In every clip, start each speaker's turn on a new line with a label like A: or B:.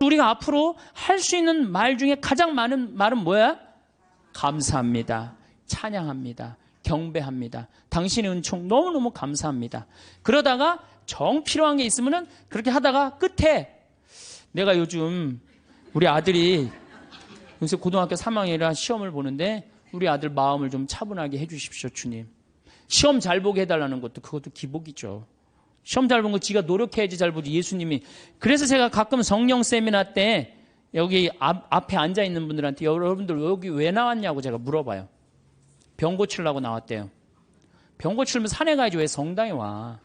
A: 우리가 앞으로 할 수 있는 말 중에 가장 많은 말은 뭐야? 감사합니다. 찬양합니다. 경배합니다. 당신의 은총 너무너무 감사합니다. 그러다가 정 필요한 게 있으면은 그렇게 하다가 끝에 내가 요즘 우리 아들이 요새 고등학교 3학년이라 시험을 보는데 우리 아들 마음을 좀 차분하게 해주십시오, 주님. 시험 잘 보게 해달라는 것도 그것도 기복이죠. 시험 잘 본 거 지가 노력해야지 잘 보지 예수님이. 그래서 제가 가끔 성령 세미나 때 여기 앞에 앉아있는 분들한테 여러분들 여기 왜 나왔냐고 제가 물어봐요. 병 고치려고 나왔대요. 병 고치려면 산에 가야지 왜 성당에 와.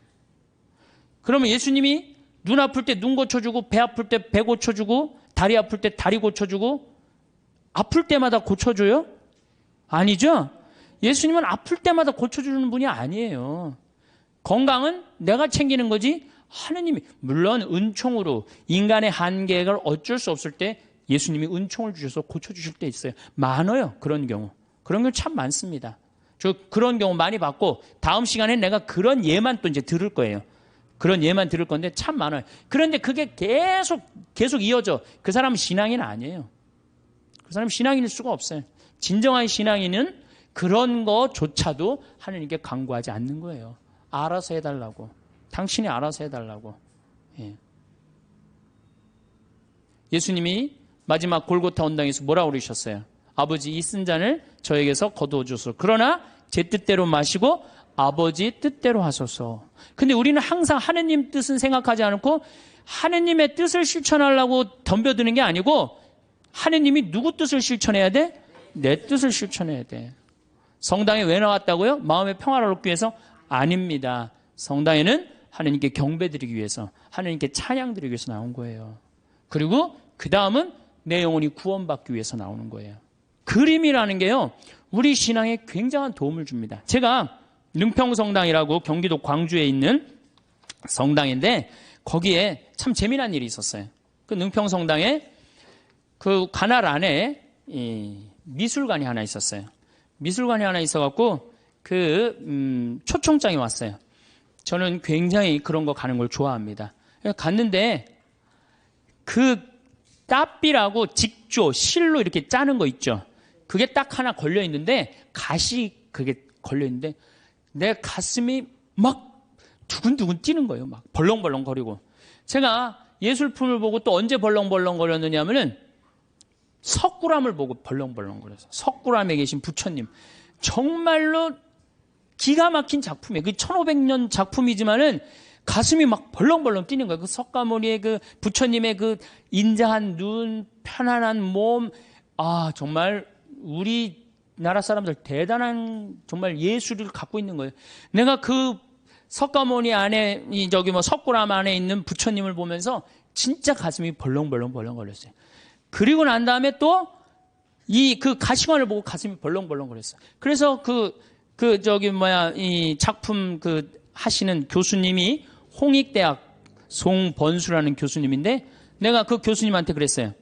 A: 그러면 예수님이 눈 아플 때 눈 고쳐주고 배 아플 때 배 고쳐주고 다리 아플 때 다리 고쳐주고 아플 때마다 고쳐줘요? 아니죠? 예수님은 아플 때마다 고쳐주는 분이 아니에요. 건강은 내가 챙기는 거지 하느님이. 물론 은총으로 인간의 한계가 어쩔 수 없을 때 예수님이 은총을 주셔서 고쳐주실 때 있어요. 많아요. 그런 경우. 그런 경우 참 많습니다. 저 그런 경우 많이 봤고 다음 시간에 내가 그런 예만 또 이제 들을 거예요. 그런 예만 들을 건데 참 많아요. 그런데 그게 계속 이어져. 그 사람은 신앙인은 아니에요. 그 사람은 신앙인일 수가 없어요. 진정한 신앙인은 그런 거조차도 하나님께 간구하지 않는 거예요. 알아서 해달라고. 당신이 알아서 해달라고. 예. 예수님이 마지막 골고타 언당에서 뭐라고 그러셨어요? 아버지 이 쓴 잔을 저에게서 거두어 주소서. 그러나 제 뜻대로 마시고 아버지 뜻대로 하소서. 근데 우리는 항상 하느님 뜻은 생각하지 않고 하느님의 뜻을 실천하려고 덤벼드는 게 아니고 하느님이 누구 뜻을 실천해야 돼? 내 뜻을 실천해야 돼. 성당에 왜 나왔다고요? 마음의 평화를 얻기 위해서? 아닙니다. 성당에는 하느님께 경배드리기 위해서, 하느님께 찬양드리기 위해서 나온 거예요. 그리고 그 다음은 내 영혼이 구원받기 위해서 나오는 거예요. 그림이라는 게요, 우리 신앙에 굉장한 도움을 줍니다. 제가 능평성당이라고 경기도 광주에 있는 성당인데 거기에 참 재미난 일이 있었어요. 그 능평성당에 그 관할 안에 미술관이 하나 있었어요. 미술관이 하나 있어갖고 초청장이 왔어요. 저는 굉장히 그런 거 가는 걸 좋아합니다. 갔는데 그 따삐라고 직조, 실로 이렇게 짜는 거 있죠. 그게 딱 하나 걸려 있는데 가시 그게 걸려 있는데 내 가슴이 막 두근두근 뛰는 거예요. 막 벌렁벌렁 거리고. 제가 예술품을 보고 또 언제 벌렁벌렁 거렸느냐면은 석굴암을 보고 벌렁벌렁 거려서. 석굴암에 계신 부처님. 정말로 기가 막힌 작품이에요. 그 1500년 작품이지만은 가슴이 막 벌렁벌렁 뛰는 거예요. 그 석가모니의 그 부처님의 그 인자한 눈, 편안한 몸. 아, 정말 우리나라 사람들 대단한 정말 예술을 갖고 있는 거예요. 내가 그 석가모니 안에, 석굴암 안에 있는 부처님을 보면서 진짜 가슴이 벌렁벌렁 거렸어요. 그리고 난 다음에 또 그 가시관을 보고 가슴이 벌렁벌렁 거렸어요. 그래서 이 작품 하시는 교수님이 홍익대학 송번수라는 교수님인데 내가 그 교수님한테 그랬어요.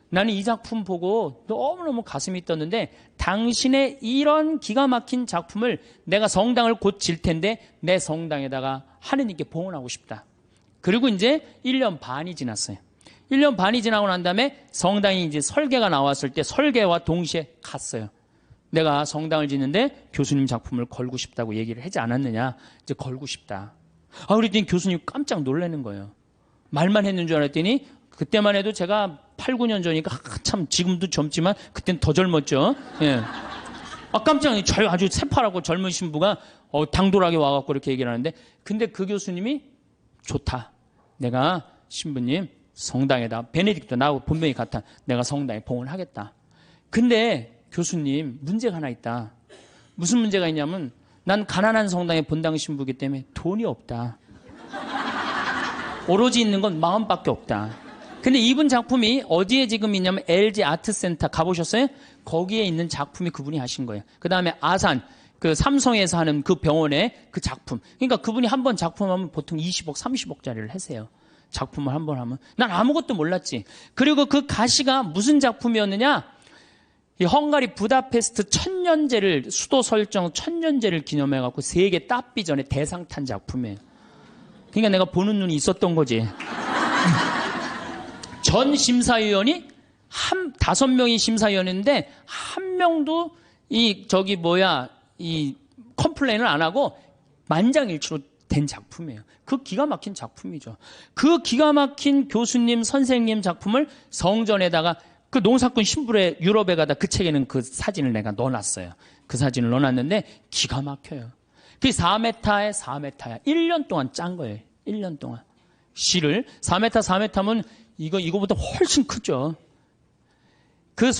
A: 나는 이 작품 보고 너무너무 가슴이 떴는데 당신의 이런 기가 막힌 작품을 내가 성당을 곧 질 텐데 내 성당에다가 하느님께 봉헌하고 싶다. 그리고 이제 1년 반이 지났어요. 1년 반이 지나고 난 다음에 성당이 이제 설계가 나왔을 때 설계와 동시에 갔어요. 내가 성당을 짓는데 교수님 작품을 걸고 싶다고 얘기를 하지 않았느냐. 이제 걸고 싶다. 그랬더니 교수님 깜짝 놀라는 거예요. 말만 했는 줄 알았더니 그때만 해도 제가 8, 9년 전이니까 참 지금도 젊지만 그때는 더 젊었죠. 예. 깜짝 아주 새파랗고 젊은 신부가 당돌하게 와갖고 이렇게 얘기를 하는데 근데 그 교수님이 좋다. 내가 신부님 성당에다 베네딕토 나하고 본명이 같아. 내가 성당에 봉헌하겠다. 근데 교수님 문제가 하나 있다. 무슨 문제가 있냐면 난 가난한 성당의 본당 신부이기 때문에 돈이 없다. 오로지 있는 건 마음밖에 없다. 근데 이분 작품이 어디에 지금 있냐면 LG 아트센터 가보셨어요? 거기에 있는 작품이 그분이 하신 거예요. 그 다음에 아산 그 삼성에서 하는 그 병원의 그 작품. 그러니까 그분이 한 번 작품하면 보통 20억, 30억짜리를 하세요. 작품을 한 번 하면. 난 아무것도 몰랐지. 그리고 그 가시가 무슨 작품이었느냐? 이 헝가리 부다페스트 천년제를 수도 설정 천년제를 기념해갖고 세계 따삐전에 대상 탄 작품이에요. 그러니까 내가 보는 눈이 있었던 거지. 전 심사위원이 5명이 심사위원인데 한 명도 이 컴플레인을 안 하고 만장일치로 된 작품이에요. 그 기가 막힌 작품이죠. 그 기가 막힌 교수님, 선생님 작품을 성전에다가 그 농사꾼 신부의 유럽에 가다 그 책에는 그 사진을 내가 넣어놨어요. 그 사진을 넣어놨는데 기가 막혀요. 그게 4m에 4m야. 1년 동안 짠 거예요. 1년 동안. 시를 4m면 이거보다 훨씬 크죠. 그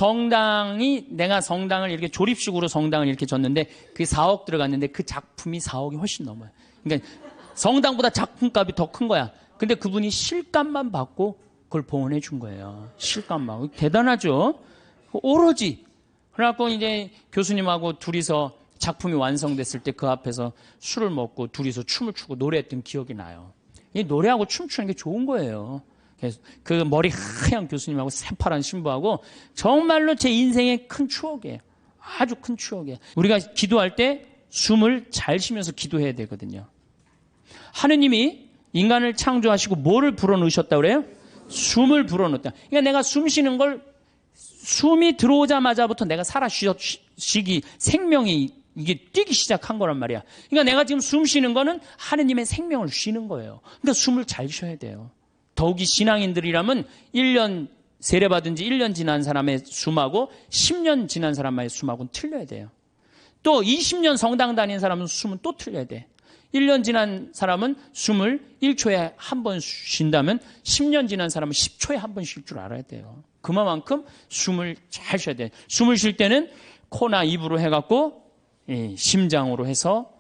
A: 내가 성당을 이렇게 조립식으로 성당을 이렇게 졌는데 그게 4억 들어갔는데 그 작품이 4억이 훨씬 넘어요. 그러니까 성당보다 작품값이 더 큰 거야. 근데 그분이 실값만 받고 그걸 봉헌해 준 거예요. 실값만. 대단하죠? 오로지. 그래갖고 이제 교수님하고 둘이서 작품이 완성됐을 때 그 앞에서 술을 먹고 둘이서 춤을 추고 노래했던 기억이 나요. 이 노래하고 춤추는 게 좋은 거예요. 그래서 그 머리 하얀 교수님하고 새파란 신부하고 정말로 제 인생의 큰 추억이에요. 아주 큰 추억이에요. 우리가 기도할 때 숨을 잘 쉬면서 기도해야 되거든요. 하느님이 인간을 창조하시고 뭐를 불어넣으셨다고 그래요? 숨을 불어넣었다. 그러니까 내가 숨 쉬는 걸 숨이 들어오자마자부터 내가 쉬기 생명이 이게 뛰기 시작한 거란 말이야. 그러니까 내가 지금 숨 쉬는 거는 하느님의 생명을 쉬는 거예요. 그러니까 숨을 잘 쉬어야 돼요. 더욱이 신앙인들이라면 1년 세례받은 지 1년 지난 사람의 숨하고 10년 지난 사람의 숨하고는 틀려야 돼요. 또 20년 성당 다닌 사람은 숨은 또 틀려야 돼. 1년 지난 사람은 숨을 1초에 한 번 쉰다면 10년 지난 사람은 10초에 한 번 쉴 줄 알아야 돼요. 그만큼 숨을 잘 쉬어야 돼요. 숨을 쉴 때는 코나 입으로 해갖고 심장으로 해서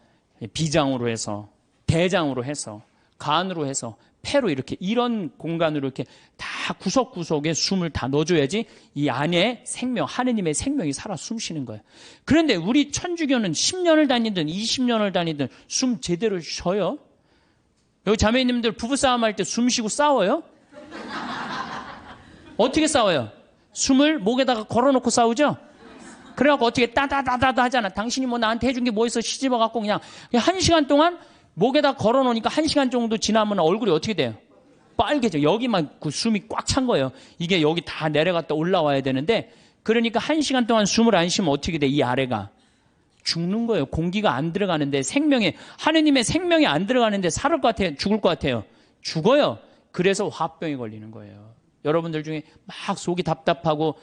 A: 비장으로 해서 대장으로 해서 간으로 해서 폐로 이런 공간으로 이렇게 다 구석구석에 숨을 다 넣어줘야지 이 안에 생명, 하느님의 생명이 살아 숨쉬는 거예요. 그런데 우리 천주교는 10년을 다니든 20년을 다니든 숨 제대로 쉬어요? 여기 자매님들 부부싸움 할 때 숨 쉬고 싸워요? 어떻게 싸워요? 숨을 목에다가 걸어놓고 싸우죠? 그래갖고 어떻게 따다다다다 하잖아. 당신이 뭐 나한테 해준 게 뭐 있어? 시집어갖고 그냥 1시간 동안 목에다 걸어놓으니까 1시간 정도 지나면 얼굴이 어떻게 돼요? 빨개져. 여기만 그 숨이 꽉 찬 거예요. 이게 여기 다 내려갔다 올라와야 되는데 그러니까 1시간 동안 숨을 안 쉬면 어떻게 돼? 이 아래가 죽는 거예요. 공기가 안 들어가는데 하느님의 생명이 안 들어가는데 살을 것 같아요? 죽을 것 같아요? 죽어요. 그래서 화병이 걸리는 거예요. 여러분들 중에 막 속이 답답하고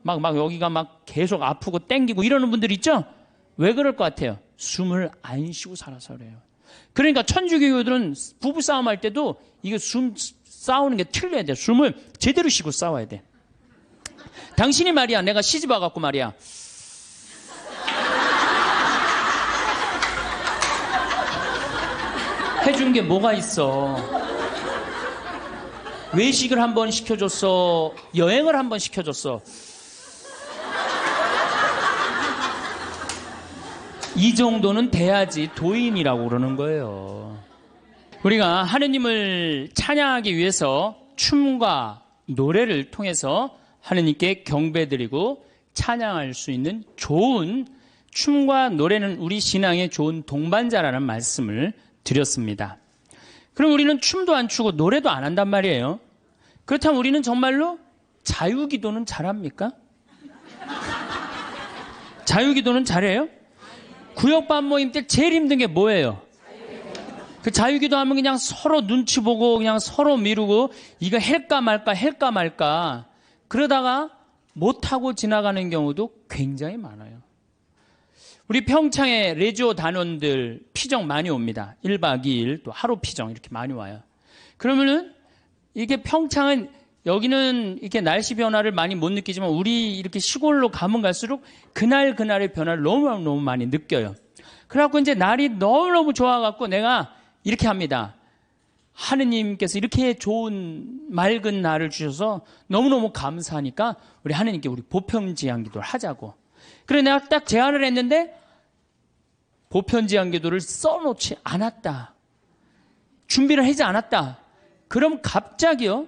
A: 막 여기가 막 계속 아프고 땡기고 이러는 분들 있죠? 왜 그럴 것 같아요? 숨을 안 쉬고 살아서 그래요. 그러니까 천주교들은 부부싸움 할 때도 이거 숨 싸우는 게 틀려야 돼. 숨을 제대로 쉬고 싸워야 돼. 당신이 말이야, 내가 시집 와갖고 말이야, 해준 게 뭐가 있어? 외식을 한번 시켜줬어? 여행을 한번 시켜줬어? 이 정도는 돼야지 도인이라고 그러는 거예요. 우리가 하느님을 찬양하기 위해서 춤과 노래를 통해서 하느님께 경배드리고 찬양할 수 있는 좋은 춤과 노래는 우리 신앙의 좋은 동반자라는 말씀을 드렸습니다. 그럼 우리는 춤도 안 추고 노래도 안 한단 말이에요. 그렇다면 우리는 정말로 자유기도는 잘합니까? 자유기도는 잘해요? 구역반 모임 때 제일 힘든 게 뭐예요? 그 자유기도 하면 그냥 서로 눈치 보고 그냥 서로 미루고 이거 할까 말까 그러다가 못하고 지나가는 경우도 굉장히 많아요. 우리 평창에 레지오 단원들 피정 많이 옵니다. 1박 2일 또 하루 피정 이렇게 많이 와요. 그러면은 이게 평창은 여기는 이렇게 날씨 변화를 많이 못 느끼지만 우리 이렇게 시골로 가면 갈수록 그날의 변화를 너무 많이 느껴요. 그래갖고 이제 날이 너무너무 좋아갖고 내가 이렇게 합니다. 하느님께서 이렇게 좋은 맑은 날을 주셔서 너무너무 감사하니까 우리 하느님께 우리 보편제한 기도를 하자고. 그래서 내가 딱 제안을 했는데 보편제한 기도를 써놓지 않았다. 준비를 하지 않았다. 그럼 갑자기요.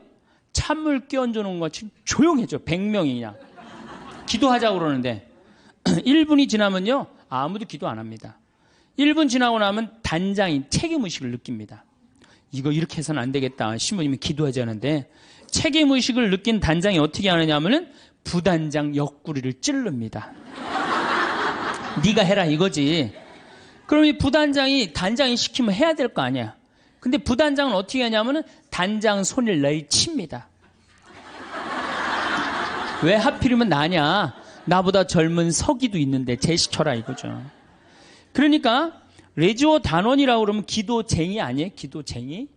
A: 찬물 끼얹어 놓은 것 같이 조용해져. 100명이 그냥. 기도하자고 그러는데 1분이 지나면요. 아무도 기도 안 합니다. 1분 지나고 나면 단장인 책임의식을 느낍니다. 이거 이렇게 해서는 안 되겠다. 신부님이 기도하자는데 책임의식을 느낀 단장이 어떻게 하느냐 하면은 부단장 옆구리를 찌릅니다. 네가 해라 이거지. 그럼 이 부단장이 단장이 시키면 해야 될 거 아니야. 근데 부단장은 어떻게 하냐면은 단장 손을 내칩니다. 왜 하필이면 나냐? 나보다 젊은 서기도 있는데 제시켜라 이거죠. 그러니까 레지오 단원이라고 그러면 기도쟁이 아니에요? 기도쟁이?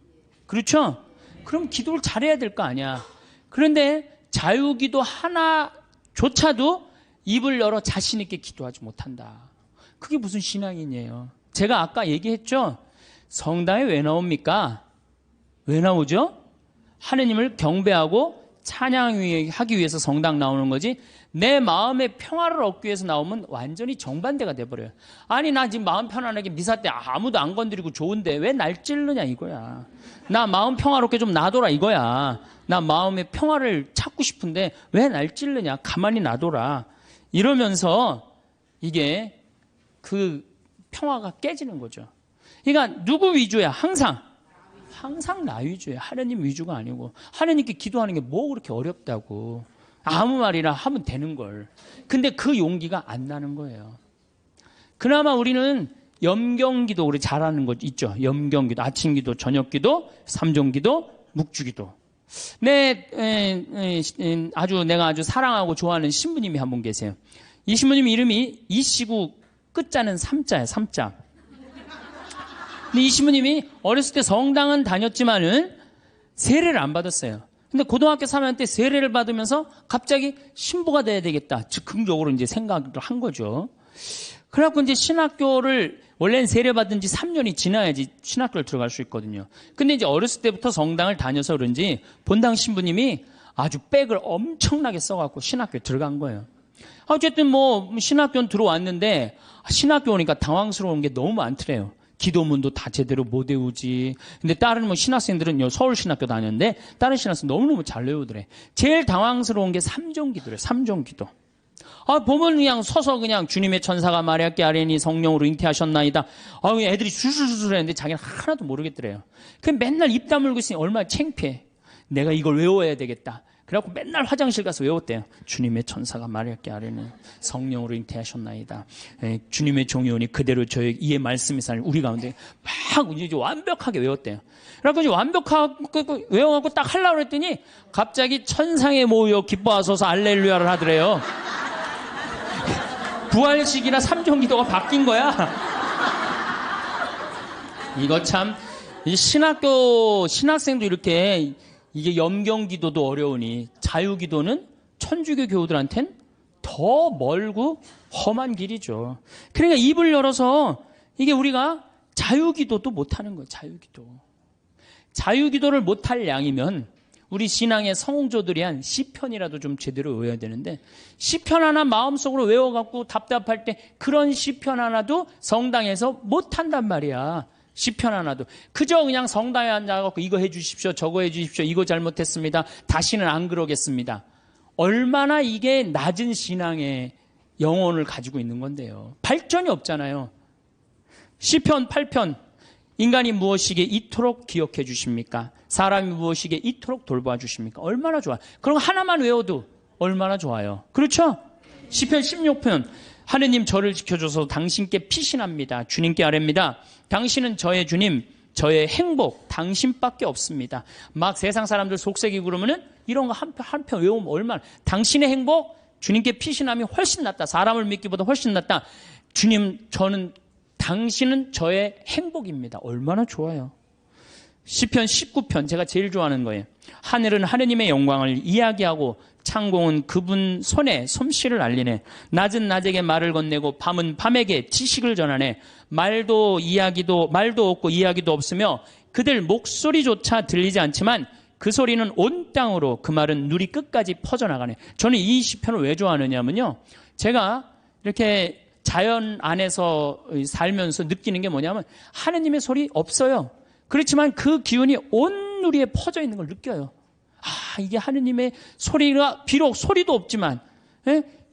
A: 그렇죠? 그럼 기도를 잘해야 될 거 아니야. 그런데 자유기도 하나조차도 입을 열어 자신 있게 기도하지 못한다. 그게 무슨 신앙이에요? 제가 아까 얘기했죠? 성당에 왜 나옵니까? 왜 나오죠? 하느님을 경배하고 찬양하기 위해서 성당 나오는 거지, 내 마음의 평화를 얻기 위해서 나오면 완전히 정반대가 돼버려요. 아니 나 지금 마음 편안하게 미사 때 아무도 안 건드리고 좋은데 왜 날 찌르냐 이거야. 나 마음 평화롭게 좀 놔둬라 이거야. 나 마음의 평화를 찾고 싶은데 왜 날 찌르냐. 가만히 놔둬라. 이러면서 이게 그 평화가 깨지는 거죠. 그러니까 누구 위주야? 항상 나 위주예요. 하느님 위주가 아니고. 하느님께 기도하는 게 뭐 그렇게 어렵다고. 아무 말이나 하면 되는 걸. 근데 그 용기가 안 나는 거예요. 그나마 우리는 염경기도 우리 잘하는 거 있죠. 염경기도, 아침기도, 저녁기도, 삼종기도, 묵주기도. 아주 내가 아주 사랑하고 좋아하는 신부님이 한 분 계세요. 이 신부님 이름이 이시구 끝자는 삼자예요. 삼자. 근데 이 신부님이 어렸을 때 성당은 다녔지만은 세례를 안 받았어요. 근데 고등학교 3학년 때 세례를 받으면서 갑자기 신부가 돼야 되겠다. 즉흥적으로 이제 생각을 한 거죠. 그래갖고 이제 신학교를, 원래는 세례 받은 지 3년이 지나야지 신학교를 들어갈 수 있거든요. 근데 이제 어렸을 때부터 성당을 다녀서 그런지 본당 신부님이 아주 백을 엄청나게 써갖고 신학교에 들어간 거예요. 어쨌든 뭐 신학교는 들어왔는데 신학교 오니까 당황스러운 게 너무 많더래요. 기도문도 다 제대로 못 외우지. 근데 다른 뭐 신학생들은 서울신학교 다녔는데 다른 신학생 너무너무 잘 외우더래. 제일 당황스러운 게 삼종기도래. 삼종기도. 보면 그냥 서서 그냥 주님의 천사가 마리아께 아뢰니 성령으로 잉태하셨나이다. 애들이 술술술 했는데 자기는 하나도 모르겠더래요. 그냥 맨날 입 다물고 있으니 얼마나 창피해. 내가 이걸 외워야 되겠다. 그래갖고 맨날 화장실 가서 외웠대요. 주님의 천사가 마리아께 아뢰니 성령으로 잉태하셨나이다. 주님의 종이 오니 그대로 저의 이의 말씀이 사니 우리 가운데 막 이제 완벽하게 외웠대요. 그래갖고 이제 완벽하게 외워갖고 딱 하려고 했더니 갑자기 천상에 모여 기뻐하소서 알렐루야를 하더래요. 부활식이나 삼종기도가 바뀐 거야. 이거 참, 이 신학생도 이렇게 이게 염경기도도 어려우니 자유기도는 천주교 교우들한텐 더 멀고 험한 길이죠. 그러니까 입을 열어서 이게 우리가 자유기도도 못하는 거예요. 자유기도를 못할 양이면 우리 신앙의 성공조들이 한 시편이라도 좀 제대로 외워야 되는데, 시편 하나 마음속으로 외워갖고 답답할 때 그런 시편 하나도 성당에서 못한단 말이야. 시편 하나도. 그저 그냥 성당에 앉아갖고 이거 해주십시오, 저거 해주십시오, 이거 잘못했습니다, 다시는 안 그러겠습니다. 얼마나 이게 낮은 신앙의 영혼을 가지고 있는 건데요. 발전이 없잖아요. 시편 8편. 인간이 무엇이기에 이토록 기억해 주십니까? 사람이 무엇이기에 이토록 돌봐 주십니까? 얼마나 좋아. 그럼 하나만 외워도 얼마나 좋아요. 그렇죠? 시편 16편. 하느님 저를 지켜줘서 당신께 피신합니다. 주님께 아뢰입니다. 당신은 저의 주님, 저의 행복, 당신밖에 없습니다. 막 세상 사람들 속색이고 그러면은 이런 거 한 편 외우면 얼마나. 당신의 행복, 주님께 피신함이 훨씬 낫다. 사람을 믿기보다 훨씬 낫다. 주님, 당신은 저의 행복입니다. 얼마나 좋아요. 시편 19편, 제가 제일 좋아하는 거예요. 하늘은 하느님의 영광을 이야기하고 창공은 그분 손에 솜씨를 알리네. 낮은 낮에게 말을 건네고 밤은 밤에게 지식을 전하네. 말도 없고 이야기도 없으며 그들 목소리조차 들리지 않지만 그 소리는 온 땅으로, 그 말은 누리 끝까지 퍼져나가네. 저는 이 시편을 왜 좋아하느냐면요, 제가 이렇게 자연 안에서 살면서 느끼는 게 뭐냐면 하느님의 소리 없어요. 그렇지만 그 기운이 온 누리에 퍼져 있는 걸 느껴요. 이게 하느님의 소리가 비록 소리도 없지만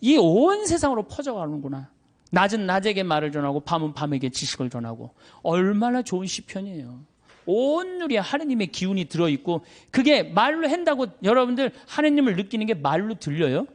A: 이 온 세상으로 퍼져가는구나. 낮은 낮에게 말을 전하고 밤은 밤에게 지식을 전하고. 얼마나 좋은 시편이에요. 온누리에 하느님의 기운이 들어있고 그게 말로 한다고 여러분들 하느님을 느끼는 게 말로 들려요?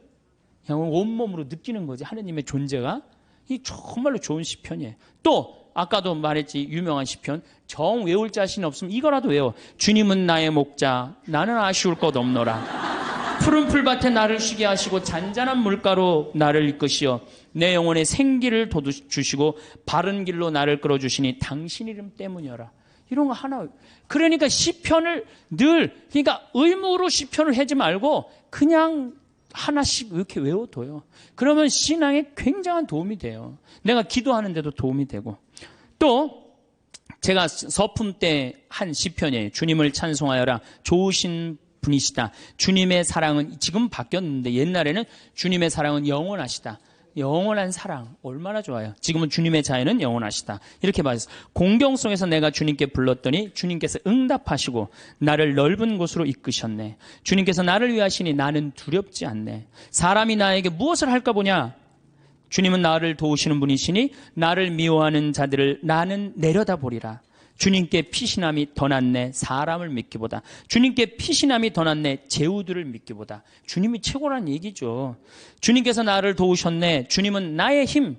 A: 그냥 온몸으로 느끼는 거지 하느님의 존재가. 이 정말로 좋은 시편이에요. 또 아까도 말했지 유명한 시편 정 외울 자신 없으면 이거라도 외워. 주님은 나의 목자 나는 아쉬울 것 없노라. 푸른 풀밭에 나를 쉬게 하시고 잔잔한 물가로 나를 이끄시어 내 영혼에 생기를 돋주시고 바른 길로 나를 끌어주시니 당신 이름 때문이어라. 이런 거 하나. 그러니까 시편을 늘 그러니까 의무로 시편을 하지 말고 그냥 하나씩 이렇게 외워둬요. 그러면 신앙에 굉장한 도움이 돼요. 내가 기도하는데도 도움이 되고. 또 제가 서품 때 한 시편이에요. 주님을 찬송하여라. 좋으신 분이시다. 주님의 사랑은 지금 바뀌었는데 옛날에는 주님의 사랑은 영원하시다. 영원한 사랑 얼마나 좋아요. 지금은 주님의 자애는 영원하시다. 이렇게 말했어요. 공경 속에서 내가 주님께 불렀더니 주님께서 응답하시고 나를 넓은 곳으로 이끄셨네. 주님께서 나를 위하시니 나는 두렵지 않네. 사람이 나에게 무엇을 할까 보냐. 주님은 나를 도우시는 분이시니 나를 미워하는 자들을 나는 내려다보리라. 주님께 피신함이 더 낫네. 사람을 믿기보다. 주님께 피신함이 더 낫네. 제후들을 믿기보다. 주님이 최고란 얘기죠. 주님께서 나를 도우셨네. 주님은 나의 힘.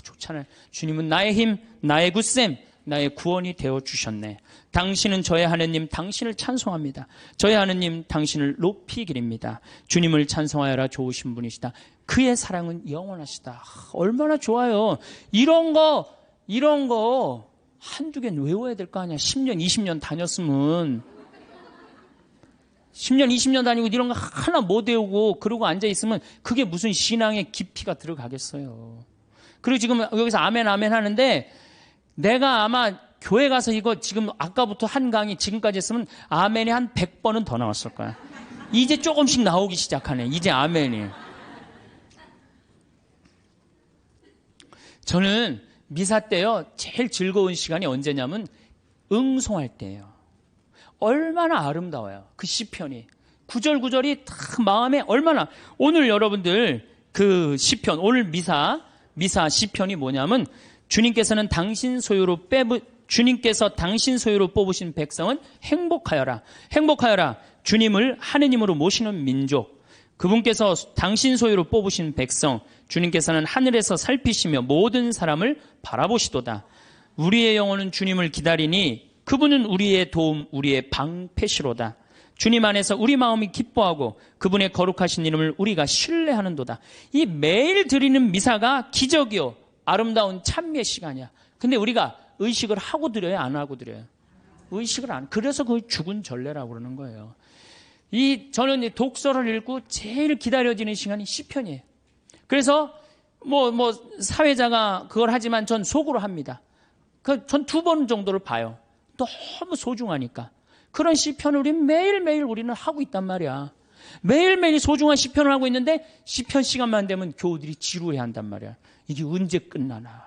A: 좋잖아요. 주님은 나의 힘, 나의 굳셈, 나의 구원이 되어주셨네. 당신은 저의 하느님, 당신을 찬송합니다. 저의 하느님, 당신을 높이 기립니다. 주님을 찬송하여라. 좋으신 분이시다. 그의 사랑은 영원하시다. 얼마나 좋아요. 이런 거 한두 개는 외워야 될 거 아니야. 10년, 20년 다녔으면. 10년, 20년 다니고 이런 거 하나 못 외우고 그러고 앉아있으면 그게 무슨 신앙의 깊이가 들어가겠어요. 그리고 지금 여기서 아멘, 아멘 하는데 내가 아마 교회 가서 이거 지금 아까부터 한 강의 지금까지 했으면 아멘이 한 100번은 더 나왔을 거야. 이제 조금씩 나오기 시작하네. 이제 아멘이. 저는 미사 때요, 제일 즐거운 시간이 언제냐면 응송할 때예요. 얼마나 아름다워요. 그 시편이. 구절구절이 다 마음에 얼마나. 오늘 여러분들 그 시편, 오늘 미사 시편이 뭐냐면 주님께서 당신 소유로 뽑으신 백성은 행복하여라. 행복하여라. 주님을 하느님으로 모시는 민족. 그분께서 당신 소유로 뽑으신 백성, 주님께서는 하늘에서 살피시며 모든 사람을 바라보시도다. 우리의 영혼은 주님을 기다리니 그분은 우리의 도움, 우리의 방패시로다. 주님 안에서 우리 마음이 기뻐하고 그분의 거룩하신 이름을 우리가 신뢰하는도다. 이 매일 드리는 미사가 기적이요, 아름다운 찬미의 시간이야. 근데 우리가 의식을 하고 드려요, 안 하고 드려요? 의식을 안. 그래서 그걸 죽은 전례라고 그러는 거예요. 저는 독서를 읽고 제일 기다려지는 시간이 시편이에요. 그래서 사회자가 그걸 하지만 전 속으로 합니다. 전 2번 정도를 봐요. 너무 소중하니까. 그런 시편을 매일매일 우리는 하고 있단 말이야. 매일매일 소중한 시편을 하고 있는데 시편 시간만 되면 교우들이 지루해 한단 말이야. 이게 언제 끝나나.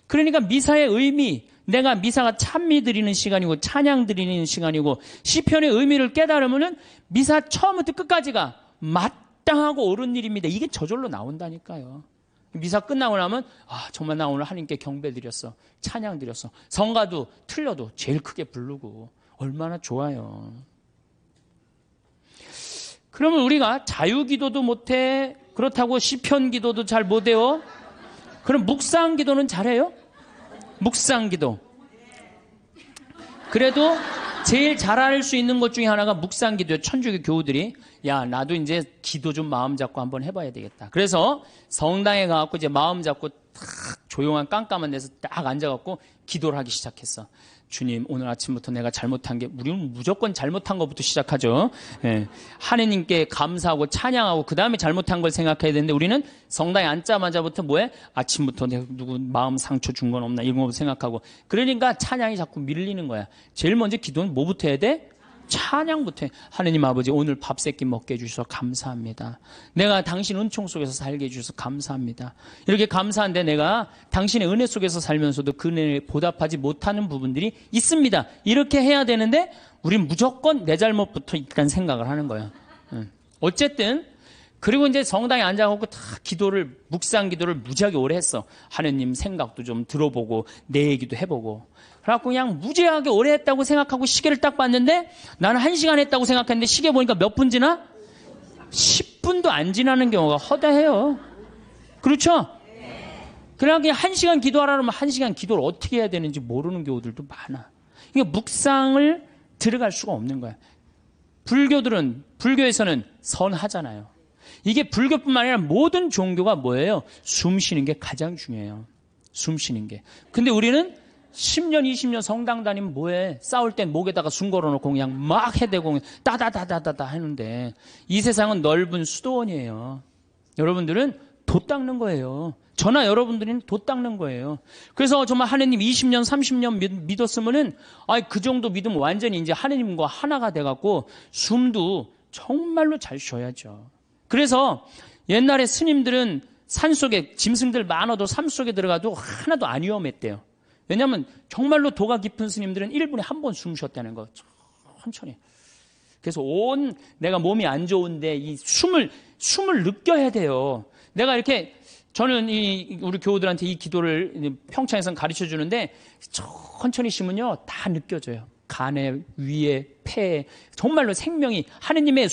A: 그러니까 미사의 의미, 내가 미사가 찬미 드리는 시간이고 찬양 드리는 시간이고 시편의 의미를 깨달으면은 미사 처음부터 끝까지가 마땅하고 옳은 일입니다. 이게 저절로 나온다니까요. 미사 끝나고 나면 정말 나 오늘 하나님께 경배 드렸어. 찬양 드렸어. 성가도 틀려도 제일 크게 부르고 얼마나 좋아요. 그러면 우리가 자유기도도 못해. 그렇다고 시편 기도도 잘 못해요. 그럼 묵상 기도는 잘해요? 묵상 기도. 그래도 제일 잘할 수 있는 것 중에 하나가 묵상 기도예요. 천주교 교우들이 나도 이제 기도 좀 마음 잡고 한번 해봐야 되겠다. 그래서 성당에 가갖고 이제 마음 잡고 딱 조용한 깜깜한 데서 딱 앉아갖고 기도를 하기 시작했어. 주님, 오늘 아침부터 내가 잘못한 게, 우리는 무조건 잘못한 것부터 시작하죠. 하느님께 감사하고 찬양하고 그 다음에 잘못한 걸 생각해야 되는데 우리는 성당에 앉자마자부터 뭐해? 아침부터 내가 누구 마음 상처 준 건 없나 이런 거 생각하고. 그러니까 찬양이 자꾸 밀리는 거야. 제일 먼저 기도는 뭐부터 해야 돼? 찬양부터 해. 하느님 아버지, 오늘 밥 세끼 먹게 해주셔서 감사합니다. 내가 당신 은총 속에서 살게 해주셔서 감사합니다. 이렇게 감사한데 내가 당신의 은혜 속에서 살면서도 그 은혜에 보답하지 못하는 부분들이 있습니다. 이렇게 해야 되는데 우린 무조건 내 잘못부터 일단 생각을 하는 거야. 어쨌든 그리고 이제 성당에 앉아갖고 다 묵상 기도를 무지하게 오래 했어. 하느님 생각도 좀 들어보고, 내 얘기도 해보고. 그래갖고 그냥 무지하게 오래 했다고 생각하고 시계를 딱 봤는데 나는 1시간 했다고 생각했는데 시계 보니까 몇 분 지나? 10분도 안 지나는 경우가 허다해요. 그렇죠? 그냥 1시간 기도하라 그러면 1시간 기도를 어떻게 해야 되는지 모르는 경우들도 많아. 그러니까 묵상을 들어갈 수가 없는 거야. 불교에서는 선하잖아요. 이게 불교뿐만 아니라 모든 종교가 뭐예요? 숨 쉬는 게 가장 중요해요. 숨 쉬는 게. 근데 우리는 10년, 20년 성당 다니면 뭐해? 싸울 땐 목에다가 숨 걸어놓고 그냥 막 해대고 따다다다다다 하는데 이 세상은 넓은 수도원이에요. 여러분들은 돛 닦는 거예요. 저나 여러분들은 돛 닦는 거예요. 그래서 정말 하느님 20년, 30년 믿었으면은 그 정도 믿으면 완전히 이제 하느님과 하나가 돼갖고 숨도 정말로 잘 쉬어야죠. 그래서 옛날에 스님들은 산속에 짐승들 많아도 삶 속에 들어가도 하나도 안 위험했대요. 왜냐하면 정말로 도가 깊은 스님들은 1분에 한 번 숨 쉬었다는 거. 천천히. 그래서 내가 몸이 안 좋은데 이 숨을 느껴야 돼요. 내가 이렇게 저는 우리 교우들한테 이 기도를 평창에서 가르쳐 주는데 천천히 쉬면요 다 느껴져요. 간에, 위에, 폐에 정말로 생명이 하느님의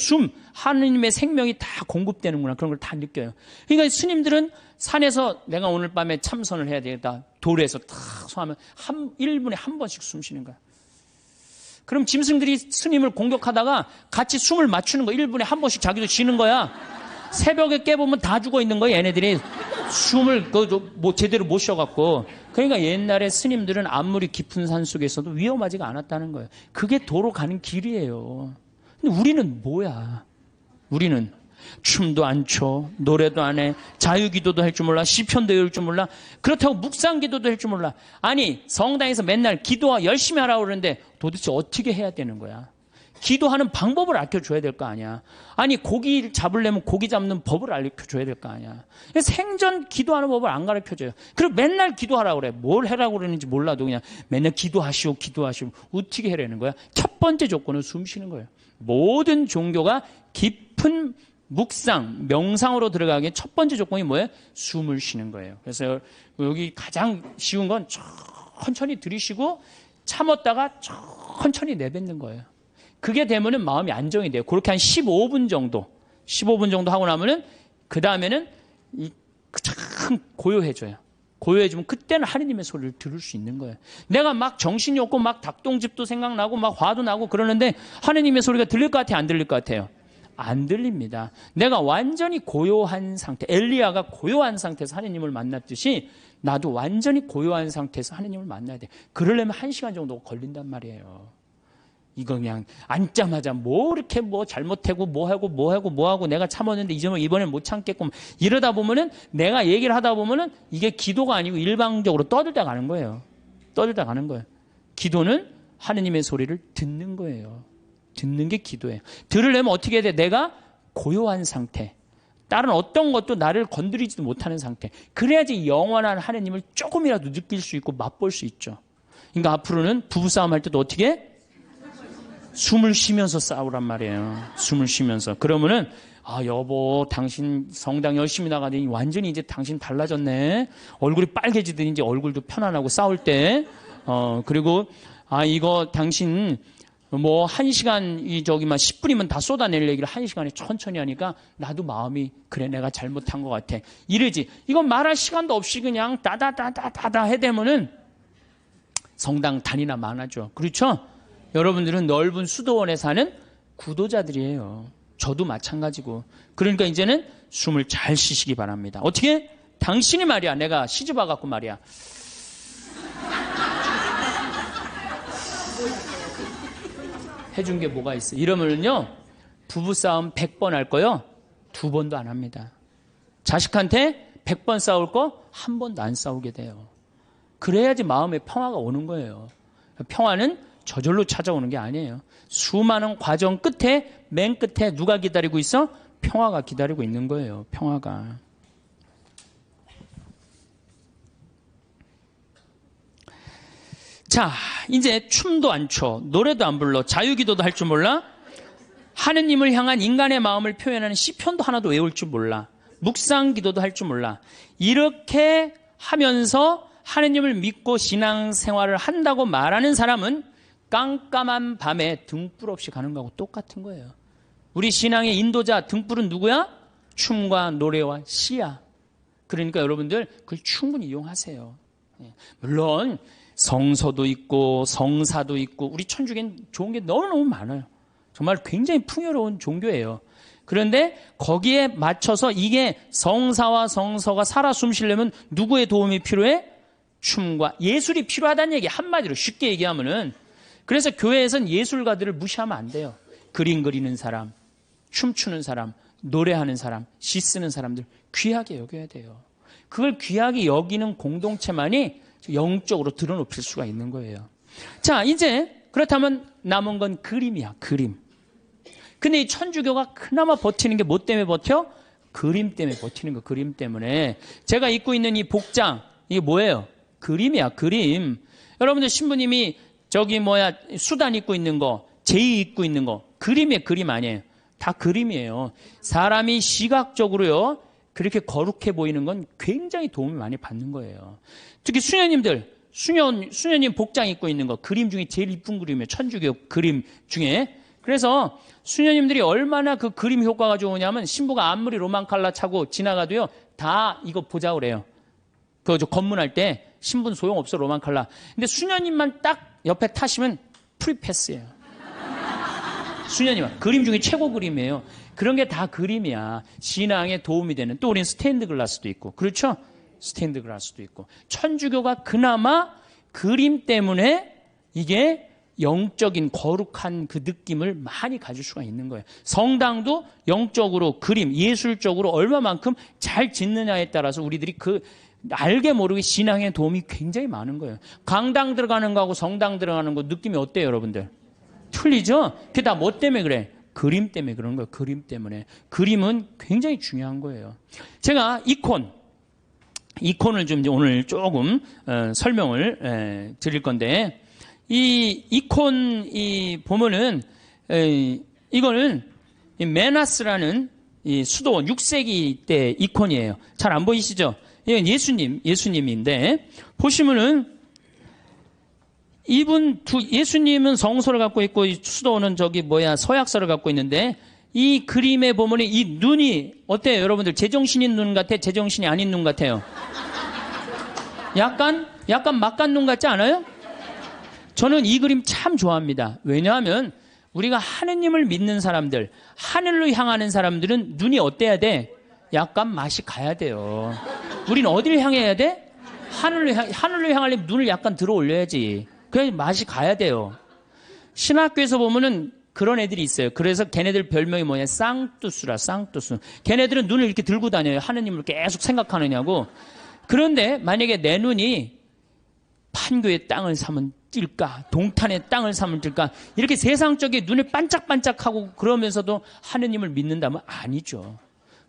A: 하느님의 생명이 다 공급되는구나 그런 걸 다 느껴요. 그러니까 스님들은 산에서 내가 오늘 밤에 참선을 해야 되겠다. 돌에서 탁 소하면 1분에 한 번씩 숨 쉬는 거야. 그럼 짐승들이 스님을 공격하다가 같이 숨을 맞추는 거야. 1분에 한 번씩 자기도 쉬는 거야. 새벽에 깨보면 다 죽어 있는 거야. 얘네들이 숨을 제대로 못 쉬어갖고. 그러니까 옛날에 스님들은 아무리 깊은 산 속에서도 위험하지가 않았다는 거예요. 그게 도로 가는 길이에요. 근데 우리는 뭐야? 우리는 춤도 안 춰, 노래도 안 해, 자유기도도 할 줄 몰라, 시편도 외울 줄 몰라, 그렇다고 묵상기도도 할 줄 몰라. 아니 성당에서 맨날 기도와 열심히 하라고 그러는데 도대체 어떻게 해야 되는 거야? 기도하는 방법을 알려줘야 될 거 아니야. 아니 고기 잡으려면 고기 잡는 법을 알려줘야 될 거 아니야. 생전 기도하는 법을 안 가르쳐줘요. 그리고 맨날 기도하라고 그래. 뭘 하라고 그러는지 몰라도 그냥 맨날 기도하시오. 어떻게 해라는 거야? 첫 번째 조건은 숨 쉬는 거예요. 모든 종교가 깊은 묵상, 명상으로 들어가기에 첫 번째 조건이 뭐예요? 숨을 쉬는 거예요. 그래서 여기 가장 쉬운 건 천천히 들이쉬고 참았다가 천천히 내뱉는 거예요. 그게 되면은 마음이 안정이 돼요. 그렇게 한 15분 정도 하고 나면은 그 다음에는 참 고요해져요. 고요해지면 그때는 하느님의 소리를 들을 수 있는 거예요. 내가 막 정신이 없고 막 닭똥집도 생각나고 막 화도 나고 그러는데 하느님의 소리가 들릴 것 같아요? 안 들릴 것 같아요? 안 들립니다. 내가 완전히 고요한 상태, 엘리야가 고요한 상태에서 하느님을 만났듯이 나도 완전히 고요한 상태에서 하느님을 만나야 돼. 그러려면 1시간 정도 걸린단 말이에요. 이거 그냥 앉자마자 이렇게 잘못하고 뭐하고 내가 참았는데 이번엔 못 참겠고 이러다 보면은 내가 얘기를 하다 보면은 이게 기도가 아니고 일방적으로 떠들다 가는 거예요. 기도는 하느님의 소리를 듣는 거예요. 듣는 게 기도예요. 들으려면 어떻게 해야 돼? 내가 고요한 상태. 다른 어떤 것도 나를 건드리지도 못하는 상태. 그래야지 영원한 하느님을 조금이라도 느낄 수 있고 맛볼 수 있죠. 그러니까 앞으로는 부부싸움 할 때도 어떻게 해? 숨을 쉬면서 싸우란 말이에요. 숨을 쉬면서. 그러면은 여보 당신 성당 열심히 나가더니 완전히 이제 당신 달라졌네. 얼굴이 빨개지더니 이제 얼굴도 편안하고 싸울 때. 그리고 이거 당신 1시간 10분이면 다 쏟아낼 얘기를 1시간에 천천히 하니까 나도 마음이 그래 내가 잘못한 것 같아. 이러지. 이건 말할 시간도 없이 그냥 따다다다다다 해대면은 성당 단위나 많아져. 그렇죠? 여러분들은 넓은 수도원에 사는 구도자들이에요. 저도 마찬가지고. 그러니까 이제는 숨을 잘 쉬시기 바랍니다. 어떻게? 당신이 말이야. 내가 시집 와갖고 말이야. 해준 게 뭐가 있어? 이러면은요, 부부싸움 100번 할 거요, 2번도 안 합니다. 자식한테 100번 싸울 거, 1번도 안 싸우게 돼요. 그래야지 마음에 평화가 오는 거예요. 평화는 저절로 찾아오는 게 아니에요. 수많은 과정 끝에, 맨 끝에 누가 기다리고 있어? 평화가 기다리고 있는 거예요. 평화가. 자, 이제 춤도 안 춰, 노래도 안 불러, 자유기도도 할 줄 몰라? 하느님을 향한 인간의 마음을 표현하는 시편도 하나도 외울 줄 몰라. 묵상 기도도 할 줄 몰라. 이렇게 하면서 하느님을 믿고 신앙생활을 한다고 말하는 사람은 깜깜한 밤에 등불 없이 가는 거하고 똑같은 거예요. 우리 신앙의 인도자 등불은 누구야? 춤과 노래와 시야. 그러니까 여러분들 그걸 충분히 이용하세요. 물론 성서도 있고 성사도 있고 우리 천주교는 좋은 게 너무너무 많아요. 정말 굉장히 풍요로운 종교예요. 그런데 거기에 맞춰서 이게 성사와 성서가 살아 숨쉬려면 누구의 도움이 필요해? 춤과 예술이 필요하다는 얘기. 한마디로 쉽게 얘기하면은. 그래서 교회에선 예술가들을 무시하면 안 돼요. 그림 그리는 사람, 춤추는 사람, 노래하는 사람, 시 쓰는 사람들 귀하게 여겨야 돼요. 그걸 귀하게 여기는 공동체만이 영적으로 드러높일 수가 있는 거예요. 자, 이제 그렇다면 남은 건 그림이야, 그림. 근데 이 천주교가 그나마 버티는 게 뭐 때문에 버텨? 그림 때문에 버티는 거, 그림 때문에. 제가 입고 있는 이 복장, 이게 뭐예요? 그림이야, 그림. 여러분들 신부님이 수단 입고 있는 거, 제의 입고 있는 거, 그림이에요, 그림 아니에요. 다 그림이에요. 사람이 시각적으로요, 그렇게 거룩해 보이는 건 굉장히 도움을 많이 받는 거예요. 특히 수녀님들, 수녀님 복장 입고 있는 거, 그림 중에 제일 이쁜 그림이에요. 천주교 그림 중에. 그래서 수녀님들이 얼마나 그 그림 효과가 좋으냐면 신부가 아무리 로망칼라 차고 지나가도요, 다 이거 보자 그래요. 검문할 때 신부는 소용없어, 로망칼라. 근데 수녀님만 딱 옆에 타시면 프리패스예요. 수녀님, 그림 중에 최고 그림이에요. 그런 게 다 그림이야. 신앙에 도움이 되는. 또 우리는 스테인드 글라스도 있고. 그렇죠? 스테인드 글라스도 있고. 천주교가 그나마 그림 때문에 이게 영적인 거룩한 그 느낌을 많이 가질 수가 있는 거예요. 성당도 영적으로 그림, 예술적으로 얼마만큼 잘 짓느냐에 따라서 우리들이 알게 모르게 신앙에 도움이 굉장히 많은 거예요. 강당 들어가는 거하고 성당 들어가는 거 느낌이 어때요, 여러분들? 틀리죠? 그게 다 뭐 때문에 그래? 그림 때문에 그런 거예요. 그림 때문에. 그림은 굉장히 중요한 거예요. 제가 이콘을 좀 오늘 조금 설명을 드릴 건데, 이 이콘 보면은 이거는 메나스라는 이 수도원 6세기 때 이콘이에요. 잘 안 보이시죠? 이건 예수님인데 보시면은 예수님은 성소를 갖고 있고 수도원은 서약서를 갖고 있는데 이 그림에 보면 이 눈이 어때요, 여러분들? 제정신인 눈 같아? 제정신이 아닌 눈 같아요? 약간 막간 눈 같지 않아요? 저는 이 그림 참 좋아합니다. 왜냐하면 우리가 하느님을 믿는 사람들, 하늘로 향하는 사람들은 눈이 어때야 돼? 약간 맛이 가야 돼요. 우리는 어디를 향해야 돼? 하늘로 향하려면 눈을 약간 들어 올려야지. 그래야 맛이 가야 돼요. 신학교에서 보면은 그런 애들이 있어요. 그래서 걔네들 별명이 뭐냐? 쌍뚜스라, 쌍뚜스. 걔네들은 눈을 이렇게 들고 다녀요. 하느님을 계속 생각하느냐고. 그런데 만약에 내 눈이 판교의 땅을 사면 뛸까? 동탄의 땅을 사면 뛸까? 이렇게 세상적인 눈이 반짝반짝하고 그러면서도 하느님을 믿는다면 아니죠.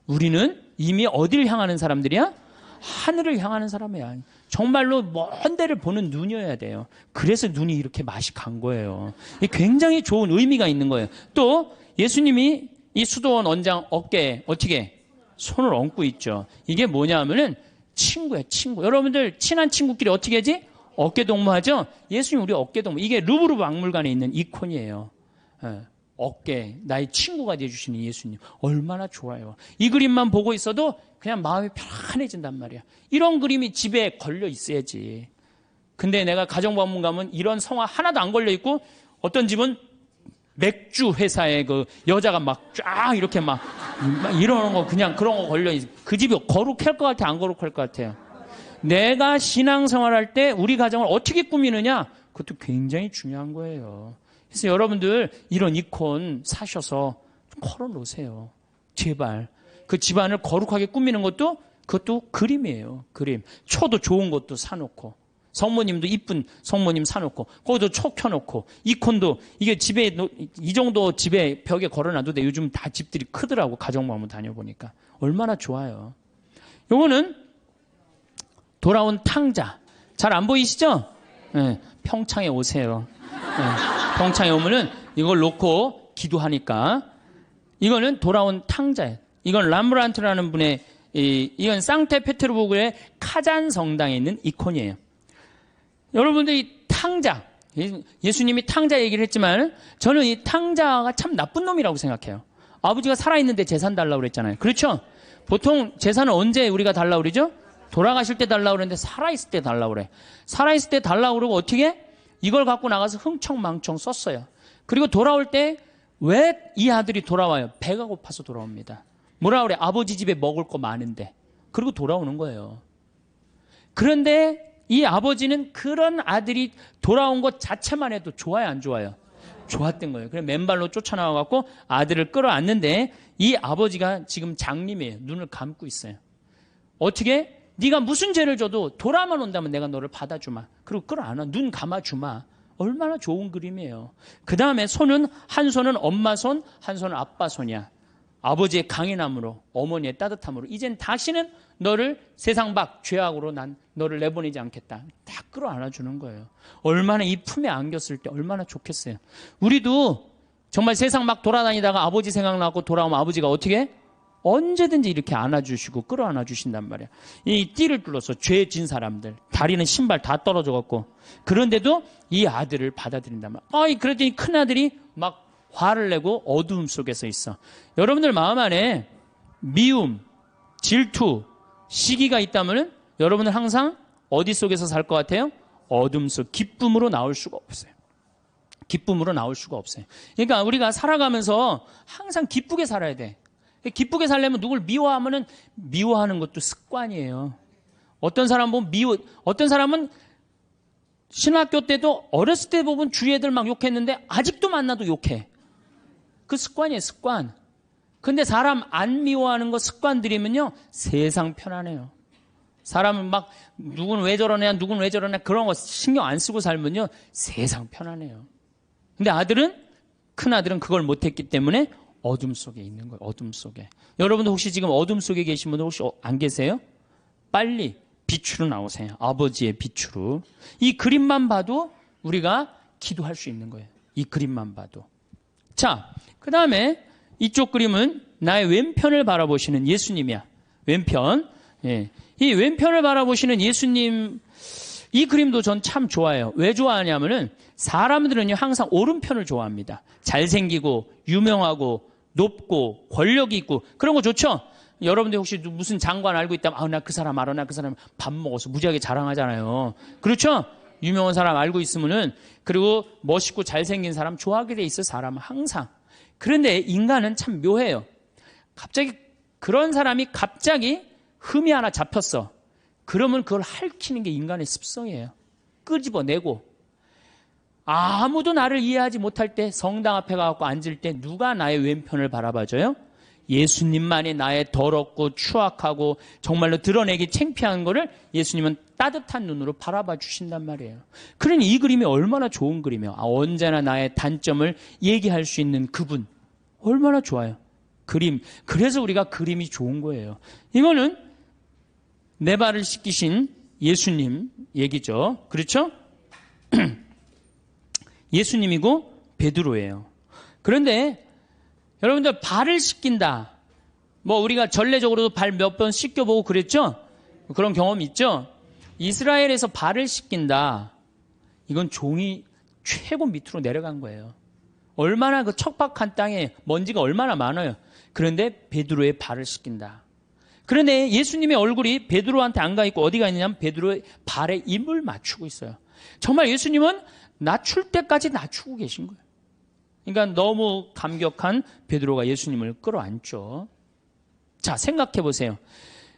A: 우리는 이미 어디를 향하는 사람들이야? 하늘을 향하는 사람이야. 정말로 먼 데를 보는 눈이어야 돼요. 그래서 눈이 이렇게 맛이 간 거예요. 굉장히 좋은 의미가 있는 거예요. 또 예수님이 이 수도원 원장 어깨에 어떻게 손을 얹고 있죠. 이게 뭐냐 하면은 친구야, 친구. 여러분들 친한 친구끼리 어떻게 하지? 어깨동무하죠? 예수님 우리 어깨동무. 이게 루브르 박물관에 있는 이콘이에요. 어깨, 나의 친구가 되어주시는 예수님. 얼마나 좋아요. 이 그림만 보고 있어도 그냥 마음이 편안해진단 말이야. 이런 그림이 집에 걸려 있어야지. 근데 내가 가정방문 가면 이런 성화 하나도 안 걸려 있고 어떤 집은 맥주 회사에 그 여자가 막 쫙 이렇게 막 이러는 거 그냥 그런 거 걸려 있어. 그 집이 거룩할 것 같아, 안 거룩할 것 같아요? 내가 신앙생활할 때 우리 가정을 어떻게 꾸미느냐? 그것도 굉장히 중요한 거예요. 그래서 여러분들 이런 이콘 사셔서 걸어놓으세요. 제발. 그 집안을 거룩하게 꾸미는 그것도 그림이에요. 그림. 초도 좋은 것도 사놓고. 성모님도 이쁜 성모님 사놓고. 거기도 초 켜놓고. 이콘도 이게 집에 이 정도 집에 벽에 걸어놔도 돼. 요즘 다 집들이 크더라고. 가정방문 다녀보니까. 얼마나 좋아요. 요거는 돌아온 탕자. 잘 안 보이시죠? 네, 평창에 오세요. 네, 평창에 오면은 이걸 놓고 기도하니까 이거는 돌아온 탕자예요. 이건 람브란트라는 분의 이건 상테페테르부르크의 카잔 성당에 있는 이콘이에요. 여러분들이 탕자, 예수님이 탕자 얘기를 했지만 저는 이 탕자가 참 나쁜 놈이라고 생각해요. 아버지가 살아있는데 재산 달라고 그랬잖아요. 그렇죠? 보통 재산은 언제 우리가 달라고 그러죠? 돌아가실 때 달라고 그랬는데 살아있을 때 달라고 그래. 살아있을 때 달라고 그러고 어떻게? 이걸 갖고 나가서 흥청망청 썼어요. 그리고 돌아올 때 왜 이 아들이 돌아와요? 배가 고파서 돌아옵니다. 뭐라 그래? 아버지 집에 먹을 거 많은데. 그리고 돌아오는 거예요. 그런데 이 아버지는 그런 아들이 돌아온 것 자체만 해도 좋아요, 안 좋아요? 좋았던 거예요. 그래서 맨발로 쫓아나와갖고 아들을 끌어안는데 이 아버지가 지금 장님이에요. 눈을 감고 있어요. 어떻게? 네가 무슨 죄를 져도 돌아만 온다면 내가 너를 받아주마. 그리고 끌어안아. 눈 감아주마. 얼마나 좋은 그림이에요. 그 다음에 손은 한 손은 엄마 손, 한 손은 아빠 손이야. 아버지의 강인함으로, 어머니의 따뜻함으로 이젠 다시는 너를 세상 밖 죄악으로 난 너를 내보내지 않겠다. 다 끌어안아주는 거예요. 얼마나 이 품에 안겼을 때 얼마나 좋겠어요. 우리도 정말 세상 막 돌아다니다가 아버지 생각나고 돌아오면 아버지가 어떻게 해? 언제든지 이렇게 안아주시고 끌어안아주신단 말이야. 이 띠를 뚫어서 죄 진 사람들, 다리는 신발 다 떨어져갖고 그런데도 이 아들을 받아들인단 말이야. 그랬더니 큰아들이 막 화를 내고 어두움 속에서 있어. 여러분들 마음 안에 미움, 질투, 시기가 있다면 여러분은 항상 어디 속에서 살 것 같아요? 어둠 속, 기쁨으로 나올 수가 없어요. 기쁨으로 나올 수가 없어요. 그러니까 우리가 살아가면서 항상 기쁘게 살아야 돼. 기쁘게 살려면 누굴 미워하면은 미워하는 것도 습관이에요. 어떤 사람 보면 어떤 사람은 신학교 때도 어렸을 때 보면 주위 애들 막 욕했는데 아직도 만나도 욕해. 그 습관이에요, 습관. 근데 사람 안 미워하는 거 습관 들이면요, 세상 편안해요. 사람은 막, 누군 왜 저러냐, 누군 왜 저러냐, 그런 거 신경 안 쓰고 살면요, 세상 편안해요. 근데 큰 아들은 그걸 못했기 때문에 어둠 속에 있는 거예요, 어둠 속에. 여러분도 혹시 지금 어둠 속에 계신 분들 혹시 안 계세요? 빨리 빛으로 나오세요. 아버지의 빛으로. 이 그림만 봐도 우리가 기도할 수 있는 거예요. 이 그림만 봐도. 자, 그 다음에 이쪽 그림은 나의 왼편을 바라보시는 예수님이야. 왼편. 예. 이 왼편을 바라보시는 예수님, 이 그림도 전 참 좋아해요. 왜 좋아하냐면은 사람들은요, 항상 오른편을 좋아합니다. 잘생기고, 유명하고, 높고, 권력이 있고, 그런 거 좋죠? 여러분들 혹시 무슨 장관 알고 있다면, 나 그 사람 알아, 나 그 사람 밥 먹어서 무지하게 자랑하잖아요. 그렇죠? 유명한 사람 알고 있으면은, 그리고 멋있고 잘생긴 사람 좋아하게 돼 있어, 사람은 항상. 그런데 인간은 참 묘해요. 갑자기 그런 사람이 갑자기 흠이 하나 잡혔어. 그러면 그걸 핥히는 게 인간의 습성이에요. 끄집어내고. 아무도 나를 이해하지 못할 때 성당 앞에 가서 앉을 때 누가 나의 왼편을 바라봐줘요? 예수님만이 나의 더럽고 추악하고 정말로 드러내기 창피한 거를 예수님은 따뜻한 눈으로 바라봐 주신단 말이에요. 그러니 이 그림이 얼마나 좋은 그림이에요. 언제나 나의 단점을 얘기할 수 있는 그분. 얼마나 좋아요. 그림. 그래서 우리가 그림이 좋은 거예요. 이거는 내 발을 씻기신 예수님 얘기죠. 그렇죠? 예수님이고 베드로예요. 그런데 여러분들 발을 씻긴다. 뭐 우리가 전례적으로도 발 몇 번 씻겨보고 그랬죠? 그런 경험 있죠? 이스라엘에서 발을 씻긴다. 이건 종이 최고 밑으로 내려간 거예요. 얼마나 그 척박한 땅에 먼지가 얼마나 많아요. 그런데 베드로의 발을 씻긴다. 그런데 예수님의 얼굴이 베드로한테 안 가 있고 어디가 있느냐면 베드로의 발에 입을 맞추고 있어요. 정말 예수님은 낮출 때까지 낮추고 계신 거예요. 그러니까 너무 감격한 베드로가 예수님을 끌어안죠. 자, 생각해 보세요.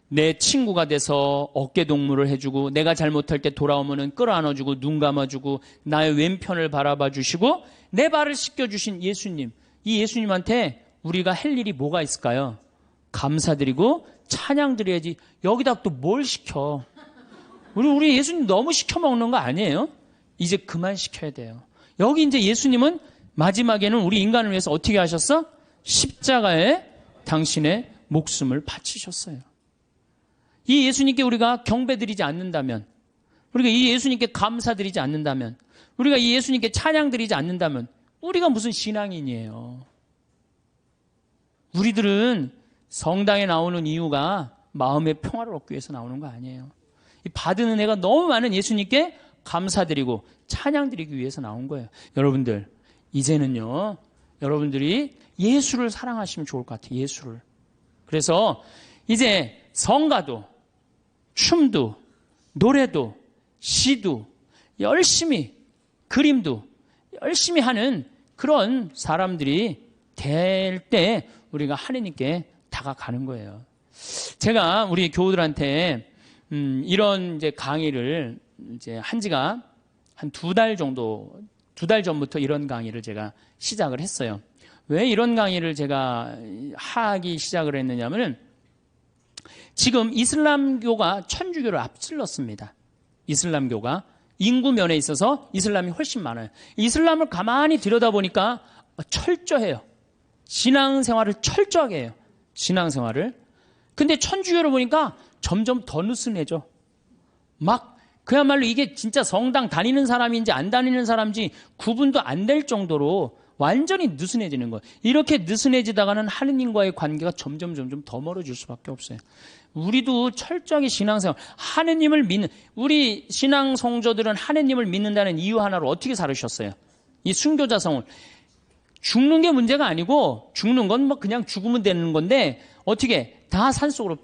A: 내 친구가 돼서 어깨 동무를 해주고 내가 잘못할 때 돌아오면은 끌어안아주고 눈 감아주고 나의 왼편을 바라봐 주시고 내 발을 씻겨주신 예수님. 이 예수님한테 우리가 할 일이 뭐가 있을까요? 감사드리고 찬양 드려야지. 여기다 또 뭘 시켜? 우리 예수님 너무 시켜 먹는 거 아니에요? 이제 그만 시켜야 돼요. 여기 이제 예수님은 마지막에는 우리 인간을 위해서 어떻게 하셨어? 십자가에 당신의 목숨을 바치셨어요. 이 예수님께 우리가 경배드리지 않는다면, 우리가 이 예수님께 감사드리지 않는다면, 우리가 이 예수님께 찬양드리지 않는다면 우리가 무슨 신앙인이에요? 우리들은 성당에 나오는 이유가 마음의 평화를 얻기 위해서 나오는 거 아니에요. 이 받은 은혜가 너무 많은 예수님께 감사드리고 찬양드리기 위해서 나온 거예요. 여러분들, 이제는요, 여러분들이 예수를 사랑하시면 좋을 것 같아요. 예수를. 그래서 이제 성가도, 춤도, 노래도, 시도 열심히, 그림도 열심히 하는 그런 사람들이 될 때 우리가 하느님께 다가가는 거예요. 제가 우리 교우들한테 이런 이제 강의를 이제 한 지가 한 2달 정도, 2달 전부터 이런 강의를 제가 시작을 했어요. 왜 이런 강의를 제가 하기 시작을 했느냐면은 지금 이슬람교가 천주교를 앞질렀습니다. 이슬람교가 인구 면에 있어서 이슬람이 훨씬 많아요. 이슬람을 가만히 들여다보니까 철저해요. 신앙생활을 철저하게 해요. 신앙생활을. 근데 천주교를 보니까 점점 더 느슨해져. 막 그야말로 이게 진짜 성당 다니는 사람인지 안 다니는 사람인지 구분도 안 될 정도로 완전히 느슨해지는 거예요. 이렇게 느슨해지다가는 하느님과의 관계가 점점 더 멀어질 수밖에 없어요. 우리도 철저하게 신앙생활, 하느님을 믿는, 우리 신앙 성도들은 하느님을 믿는다는 이유 하나로 어떻게 살으셨어요? 이 순교자성을. 죽는 게 문제가 아니고, 죽는 건 뭐 그냥 죽으면 되는 건데, 어떻게 다 산속으로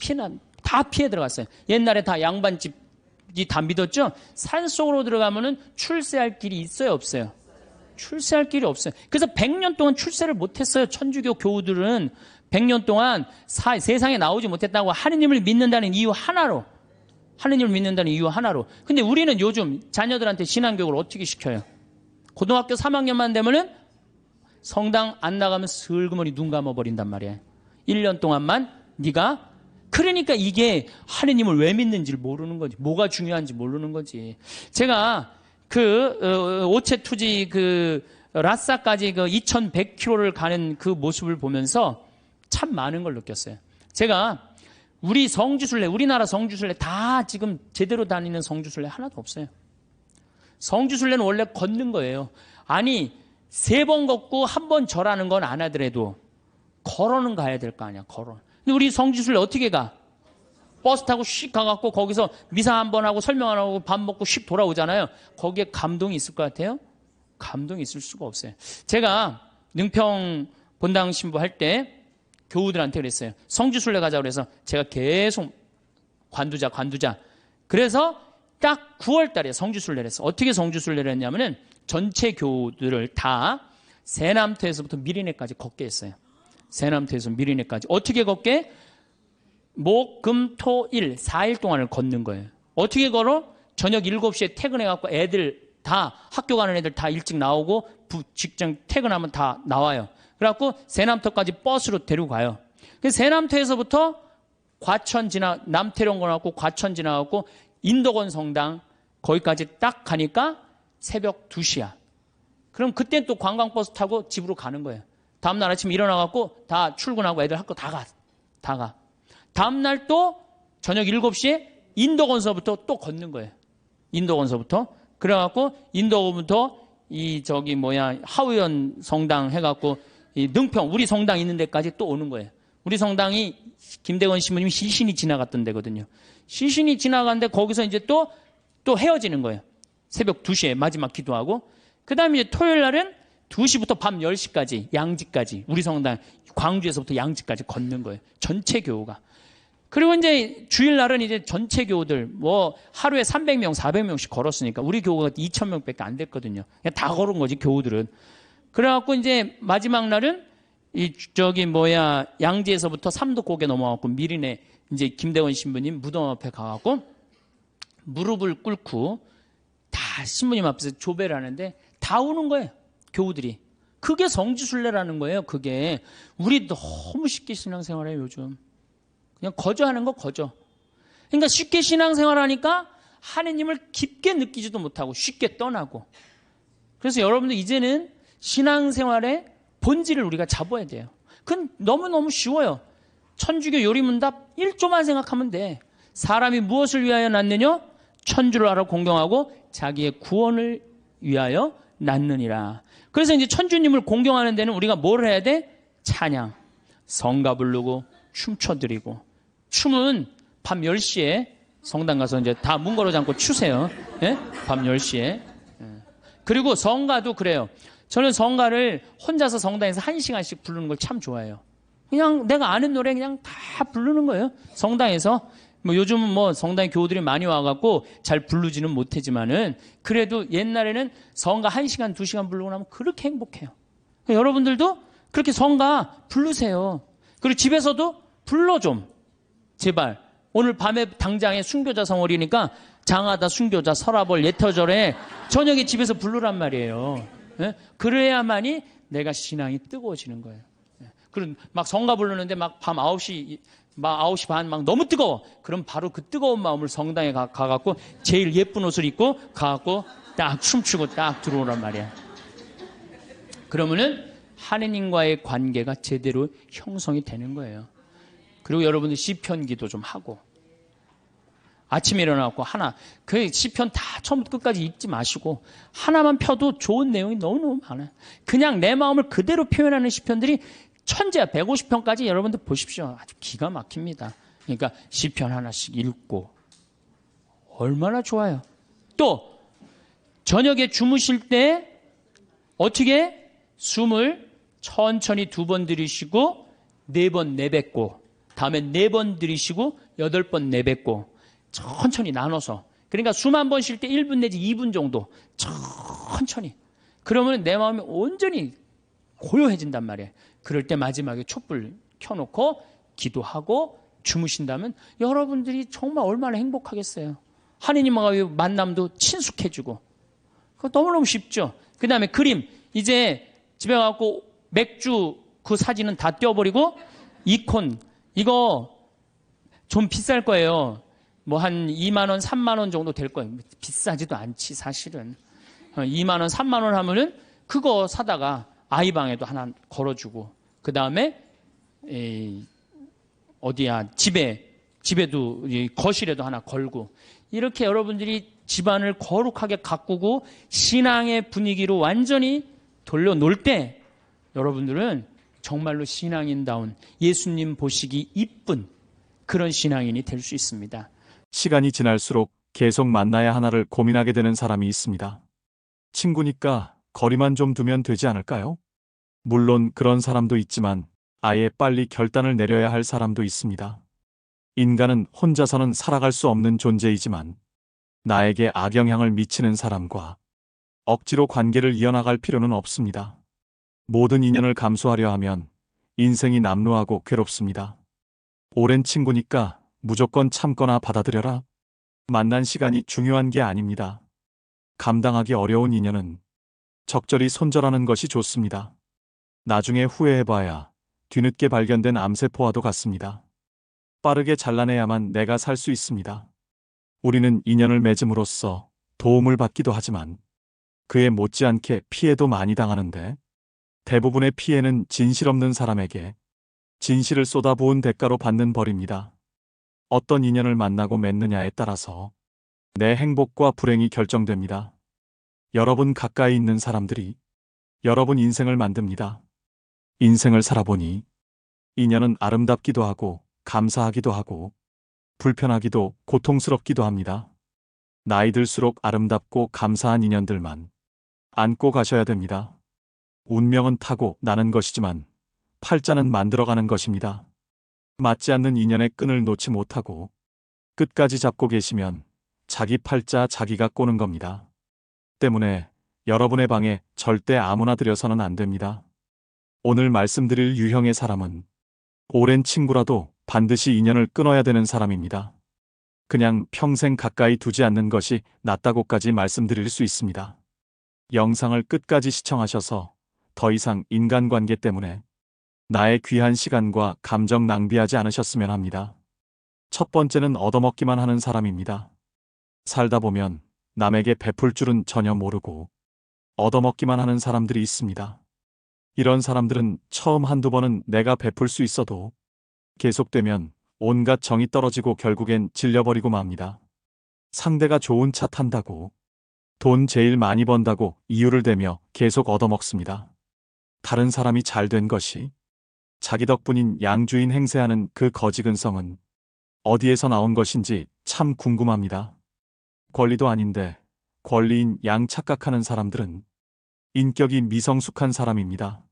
A: 다 피해 들어갔어요. 옛날에 다 양반집이 다 믿었죠? 산속으로 들어가면은 출세할 길이 있어요, 없어요? 출세할 길이 없어요. 그래서 100년 동안 출세를 못했어요. 천주교 교우들은 100년 동안 세상에 나오지 못했다고 하느님을 믿는다는 이유 하나로. 하느님을 믿는다는 이유 하나로. 근데 우리는 요즘 자녀들한테 신앙교육을 어떻게 시켜요? 고등학교 3학년만 되면은 성당 안 나가면 슬그머니 눈 감아버린단 말이에요. 1년 동안만 네가. 그러니까 이게 하느님을 왜 믿는지를 모르는 거지. 뭐가 중요한지 모르는 거지. 제가 오체 투지 라싸까지 2100km를 가는 그 모습을 보면서 참 많은 걸 느꼈어요. 제가 우리나라 성주순례 다 지금 제대로 다니는 성주순례 하나도 없어요. 성주순례는 원래 걷는 거예요. 아니 3번 걷고 1번 절하는 건 안 하더라도 걸어는 가야 될 거 아니야. 걸어. 근데 우리 성주순례 어떻게 가? 버스 타고 씩 가갖고 거기서 미사 한번 하고 설명 안 하고 밥 먹고 씩 돌아오잖아요. 거기에 감동이 있을 것 같아요? 감동이 있을 수가 없어요. 제가 능평 본당 신부 할 때 교우들한테 그랬어요. 성주순례 가자고 그래서 제가 계속 관두자. 그래서 딱 9월 달에 성주순례를 했어. 어떻게 성주순례를 했냐면은 전체 교우들을 다 세남터에서부터 미리네까지 걷게 했어요. 세남터에서 미리네까지. 어떻게 걷게? 목, 금, 토, 일 4일 동안을 걷는 거예요. 어떻게 걸어? 저녁 7시에 퇴근해갖고 애들 다 학교 가는 애들 다 일찍 나오고 직장 퇴근하면 다 나와요. 그래갖고 세남터까지 버스로 데리고 가요. 그래서 세남터에서부터 과천 남태령 가갖고 과천 지나갖고 인덕원 성당 거기까지 딱 가니까 새벽 2시야. 그럼 그땐 또 관광버스 타고 집으로 가는 거예요. 다음날 아침에 일어나갖고 다 출근하고 애들 학교 다 가. 다음날 또 저녁 7시에 인덕원서부터 또 걷는 거예요. 인덕원서부터. 그래갖고 인덕원부터 하우연 성당 해갖고 이 능평 우리 성당 있는 데까지 또 오는 거예요. 우리 성당이 김대건 신부님이 시신이 지나갔던 데거든요. 시신이 지나갔는데 거기서 이제 또 헤어지는 거예요. 새벽 2시에 마지막 기도하고. 그 다음에 이제 토요일 날은 2시부터 밤 10시까지 양지까지 우리 성당 광주에서부터 양지까지 걷는 거예요. 전체 교우가. 그리고 이제 주일날은 이제 전체 교우들 하루에 300명, 400명씩 걸었으니까 우리 교우가 2,000명밖에 안 됐거든요. 그냥 다 걸은 거지 교우들은. 그래갖고 이제 마지막 날은 양지에서부터 삼도고개 넘어가고 미리네 이제 김대원 신부님 무덤 앞에 가갖고 무릎을 꿇고 다 신부님 앞에서 조배를 하는데 다 우는 거예요. 교우들이. 그게 성지순례라는 거예요. 그게. 우리 너무 쉽게 신앙생활해요 요즘. 그냥 거저하는 거 거저. 그러니까 쉽게 신앙생활하니까 하느님을 깊게 느끼지도 못하고 쉽게 떠나고. 그래서 여러분들 이제는 신앙생활의 본질을 우리가 잡아야 돼요. 그건 너무너무 쉬워요. 천주교 요리문답 1조만 생각하면 돼. 사람이 무엇을 위하여 낳느냐? 천주를 알아 공경하고 자기의 구원을 위하여 낳느니라. 그래서 이제 천주님을 공경하는 데는 우리가 뭘 해야 돼? 찬양. 성가 부르고 춤춰드리고, 춤은 밤 10시에 성당 가서 이제 다 문 걸어 잠고 추세요. 예? 밤 10시에. 그리고 성가도 그래요. 저는 성가를 혼자서 성당에서 1시간씩 부르는 걸 참 좋아해요. 그냥 내가 아는 노래 그냥 다 부르는 거예요. 성당에서. 뭐 요즘은 뭐 성당 교우들이 많이 와갖고 잘 부르지는 못하지만은 그래도 옛날에는 성가 1시간, 2시간 부르고 나면 그렇게 행복해요. 여러분들도 그렇게 성가 부르세요. 그리고 집에서도 불러 좀. 제발. 오늘 밤에 당장에 순교자 성월이니까 장하다, 순교자, 설아벌, 예터절에 저녁에 집에서 부르란 말이에요. 예? 그래야만이 내가 신앙이 뜨거워지는 거예요. 예? 그럼 막 성가 부르는데 막 밤 9시, 막 9시 반 막 너무 뜨거워. 그럼 바로 그 뜨거운 마음을 성당에 가갖고 제일 예쁜 옷을 입고 가갖고 딱 춤추고 딱 들어오란 말이야. 그러면은 하느님과의 관계가 제대로 형성이 되는 거예요. 그리고 여러분들 시편 기도 좀 하고, 아침에 일어나고 하나, 그 시편 다 처음부터 끝까지 읽지 마시고 하나만 펴도 좋은 내용이 너무너무 많아요. 그냥 내 마음을 그대로 표현하는 시편들이 천재야. 150편까지 여러분들 보십시오. 아주 기가 막힙니다. 그러니까 시편 하나씩 읽고 얼마나 좋아요. 또 저녁에 주무실 때 어떻게 숨을 천천히 2번 들이쉬고 4번 내뱉고, 다음에 4번 들이쉬고 8번 내뱉고, 천천히 나눠서. 그러니까 숨 한 번 쉴 때 1분 내지 2분 정도 천천히. 그러면 내 마음이 온전히 고요해진단 말이에요. 그럴 때 마지막에 촛불 켜놓고 기도하고 주무신다면 여러분들이 정말 얼마나 행복하겠어요. 하느님과의 만남도 친숙해지고. 그거 너무너무 쉽죠. 그 다음에 그림. 이제 집에 가서 맥주 그 사진은 다 떼어버리고 이콘. 이거 좀 비쌀 거예요. 뭐 한 2만 원, 3만 원 정도 될 거예요. 비싸지도 않지 사실은. 2만 원, 3만 원 하면은 그거 사다가 아이 방에도 하나 걸어주고, 그 다음에 어디야 집에도 거실에도 하나 걸고, 이렇게 여러분들이 집안을 거룩하게 가꾸고 신앙의 분위기로 완전히 돌려놓을 때 여러분들은 정말로 신앙인다운, 예수님 보시기 이쁜 그런 신앙인이 될 수 있습니다.
B: 시간이 지날수록 계속 만나야 하나를 고민하게 되는 사람이 있습니다. 친구니까 거리만 좀 두면 되지 않을까요? 물론 그런 사람도 있지만 아예 빨리 결단을 내려야 할 사람도 있습니다. 인간은 혼자서는 살아갈 수 없는 존재이지만 나에게 악영향을 미치는 사람과 억지로 관계를 이어나갈 필요는 없습니다. 모든 인연을 감수하려 하면 인생이 남루하고 괴롭습니다. 오랜 친구니까 무조건 참거나 받아들여라. 만난 시간이 중요한 게 아닙니다. 감당하기 어려운 인연은 적절히 손절하는 것이 좋습니다. 나중에 후회해봐야 뒤늦게 발견된 암세포와도 같습니다. 빠르게 잘라내야만 내가 살 수 있습니다. 우리는 인연을 맺음으로써 도움을 받기도 하지만 그에 못지않게 피해도 많이 당하는데, 대부분의 피해는 진실 없는 사람에게 진실을 쏟아부은 대가로 받는 벌입니다. 어떤 인연을 만나고 맺느냐에 따라서 내 행복과 불행이 결정됩니다. 여러분 가까이 있는 사람들이 여러분 인생을 만듭니다. 인생을 살아보니 인연은 아름답기도 하고 감사하기도 하고 불편하기도 고통스럽기도 합니다. 나이 들수록 아름답고 감사한 인연들만 안고 가셔야 됩니다. 운명은 타고 나는 것이지만 팔자는 만들어가는 것입니다. 맞지 않는 인연의 끈을 놓지 못하고 끝까지 잡고 계시면 자기 팔자 자기가 꼬는 겁니다. 때문에 여러분의 방에 절대 아무나 들여서는 안 됩니다. 오늘 말씀드릴 유형의 사람은 오랜 친구라도 반드시 인연을 끊어야 되는 사람입니다. 그냥 평생 가까이 두지 않는 것이 낫다고까지 말씀드릴 수 있습니다. 영상을 끝까지 시청하셔서 더 이상 인간관계 때문에 나의 귀한 시간과 감정 낭비하지 않으셨으면 합니다. 첫 번째는 얻어먹기만 하는 사람입니다. 살다 보면 남에게 베풀 줄은 전혀 모르고 얻어먹기만 하는 사람들이 있습니다. 이런 사람들은 처음 한두 번은 내가 베풀 수 있어도 계속되면 온갖 정이 떨어지고 결국엔 질려버리고 맙니다. 상대가 좋은 차 탄다고, 돈 제일 많이 번다고 이유를 대며 계속 얻어먹습니다. 다른 사람이 잘 된 것이 자기 덕분인 양주인 행세하는 그 거지근성은 어디에서 나온 것인지 참 궁금합니다. 권리도 아닌데 권리인 양 착각하는 사람들은 인격이 미성숙한 사람입니다.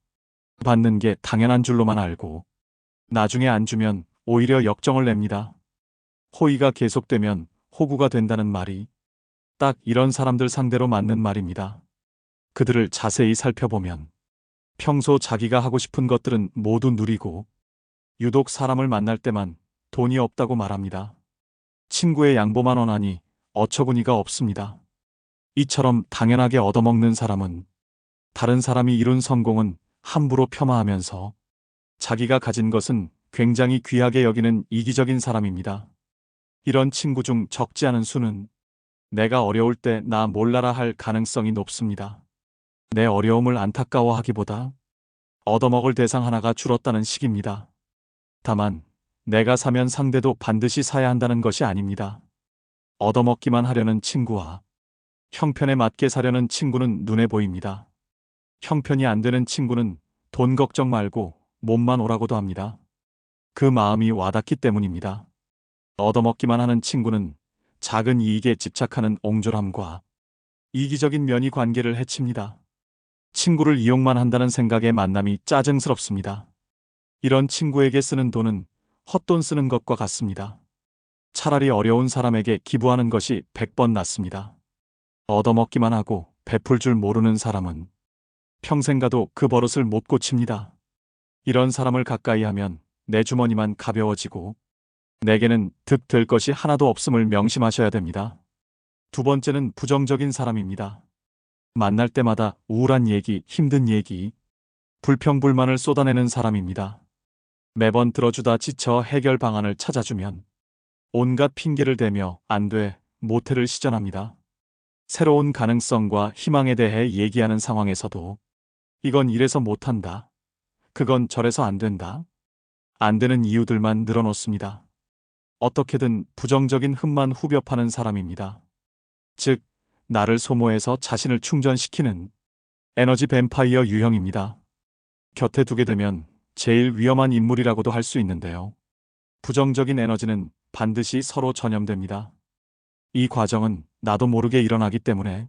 B: 받는 게 당연한 줄로만 알고 나중에 안 주면 오히려 역정을 냅니다. 호의가 계속되면 호구가 된다는 말이 딱 이런 사람들 상대로 맞는 말입니다. 그들을 자세히 살펴보면 평소 자기가 하고 싶은 것들은 모두 누리고 유독 사람을 만날 때만 돈이 없다고 말합니다. 친구의 양보만 원하니 어처구니가 없습니다. 이처럼 당연하게 얻어먹는 사람은 다른 사람이 이룬 성공은 함부로 폄하하면서 자기가 가진 것은 굉장히 귀하게 여기는 이기적인 사람입니다. 이런 친구 중 적지 않은 수는 내가 어려울 때 나 몰라라 할 가능성이 높습니다. 내 어려움을 안타까워하기보다 얻어먹을 대상 하나가 줄었다는 식입니다. 다만 내가 사면 상대도 반드시 사야 한다는 것이 아닙니다. 얻어먹기만 하려는 친구와 형편에 맞게 사려는 친구는 눈에 보입니다. 형편이 안 되는 친구는 돈 걱정 말고 몸만 오라고도 합니다. 그 마음이 와닿기 때문입니다. 얻어먹기만 하는 친구는 작은 이익에 집착하는 옹졸함과 이기적인 면이 관계를 해칩니다. 친구를 이용만 한다는 생각에 만남이 짜증스럽습니다. 이런 친구에게 쓰는 돈은 헛돈 쓰는 것과 같습니다. 차라리 어려운 사람에게 기부하는 것이 100번 낫습니다. 얻어먹기만 하고 베풀 줄 모르는 사람은 평생 가도 그 버릇을 못 고칩니다. 이런 사람을 가까이 하면 내 주머니만 가벼워지고 내게는 득될 것이 하나도 없음을 명심하셔야 됩니다. 두 번째는 부정적인 사람입니다. 만날 때마다 우울한 얘기, 힘든 얘기, 불평불만을 쏟아내는 사람입니다. 매번 들어주다 지쳐 해결 방안을 찾아주면 온갖 핑계를 대며 안 돼, 모태를 시전합니다. 새로운 가능성과 희망에 대해 얘기하는 상황에서도 이건 이래서 못한다. 그건 저래서 안 된다. 안 되는 이유들만 늘어놓습니다. 어떻게든 부정적인 흠만 후벼 파는 사람입니다. 즉, 나를 소모해서 자신을 충전시키는 에너지 뱀파이어 유형입니다. 곁에 두게 되면 제일 위험한 인물이라고도 할 수 있는데요. 부정적인 에너지는 반드시 서로 전염됩니다. 이 과정은 나도 모르게 일어나기 때문에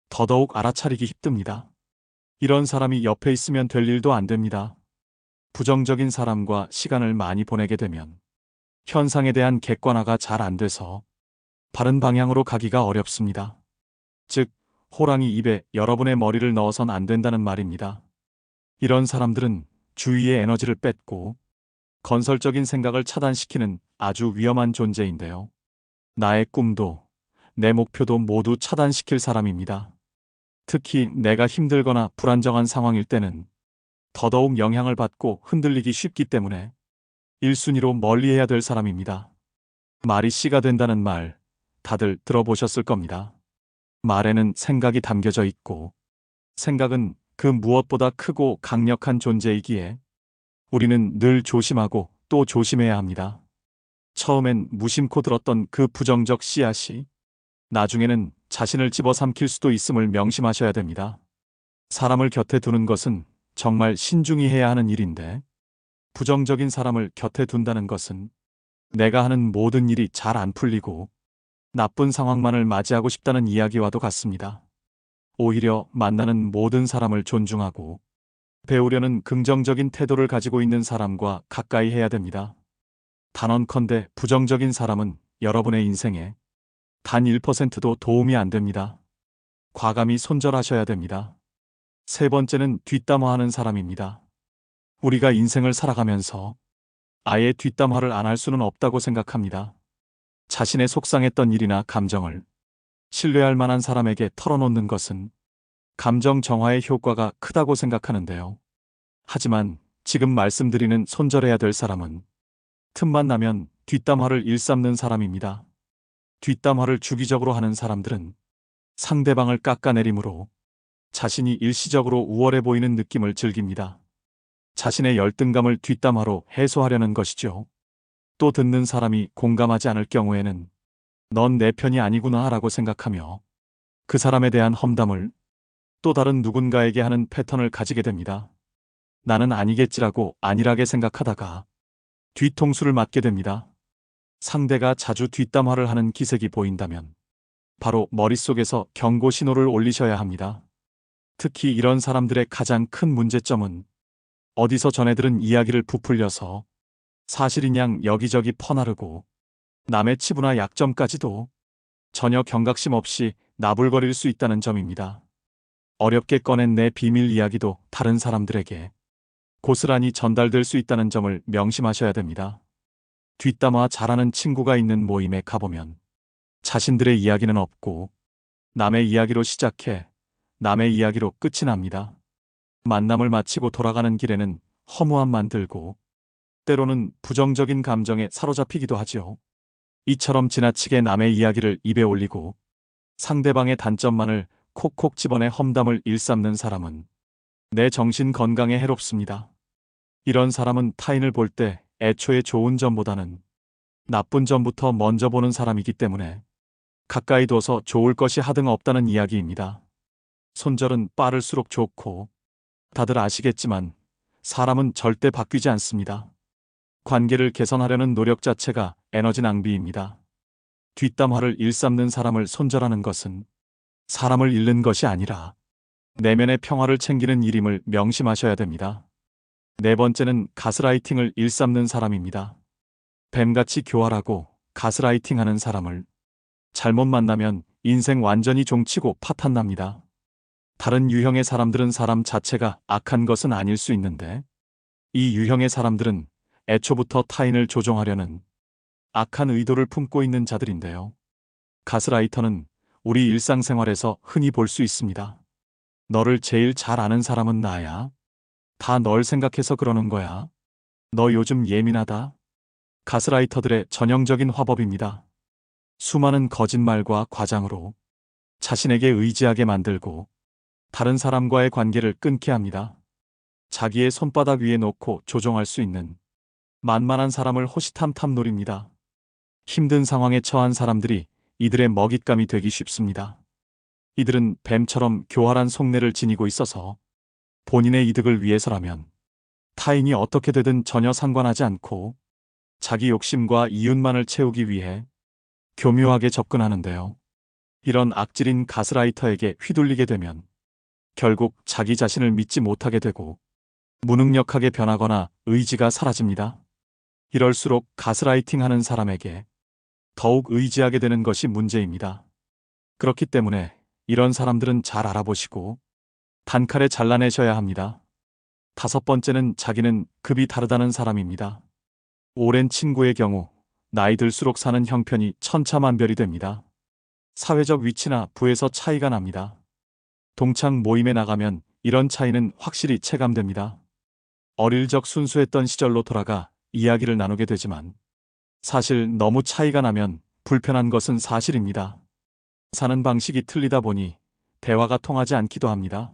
B: 더더욱 알아차리기 힘듭니다. 이런 사람이 옆에 있으면 될 일도 안 됩니다. 부정적인 사람과 시간을 많이 보내게 되면 현상에 대한 객관화가 잘 안 돼서 바른 방향으로 가기가 어렵습니다. 즉, 호랑이 입에 여러분의 머리를 넣어선 안 된다는 말입니다. 이런 사람들은 주위의 에너지를 뺏고 건설적인 생각을 차단시키는 아주 위험한 존재인데요. 나의 꿈도 내 목표도 모두 차단시킬 사람입니다. 특히 내가 힘들거나 불안정한 상황일 때는 더더욱 영향을 받고 흔들리기 쉽기 때문에 1순위로 멀리해야 될 사람입니다. 말이 씨가 된다는 말 다들 들어보셨을 겁니다. 말에는 생각이 담겨져 있고 생각은 그 무엇보다 크고 강력한 존재이기에 우리는 늘 조심하고 또 조심해야 합니다. 처음엔 무심코 들었던 그 부정적 씨앗이 나중에는 자신을 집어삼킬 수도 있음을 명심하셔야 됩니다. 사람을 곁에 두는 것은 정말 신중히 해야 하는 일인데 부정적인 사람을 곁에 둔다는 것은 내가 하는 모든 일이 잘 안 풀리고 나쁜 상황만을 맞이하고 싶다는 이야기와도 같습니다. 오히려 만나는 모든 사람을 존중하고 배우려는 긍정적인 태도를 가지고 있는 사람과 가까이 해야 됩니다. 단언컨대 부정적인 사람은 여러분의 인생에 단 1%도 도움이 안 됩니다. 과감히 손절하셔야 됩니다. 세 번째는 뒷담화하는 사람입니다. 우리가 인생을 살아가면서 아예 뒷담화를 안 할 수는 없다고 생각합니다. 자신의 속상했던 일이나 감정을 신뢰할 만한 사람에게 털어놓는 것은 감정 정화의 효과가 크다고 생각하는데요. 하지만 지금 말씀드리는 손절해야 될 사람은 틈만 나면 뒷담화를 일삼는 사람입니다. 뒷담화를 주기적으로 하는 사람들은 상대방을 깎아내림으로 자신이 일시적으로 우월해 보이는 느낌을 즐깁니다. 자신의 열등감을 뒷담화로 해소하려는 것이죠. 또 듣는 사람이 공감하지 않을 경우에는 넌 내 편이 아니구나 라고 생각하며 그 사람에 대한 험담을 또 다른 누군가에게 하는 패턴을 가지게 됩니다. 나는 아니겠지라고 안일하게 생각하다가 뒤통수를 맞게 됩니다. 상대가 자주 뒷담화를 하는 기색이 보인다면 바로 머릿속에서 경고 신호를 올리셔야 합니다. 특히 이런 사람들의 가장 큰 문제점은 어디서 전해 들은 이야기를 부풀려서 사실인 양 여기저기 퍼나르고 남의 치부나 약점까지도 전혀 경각심 없이 나불거릴 수 있다는 점입니다. 어렵게 꺼낸 내 비밀 이야기도 다른 사람들에게 고스란히 전달될 수 있다는 점을 명심하셔야 됩니다. 뒷담화 잘하는 친구가 있는 모임에 가보면 자신들의 이야기는 없고 남의 이야기로 시작해 남의 이야기로 끝이 납니다. 만남을 마치고 돌아가는 길에는 허무함만 들고 때로는 부정적인 감정에 사로잡히기도 하지요. 이처럼 지나치게 남의 이야기를 입에 올리고 상대방의 단점만을 콕콕 집어내 험담을 일삼는 사람은 내 정신 건강에 해롭습니다. 이런 사람은 타인을 볼 때 애초에 좋은 점보다는 나쁜 점부터 먼저 보는 사람이기 때문에 가까이 둬서 좋을 것이 하등 없다는 이야기입니다. 손절은 빠를수록 좋고 다들 아시겠지만 사람은 절대 바뀌지 않습니다. 관계를 개선하려는 노력 자체가 에너지 낭비입니다. 뒷담화를 일삼는 사람을 손절하는 것은 사람을 잃는 것이 아니라 내면의 평화를 챙기는 일임을 명심하셔야 됩니다. 네 번째는 가스라이팅을 일삼는 사람입니다. 뱀같이 교활하고 가스라이팅하는 사람을 잘못 만나면 인생 완전히 종치고 파탄납니다. 다른 유형의 사람들은 사람 자체가 악한 것은 아닐 수 있는데 이 유형의 사람들은 애초부터 타인을 조종하려는 악한 의도를 품고 있는 자들인데요. 가스라이터는 우리 일상생활에서 흔히 볼 수 있습니다. 너를 제일 잘 아는 사람은 나야. 다 널 생각해서 그러는 거야. 너 요즘 예민하다. 가스라이터들의 전형적인 화법입니다. 수많은 거짓말과 과장으로 자신에게 의지하게 만들고 다른 사람과의 관계를 끊게 합니다. 자기의 손바닥 위에 놓고 조종할 수 있는 만만한 사람을 호시탐탐 노립니다. 힘든 상황에 처한 사람들이 이들의 먹잇감이 되기 쉽습니다. 이들은 뱀처럼 교활한 속내를 지니고 있어서 본인의 이득을 위해서라면 타인이 어떻게 되든 전혀 상관하지 않고 자기 욕심과 이윤만을 채우기 위해 교묘하게 접근하는데요. 이런 악질인 가스라이터에게 휘둘리게 되면 결국 자기 자신을 믿지 못하게 되고 무능력하게 변하거나 의지가 사라집니다. 이럴수록 가스라이팅하는 사람에게 더욱 의지하게 되는 것이 문제입니다. 그렇기 때문에 이런 사람들은 잘 알아보시고 단칼에 잘라내셔야 합니다. 다섯 번째는 자기는 급이 다르다는 사람입니다. 오랜 친구의 경우 나이 들수록 사는 형편이 천차만별이 됩니다. 사회적 위치나 부에서 차이가 납니다. 동창 모임에 나가면 이런 차이는 확실히 체감됩니다. 어릴 적 순수했던 시절로 돌아가 이야기를 나누게 되지만 사실 너무 차이가 나면 불편한 것은 사실입니다. 사는 방식이 틀리다 보니 대화가 통하지 않기도 합니다.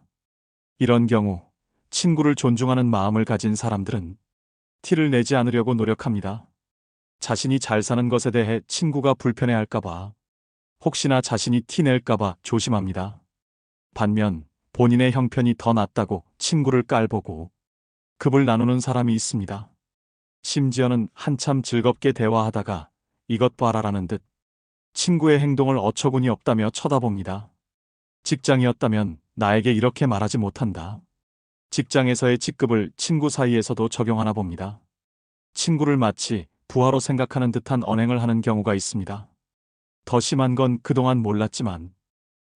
B: 이런 경우 친구를 존중하는 마음을 가진 사람들은 티를 내지 않으려고 노력합니다. 자신이 잘 사는 것에 대해 친구가 불편해할까봐, 혹시나 자신이 티 낼까봐 조심합니다. 반면 본인의 형편이 더 낫다고 친구를 깔보고 급을 나누는 사람이 있습니다. 심지어는 한참 즐겁게 대화하다가 이것 봐라라는 듯 친구의 행동을 어처구니 없다며 쳐다봅니다. 직장이었다면 나에게 이렇게 말하지 못한다. 직장에서의 직급을 친구 사이에서도 적용하나 봅니다. 친구를 마치 부하로 생각하는 듯한 언행을 하는 경우가 있습니다. 더 심한 건 그동안 몰랐지만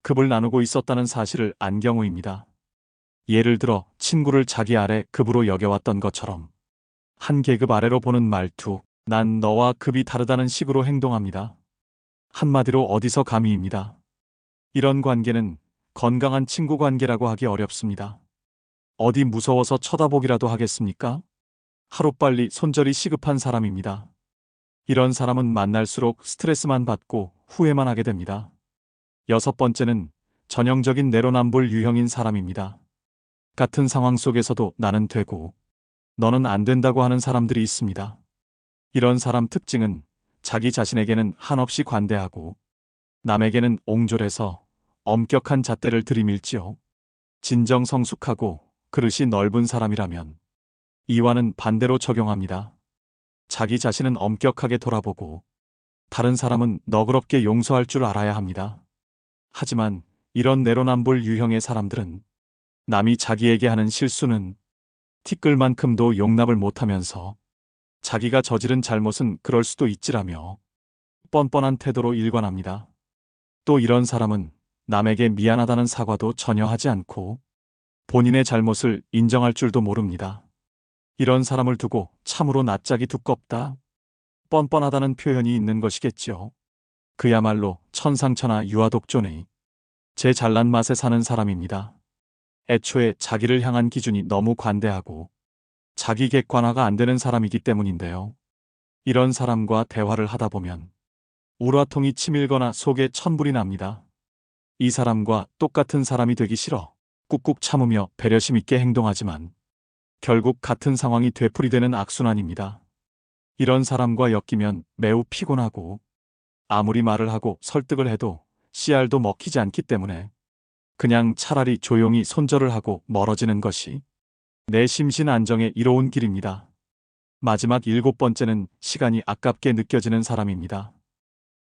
B: 급을 나누고 있었다는 사실을 안 경우입니다. 예를 들어 친구를 자기 아래 급으로 여겨왔던 것처럼 한 계급 아래로 보는 말투, 난 너와 급이 다르다는 식으로 행동합니다. 한마디로 어디서 감히입니다. 이런 관계는 건강한 친구 관계라고 하기 어렵습니다. 어디 무서워서 쳐다보기라도 하겠습니까? 하루빨리 손절이 시급한 사람입니다. 이런 사람은 만날수록 스트레스만 받고 후회만 하게 됩니다. 여섯 번째는 전형적인 내로남불 유형인 사람입니다. 같은 상황 속에서도 나는 되고 너는 안 된다고 하는 사람들이 있습니다. 이런 사람 특징은 자기 자신에게는 한없이 관대하고 남에게는 옹졸해서 엄격한 잣대를 들이밀지요. 진정성숙하고 그릇이 넓은 사람이라면 이와는 반대로 적용합니다. 자기 자신은 엄격하게 돌아보고 다른 사람은 너그럽게 용서할 줄 알아야 합니다. 하지만 이런 내로남불 유형의 사람들은 남이 자기에게 하는 실수는 티끌만큼도 용납을 못하면서 자기가 저지른 잘못은 그럴 수도 있지라며 뻔뻔한 태도로 일관합니다. 또 이런 사람은 남에게 미안하다는 사과도 전혀 하지 않고 본인의 잘못을 인정할 줄도 모릅니다. 이런 사람을 두고 참으로 낯짝이 두껍다, 뻔뻔하다는 표현이 있는 것이겠지요. 그야말로 천상천하 유아독존의 제 잘난 맛에 사는 사람입니다. 애초에 자기를 향한 기준이 너무 관대하고 자기 객관화가 안 되는 사람이기 때문인데요. 이런 사람과 대화를 하다 보면 우라통이 치밀거나 속에 천불이 납니다. 이 사람과 똑같은 사람이 되기 싫어 꾹꾹 참으며 배려심 있게 행동하지만 결국 같은 상황이 되풀이되는 악순환입니다. 이런 사람과 엮이면 매우 피곤하고 아무리 말을 하고 설득을 해도 씨알도 먹히지 않기 때문에 그냥 차라리 조용히 손절을 하고 멀어지는 것이 내 심신 안정에 이로운 길입니다. 마지막 7번째는 시간이 아깝게 느껴지는 사람입니다.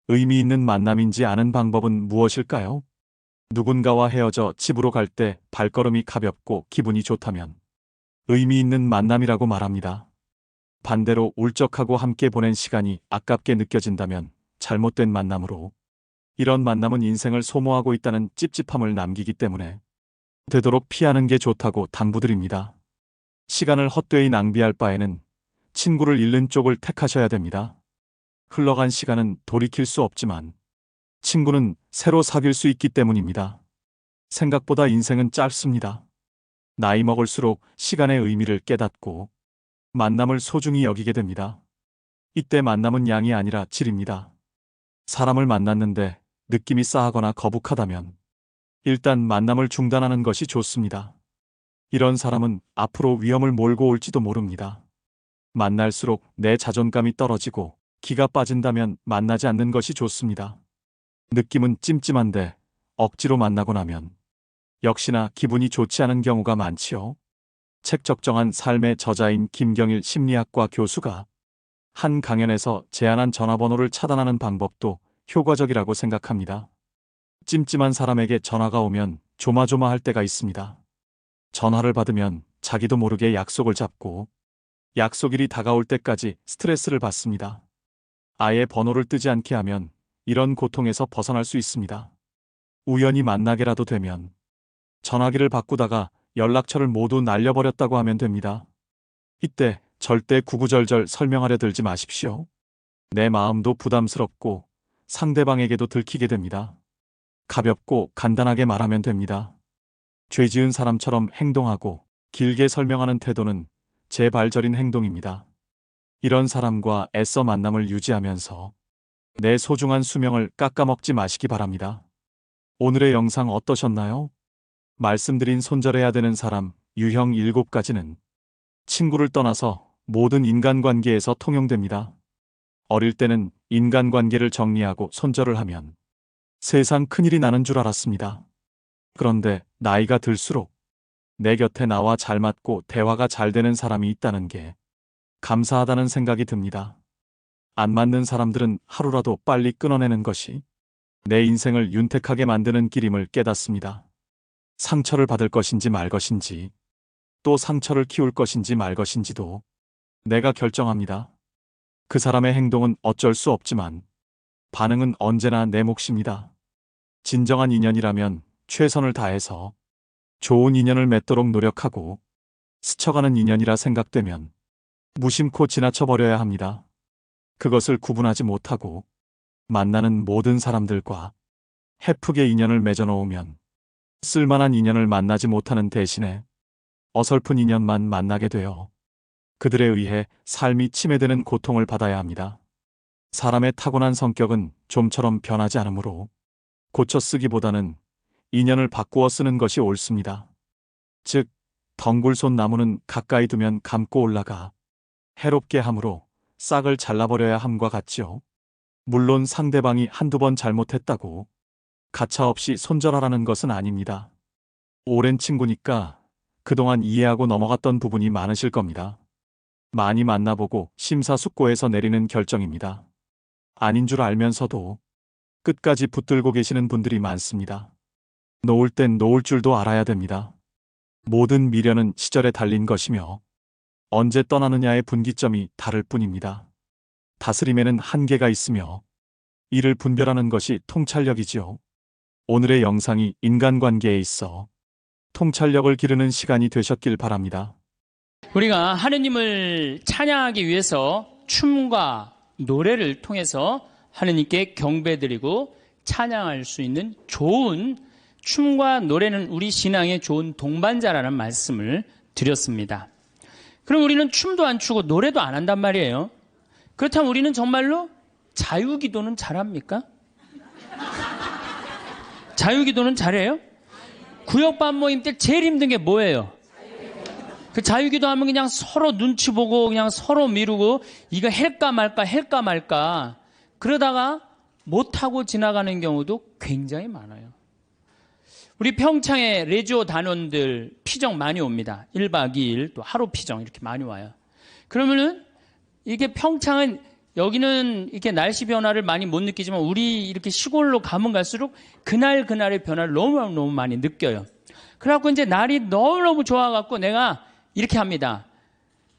B: 의미 있는 만남인지 아는 방법은 무엇일까요? 누군가와 헤어져 집으로 갈 때 발걸음이 가볍고 기분이 좋다면 의미 있는 만남이라고 말합니다. 반대로 울적하고 함께 보낸 시간이 아깝게 느껴진다면 잘못된 만남으로, 이런 만남은 인생을 소모하고 있다는 찝찝함을 남기기 때문에 되도록 피하는 게 좋다고 당부드립니다. 시간을 헛되이 낭비할 바에는 친구를 잃는 쪽을 택하셔야 됩니다. 흘러간 시간은 돌이킬 수 없지만 친구는 새로 사귈 수 있기 때문입니다. 생각보다 인생은 짧습니다. 나이 먹을수록 시간의 의미를 깨닫고 만남을 소중히 여기게 됩니다. 이때 만남은 양이 아니라 질입니다. 사람을 만났는데 느낌이 싸하거나 거북하다면 일단 만남을 중단하는 것이 좋습니다. 이런 사람은 앞으로 위험을 몰고 올지도 모릅니다. 만날수록 내 자존감이 떨어지고 기가 빠진다면 만나지 않는 것이 좋습니다. 느낌은 찜찜한데 억지로 만나고 나면 역시나 기분이 좋지 않은 경우가 많지요. 책적정한 삶의 저자인 김경일 심리학과 교수가 한 강연에서 제안한 전화번호를 차단하는 방법도 효과적이라고 생각합니다. 찜찜한 사람에게 전화가 오면 조마조마할 때가 있습니다. 전화를 받으면 자기도 모르게 약속을 잡고 약속일이 다가올 때까지 스트레스를 받습니다. 아예 번호를 뜨지 않게 하면 이런 고통에서 벗어날 수 있습니다. 우연히 만나게라도 되면 전화기를 바꾸다가 연락처를 모두 날려버렸다고 하면 됩니다. 이때 절대 구구절절 설명하려 들지 마십시오. 내 마음도 부담스럽고 상대방에게도 들키게 됩니다. 가볍고 간단하게 말하면 됩니다. 죄 지은 사람처럼 행동하고 길게 설명하는 태도는 제발저린 행동입니다. 이런 사람과 애써 만남을 유지하면서 내 소중한 수명을 깎아먹지 마시기 바랍니다. 오늘의 영상 어떠셨나요? 말씀드린 손절해야 되는 사람 유형 7가지는 친구를 떠나서 모든 인간관계에서 통용됩니다. 어릴 때는 인간관계를 정리하고 손절을 하면 세상 큰일이 나는 줄 알았습니다. 그런데 나이가 들수록 내 곁에 나와 잘 맞고 대화가 잘 되는 사람이 있다는 게 감사하다는 생각이 듭니다. 안 맞는 사람들은 하루라도 빨리 끊어내는 것이 내 인생을 윤택하게 만드는 길임을 깨닫습니다. 상처를 받을 것인지 말 것인지, 또 상처를 키울 것인지 말 것인지도 내가 결정합니다. 그 사람의 행동은 어쩔 수 없지만 반응은 언제나 내 몫입니다. 진정한 인연이라면 최선을 다해서 좋은 인연을 맺도록 노력하고, 스쳐가는 인연이라 생각되면 무심코 지나쳐버려야 합니다. 그것을 구분하지 못하고 만나는 모든 사람들과 헤프게 인연을 맺어놓으면 쓸만한 인연을 만나지 못하는 대신에 어설픈 인연만 만나게 되어 그들에 의해 삶이 침해되는 고통을 받아야 합니다. 사람의 타고난 성격은 좀처럼 변하지 않으므로 고쳐 쓰기보다는 인연을 바꾸어 쓰는 것이 옳습니다. 즉, 덩굴손 나무는 가까이 두면 감고 올라가 해롭게 함으로 싹을 잘라버려야 함과 같지요. 물론 상대방이 한두 번 잘못했다고 가차없이 손절하라는 것은 아닙니다. 오랜 친구니까 그동안 이해하고 넘어갔던 부분이 많으실 겁니다. 많이 만나보고 심사숙고해서 내리는 결정입니다. 아닌 줄 알면서도 끝까지 붙들고 계시는 분들이 많습니다. 놓을 땐 놓을 줄도 알아야 됩니다. 모든 미련은 시절에 달린 것이며 언제 떠나느냐의 분기점이 다를 뿐입니다. 다스림에는 한계가 있으며 이를 분별하는 것이 통찰력이지요. 오늘의 영상이 인간관계에 있어 통찰력을 기르는 시간이 되셨길 바랍니다.
A: 우리가 하느님을 찬양하기 위해서 춤과 노래를 통해서 하느님께 경배드리고 찬양할 수 있는 좋은 춤과 노래는 우리 신앙의 좋은 동반자라는 말씀을 드렸습니다. 그럼 우리는 춤도 안 추고 노래도 안 한단 말이에요. 그렇다면 우리는 정말로 자유기도는 잘합니까? 자유기도는 잘해요? 구역반 모임 때 제일 힘든 게 뭐예요? 그 자유기도 하면 그냥 서로 눈치 보고 그냥 서로 미루고 이거 할까 말까 그러다가 못하고 지나가는 경우도 굉장히 많아요. 우리 평창에 레지오 단원들 피정 많이 옵니다. 1박 2일 또 하루 피정 이렇게 많이 와요. 그러면은 이게 평창은 여기는 이렇게 날씨 변화를 많이 못 느끼지만 우리 이렇게 시골로 가면 갈수록 그날의 변화를 너무 많이 느껴요. 그래갖고 이제 날이 너무너무 좋아갖고 내가 이렇게 합니다.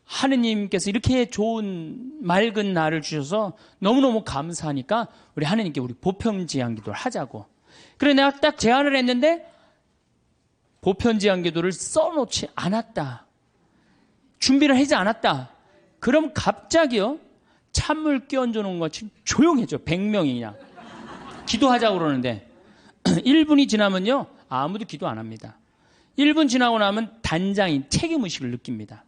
A: 하느님께서 이렇게 좋은 맑은 날을 주셔서 너무너무 감사하니까 우리 하느님께 우리 보편지향 기도를 하자고. 그래 내가 딱 제안을 했는데 보편지향 기도를 써놓지 않았다. 준비를 하지 않았다. 그럼 갑자기요. 찬물 끼얹어 놓은 것처럼 조용해져. 100명이 그냥. 기도하자고 그러는데 1분이 지나면요. 아무도 기도 안 합니다. 1분 지나고 나면 단장이 책임의식을 느낍니다.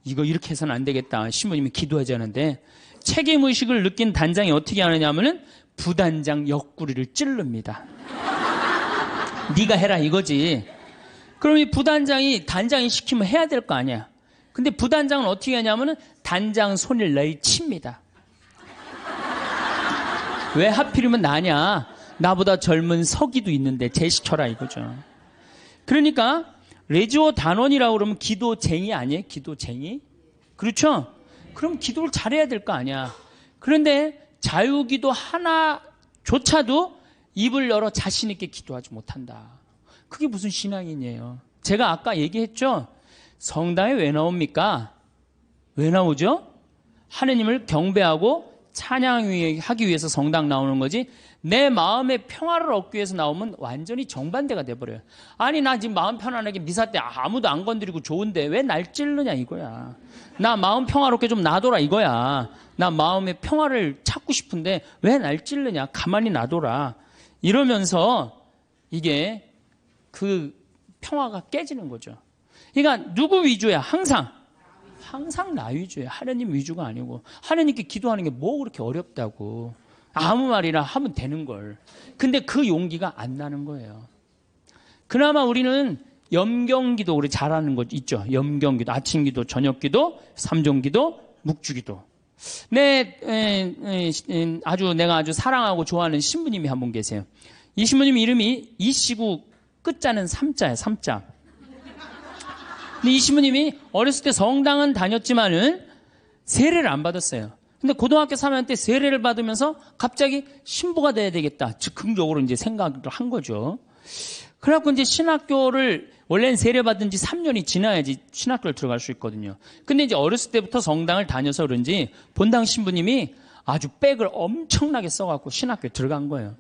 A: 이거 이렇게 해서는 안 되겠다. 신부님이 기도하자는데 책임의식을 느낀 단장이 어떻게 하느냐 하면은 부단장 옆구리를 찌릅니다. 네가 해라 이거지. 그럼 이 부단장이 단장이 시키면 해야 될 거 아니야. 근데 부단장은 어떻게 하냐면은 단장 손을 내칩니다. 왜 하필이면 나냐? 나보다 젊은 서기도 있는데 제시켜라 이거죠. 그러니까 레지오 단원이라고 그러면 기도쟁이 아니에요? 기도쟁이? 그렇죠? 그럼 기도를 잘해야 될 거 아니야. 그런데 자유기도 하나조차도 입을 열어 자신 있게 기도하지 못한다. 그게 무슨 신앙이에요? 제가 아까 얘기했죠? 성당에 왜 나옵니까? 왜 나오죠? 하느님을 경배하고 찬양하기 위해서 성당 나오는 거지 내 마음의 평화를 얻기 위해서 나오면 완전히 정반대가 돼버려요. 아니 나 지금 마음 편안하게 미사 때 아무도 안 건드리고 좋은데 왜 날 찌르냐 이거야. 나 마음 평화롭게 좀 놔둬라 이거야. 나 마음의 평화를 찾고 싶은데 왜 날 찌르냐. 가만히 놔둬라. 이러면서 이게 그 평화가 깨지는 거죠. 그러니까 누구 위주야? 항상 나 위주예요. 하느님 위주가 아니고. 하느님께 기도하는 게 뭐 그렇게 어렵다고. 아무 말이나 하면 되는 걸. 근데 그 용기가 안 나는 거예요. 그나마 우리는 염경기도 우리 잘하는 거 있죠. 염경기도, 아침기도, 저녁기도, 삼종기도, 묵주기도. 내가 아주 사랑하고 좋아하는 신부님이 한 분 계세요. 이 신부님 이름이 이시구 끝자는 삼자예요. 삼자. 근데 이 신부님이 어렸을 때 성당은 다녔지만은 세례를 안 받았어요. 근데 고등학교 3학년 때 세례를 받으면서 갑자기 신부가 돼야 되겠다. 즉흥적으로 이제 생각을 한 거죠. 그래갖고 이제 신학교를 원래는 세례 받은 지 3년이 지나야지 신학교를 들어갈 수 있거든요. 근데 이제 어렸을 때부터 성당을 다녀서 그런지 본당 신부님이 아주 백을 엄청나게 써갖고 신학교에 들어간 거예요.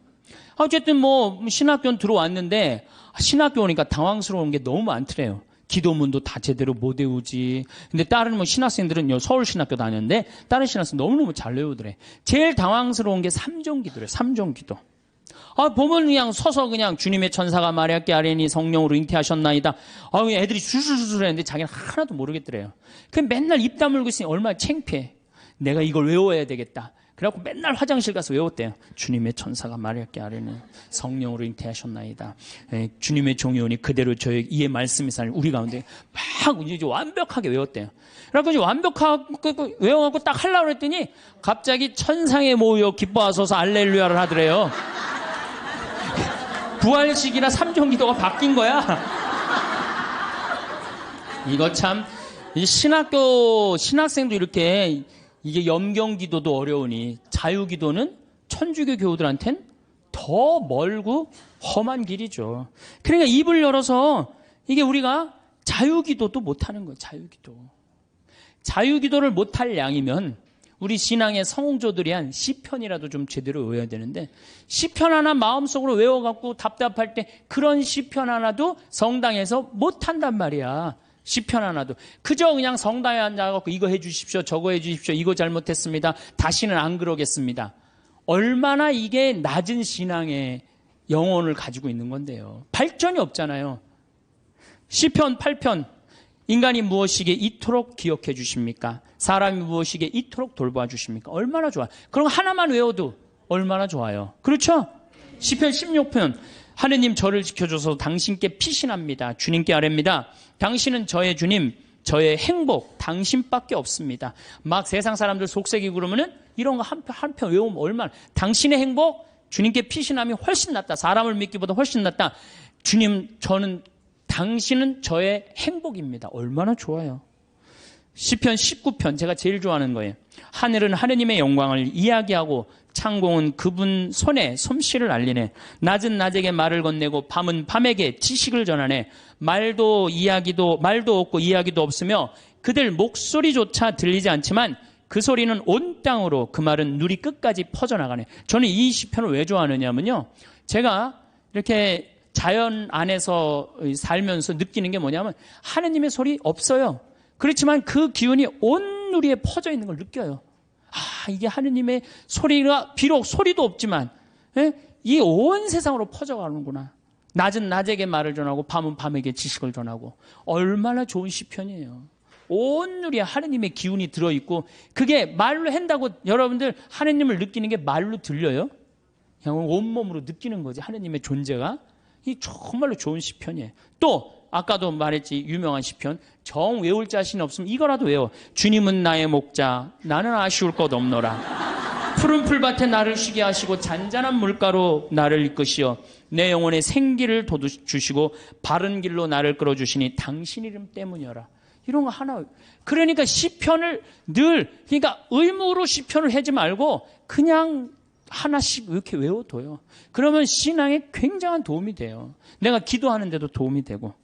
A: 어쨌든 뭐 신학교는 들어왔는데 신학교 오니까 당황스러운 게 너무 많더래요. 기도문도 다 제대로 못 외우지. 근데 다른 뭐 신학생들은 서울신학교 다녔는데 다른 신학생 너무너무 잘 외우더래. 제일 당황스러운 게 삼종기도래. 삼종기도. 보면 그냥 서서 그냥 주님의 천사가 마리아께 아뢰니 성령으로 잉태하셨나이다. 애들이 술술술 했는데 자기는 하나도 모르겠더래요. 그냥 맨날 입 다물고 있으니 얼마나 창피해. 내가 이걸 외워야 되겠다. 그래갖고 맨날 화장실 가서 외웠대요. 주님의 천사가 마리아께 아뢰니 성령으로 잉태하셨나이다. 주님의 종이 오니 그대로 저의 이의 말씀이 살 우리 가운데 막 이제 완벽하게 외웠대요. 그래갖고 이제 완벽하게 외워갖고 딱 하려고 했더니 갑자기 천상에 모여 기뻐하소서 알렐루야를 하더래요. 부활식이나 삼종기도가 바뀐 거야. 이거 참 이 신학생도 이렇게 이게 염경기도도 어려우니 자유기도는 천주교 교우들한텐 더 멀고 험한 길이죠. 그러니까 입을 열어서 이게 우리가 자유기도도 못하는 거예요. 자유기도를 못할 양이면 우리 신앙의 성공조들이 한 시편이라도 좀 제대로 외워야 되는데 시편 하나 마음속으로 외워갖고 답답할 때 그런 시편 하나도 성당에서 못한단 말이야. 시편 하나도. 그저 그냥 성당에 앉아갖고 이거 해주십시오, 저거 해주십시오, 이거 잘못했습니다, 다시는 안 그러겠습니다. 얼마나 이게 낮은 신앙의 영혼을 가지고 있는 건데요. 발전이 없잖아요. 시편 8편. 인간이 무엇이기에 이토록 기억해 주십니까? 사람이 무엇이기에 이토록 돌봐 주십니까? 얼마나 좋아요. 그럼 하나만 외워도 얼마나 좋아요. 그렇죠? 시편 16편. 하느님 저를 지켜줘서 당신께 피신합니다. 주님께 아뢰입니다. 당신은 저의 주님, 저의 행복, 당신밖에 없습니다. 막 세상 사람들 속색이고 그러면은 이런 거 한 편 외우면 얼마나. 당신의 행복, 주님께 피신함이 훨씬 낫다. 사람을 믿기보다 훨씬 낫다. 주님, 당신은 저의 행복입니다. 얼마나 좋아요. 시편 19편 제가 제일 좋아하는 거예요. 하늘은 하느님의 영광을 이야기하고 창공은 그분 손에 솜씨를 알리네. 낮은 낮에게 말을 건네고 밤은 밤에게 지식을 전하네. 말도 없고 이야기도 없으며 그들 목소리조차 들리지 않지만 그 소리는 온 땅으로 그 말은 누리 끝까지 퍼져나가네. 저는 이 시편을 왜 좋아하느냐면요. 제가 이렇게 자연 안에서 살면서 느끼는 게 뭐냐면 하느님의 소리 없어요. 그렇지만 그 기운이 온 누리에 퍼져 있는 걸 느껴요. 이게 하느님의 소리가 비록 소리도 없지만 이 온 세상으로 퍼져가는구나. 낮은 낮에게 말을 전하고 밤은 밤에게 지식을 전하고. 얼마나 좋은 시편이에요. 온 누리에 하느님의 기운이 들어있고 그게 말로 한다고 여러분들 하느님을 느끼는 게 말로 들려요? 그냥 온몸으로 느끼는 거지. 하느님의 존재가. 이 정말로 좋은 시편이에요. 또 아까도 말했지 유명한 시편. 정 외울 자신 없으면 이거라도 외워. 주님은 나의 목자 나는 아쉬울 것 없노라. 푸른 풀밭에 나를 쉬게 하시고 잔잔한 물가로 나를 이끄시어 내 영혼에 생기를 돋주시고 바른 길로 나를 끌어주시니 당신 이름 때문이어라. 이런 거 하나. 그러니까 시편을 그러니까 의무로 시편을 하지 말고 그냥 하나씩 이렇게 외워둬요. 그러면 신앙에 굉장한 도움이 돼요. 내가 기도하는데도 도움이 되고.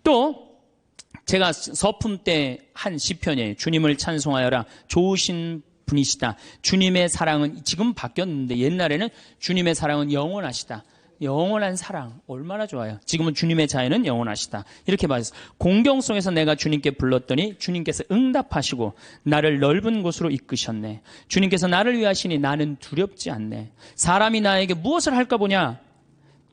A: 또 제가 서품 때 한 시편이에요. 주님을 찬송하여라. 좋으신 분이시다. 주님의 사랑은 지금 바뀌었는데 옛날에는 주님의 사랑은 영원하시다. 영원한 사랑 얼마나 좋아요. 지금은 주님의 자애는 영원하시다. 이렇게 말했어요. 공경 속에서 내가 주님께 불렀더니 주님께서 응답하시고 나를 넓은 곳으로 이끄셨네. 주님께서 나를 위하시니 나는 두렵지 않네. 사람이 나에게 무엇을 할까 보냐.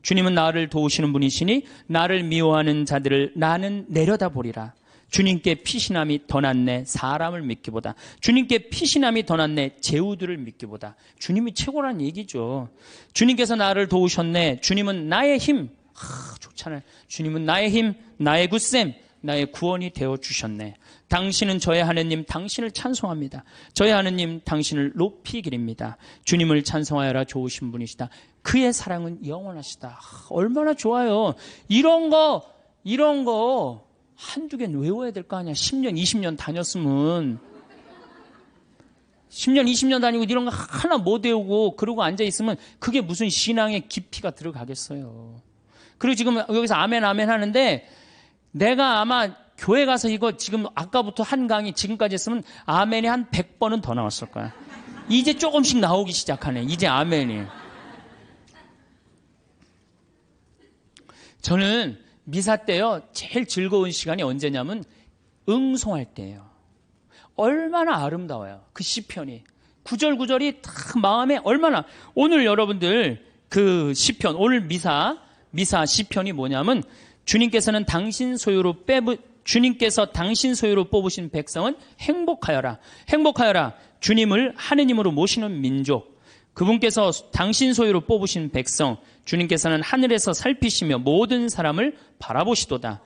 A: 주님은 나를 도우시는 분이시니 나를 미워하는 자들을 나는 내려다보리라. 주님께 피신함이 더 낫네. 사람을 믿기보다. 주님께 피신함이 더 낫네. 제후들을 믿기보다. 주님이 최고란 얘기죠. 주님께서 나를 도우셨네. 주님은 나의 힘. 좋잖아요. 주님은 나의 힘, 나의 굳셈, 나의 구원이 되어주셨네. 당신은 저의 하느님, 당신을 찬송합니다. 저의 하느님, 당신을 높이 기립니다. 주님을 찬송하여라. 좋으신 분이시다. 그의 사랑은 영원하시다. 얼마나 좋아요. 이런 거 한두 개는 외워야 될 거 아니야. 10년, 20년 다녔으면. 10년, 20년 다니고 이런 거 하나 못 외우고 그러고 앉아있으면 그게 무슨 신앙의 깊이가 들어가겠어요. 그리고 지금 여기서 아멘, 아멘 하는데 내가 아마 교회 가서 이거 지금 아까부터 한 강의 지금까지 했으면 아멘이 한 100번은 더 나왔을 거야. 이제 조금씩 나오기 시작하네. 이제 아멘이. 저는 미사 때요, 제일 즐거운 시간이 언제냐면 응송할 때예요. 얼마나 아름다워요. 그 시편이. 구절구절이 다 마음에 얼마나. 오늘 여러분들 그 시편, 오늘 미사 시편이 뭐냐면 주님께서 당신 소유로 뽑으신 백성은 행복하여라. 행복하여라. 주님을 하느님으로 모시는 민족. 그분께서 당신 소유로 뽑으신 백성, 주님께서는 하늘에서 살피시며 모든 사람을 바라보시도다.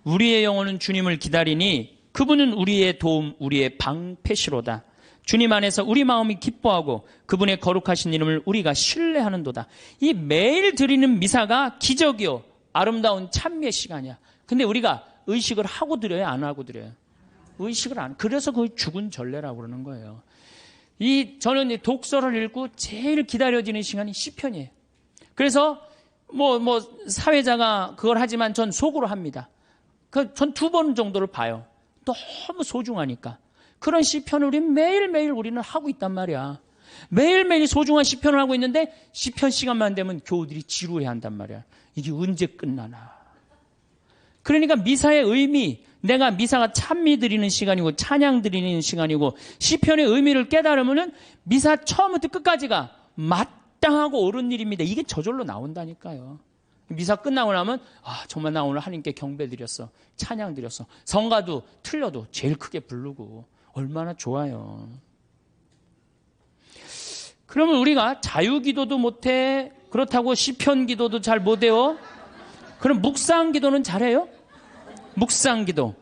A: 우리의 영혼은 주님을 기다리니 그분은 우리의 도움, 우리의 방패시로다. 주님 안에서 우리 마음이 기뻐하고 그분의 거룩하신 이름을 우리가 신뢰하는도다. 이 매일 드리는 미사가 기적이요, 아름다운 찬미의 시간이야. 근데 우리가 의식을 하고 드려요, 안 하고 드려요? 의식을 안. 그래서 그걸 죽은 전례라고 그러는 거예요. 저는 이 독서를 읽고 제일 기다려지는 시간이 시편이에요. 그래서 사회자가 그걸 하지만 전 속으로 합니다. 전 2번 정도를 봐요. 너무 소중하니까. 그런 시편을 매일매일 우리는 하고 있단 말이야. 매일매일 소중한 시편을 하고 있는데 시편 시간만 되면 교우들이 지루해 한단 말이야. 이게 언제 끝나나. 그러니까 미사의 의미, 내가 미사가 찬미 드리는 시간이고 찬양 드리는 시간이고 시편의 의미를 깨달으면은 미사 처음부터 끝까지가 마땅하고 옳은 일입니다. 이게 저절로 나온다니까요. 미사 끝나고 나면 정말 나 오늘 하나님께 경배 드렸어. 찬양 드렸어. 성가도 틀려도 제일 크게 부르고 얼마나 좋아요. 그러면 우리가 자유기도도 못해. 그렇다고 시편기도도 잘 못해요. 그럼 묵상기도는 잘해요? 묵상기도.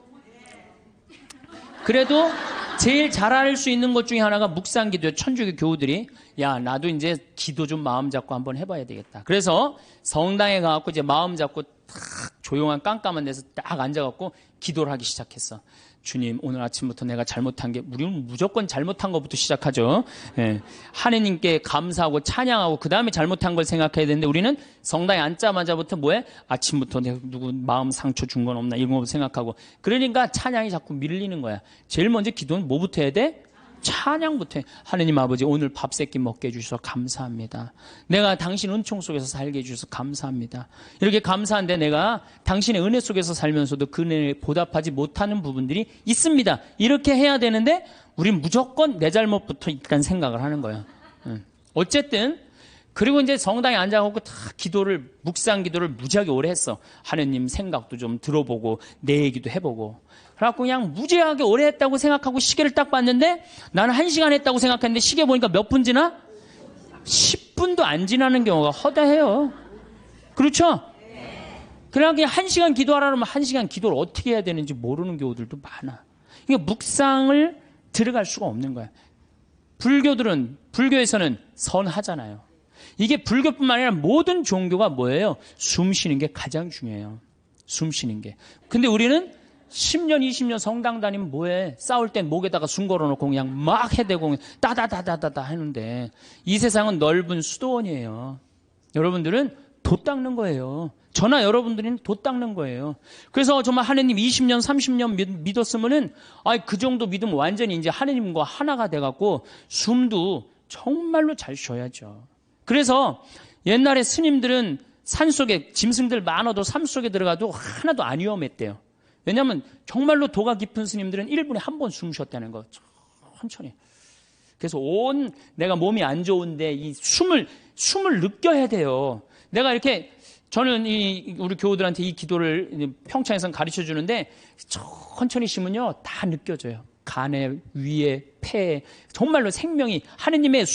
A: 그래도 제일 잘할 수 있는 것 중에 하나가 묵상기도예요. 천주교 교우들이 나도 이제 기도 좀 마음 잡고 한번 해봐야 되겠다. 그래서 성당에 가갖고 이제 마음 잡고 딱 조용한 깜깜한 데서 딱 앉아갖고 기도를 하기 시작했어. 주님, 오늘 아침부터 내가 잘못한 게, 우리는 무조건 잘못한 것부터 시작하죠. 하느님께 감사하고 찬양하고 그 다음에 잘못한 걸 생각해야 되는데 우리는 성당에 앉자마자부터 뭐해? 아침부터 내가 누구 마음 상처 준 건 없나 이런 거 생각하고. 그러니까 찬양이 자꾸 밀리는 거야. 제일 먼저 기도는 뭐부터 해야 돼? 찬양부터 해. 하느님 아버지, 오늘 밥 세끼 먹게 해주셔서 감사합니다. 내가 당신 은총 속에서 살게 해주셔서 감사합니다. 이렇게 감사한데 내가 당신의 은혜 속에서 살면서도 그 은혜에 보답하지 못하는 부분들이 있습니다. 이렇게 해야 되는데 우린 무조건 내 잘못부터 일단 생각을 하는 거야. 어쨌든 그리고 이제 성당에 앉아갖고 다 묵상 기도를 무지하게 오래 했어. 하느님 생각도 좀 들어보고 내 얘기도 해보고. 그래갖고 그냥 무지하게 오래 했다고 생각하고 시계를 딱 봤는데 나는 1시간 했다고 생각했는데 시계 보니까 몇 분 지나? 10분도 안 지나는 경우가 허다해요. 그렇죠? 그냥 1시간 기도하라 그러면 1시간 기도를 어떻게 해야 되는지 모르는 경우들도 많아. 그러니까 묵상을 들어갈 수가 없는 거야. 불교에서는 선하잖아요. 이게 불교뿐만 아니라 모든 종교가 뭐예요? 숨 쉬는 게 가장 중요해요. 숨 쉬는 게. 근데 우리는 10년, 20년 성당 다니면 뭐해? 싸울 땐 목에다가 숨 걸어놓고 그냥 막 해대고 따다다다다다 하는데 이 세상은 넓은 수도원이에요. 여러분들은 돛 닦는 거예요. 저나 여러분들은 돛 닦는 거예요. 그래서 정말 하느님 20년, 30년 믿었으면은 그 정도 믿으면 완전히 이제 하느님과 하나가 돼갖고 숨도 정말로 잘 쉬어야죠. 그래서 옛날에 스님들은 산속에 짐승들 많아도 산속에 들어가도 하나도 안 위험했대요. 왜냐하면 정말로 도가 깊은 스님들은 1분에 한 번 숨 쉬었다는 거. 천천히. 그래서 내가 몸이 안 좋은데 이 숨을 느껴야 돼요. 내가 이렇게 저는 우리 교우들한테 이 기도를 평창에서 가르쳐 주는데 천천히 쉬면요 다 느껴져요. 간에, 위에, 폐에 정말로 생명이 하느님의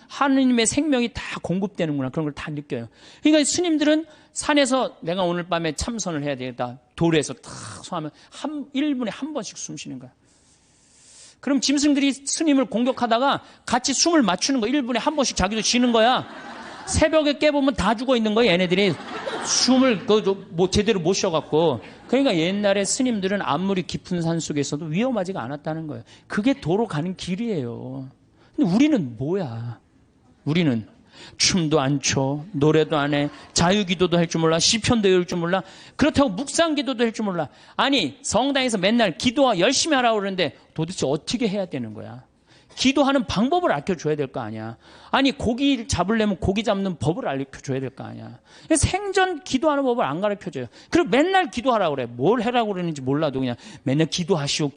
A: 하느님의 생명이 다 공급되는구나. 그런 걸 다 느껴요. 그러니까 스님들은 산에서 내가 오늘 밤에 참선을 해야 되겠다. 돌에서 탁 소하면 1분에 한 번씩 숨 쉬는 거야. 그럼 짐승들이 스님을 공격하다가 같이 숨을 맞추는 거야. 1분에 한 번씩 자기도 쉬는 거야. 새벽에 깨보면 다 죽어 있는 거야. 얘네들이 숨을 제대로 못 쉬어갖고. 그러니까 옛날에 스님들은 아무리 깊은 산 속에서도 위험하지가 않았다는 거예요. 그게 도로 가는 길이에요. 근데 우리는 뭐야? 우리는 춤도 안 춰, 노래도 안 해, 자유기도도 할 줄 몰라, 시편도 외울 줄 몰라, 그렇다고 묵상기도도 할 줄 몰라. 아니 성당에서 맨날 기도 열심히 하라고 그러는데 도대체 어떻게 해야 되는 거야? 기도하는 방법을 알려줘야 될 거 아니야. 아니 고기 잡으려면 고기 잡는 법을 알려줘야 될 거 아니야. 생전 기도하는 법을 안 가르쳐줘요. 그리고 맨날 기도하라고 그래. 뭘 하라고 그러는지 몰라도 그냥 맨날 기도하시오.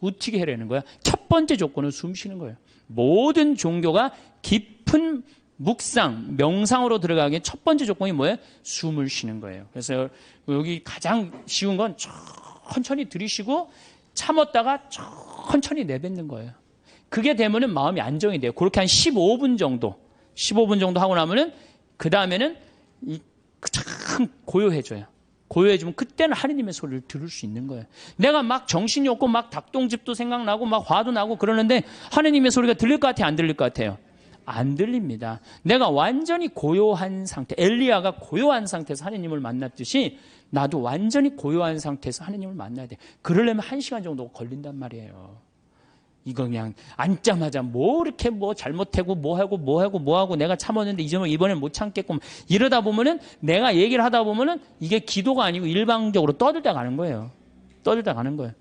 A: 어떻게 하라는 거야? 첫 번째 조건은 숨 쉬는 거예요. 모든 종교가 깊은 묵상, 명상으로 들어가기에 첫 번째 조건이 뭐예요? 숨을 쉬는 거예요. 그래서 여기 가장 쉬운 건 천천히 들이쉬고 참았다가 천천히 내뱉는 거예요. 그게 되면은 마음이 안정이 돼요. 그렇게 한 15분 정도 하고 나면은 그 다음에는 참 고요해져요. 고요해지면 그때는 하느님의 소리를 들을 수 있는 거예요. 내가 막 정신이 없고 막 닭똥집도 생각나고 막 화도 나고 그러는데 하느님의 소리가 들릴 것 같아요? 안 들릴 것 같아요? 안 들립니다. 내가 완전히 고요한 상태, 엘리야가 고요한 상태에서 하느님을 만났듯이 나도 완전히 고요한 상태에서 하느님을 만나야 돼. 그러려면 1시간 정도 걸린단 말이에요. 이거 그냥 앉자마자 뭐 이렇게 뭐 잘못하고 뭐하고 내가 참았는데 이번엔 못 참겠고 이러다 보면은 내가 얘기를 하다 보면은 이게 기도가 아니고 일방적으로 떠들다 가는 거예요. 떠들다 가는 거예요.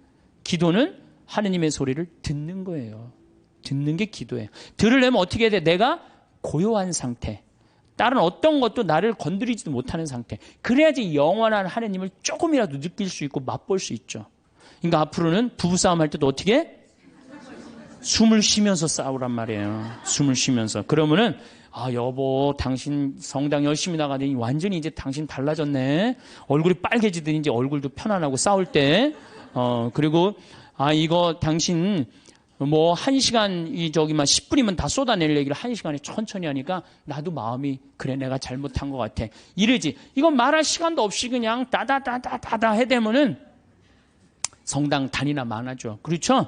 A: 기도는 하느님의 소리를 듣는 거예요. 듣는 게 기도예요. 들으려면 어떻게 해야 돼? 내가 고요한 상태. 다른 어떤 것도 나를 건드리지도 못하는 상태. 그래야지 영원한 하느님을 조금이라도 느낄 수 있고 맛볼 수 있죠. 그러니까 앞으로는 부부싸움 할 때도 어떻게 해? 숨을 쉬면서 싸우란 말이에요. 숨을 쉬면서. 그러면은 여보 당신 성당 열심히 나가더니 완전히 이제 당신 달라졌네. 얼굴이 빨개지더니 이제 얼굴도 편안하고 싸울 때. 그리고 이거 당신 뭐 1시간 10분이면 다 쏟아낼 얘기를 1시간에 천천히 하니까 나도 마음이 그래 내가 잘못한 것 같아. 이러지. 이건 말할 시간도 없이 그냥 따다다다다다 해대면은 성당 단위나 많아져. 그렇죠?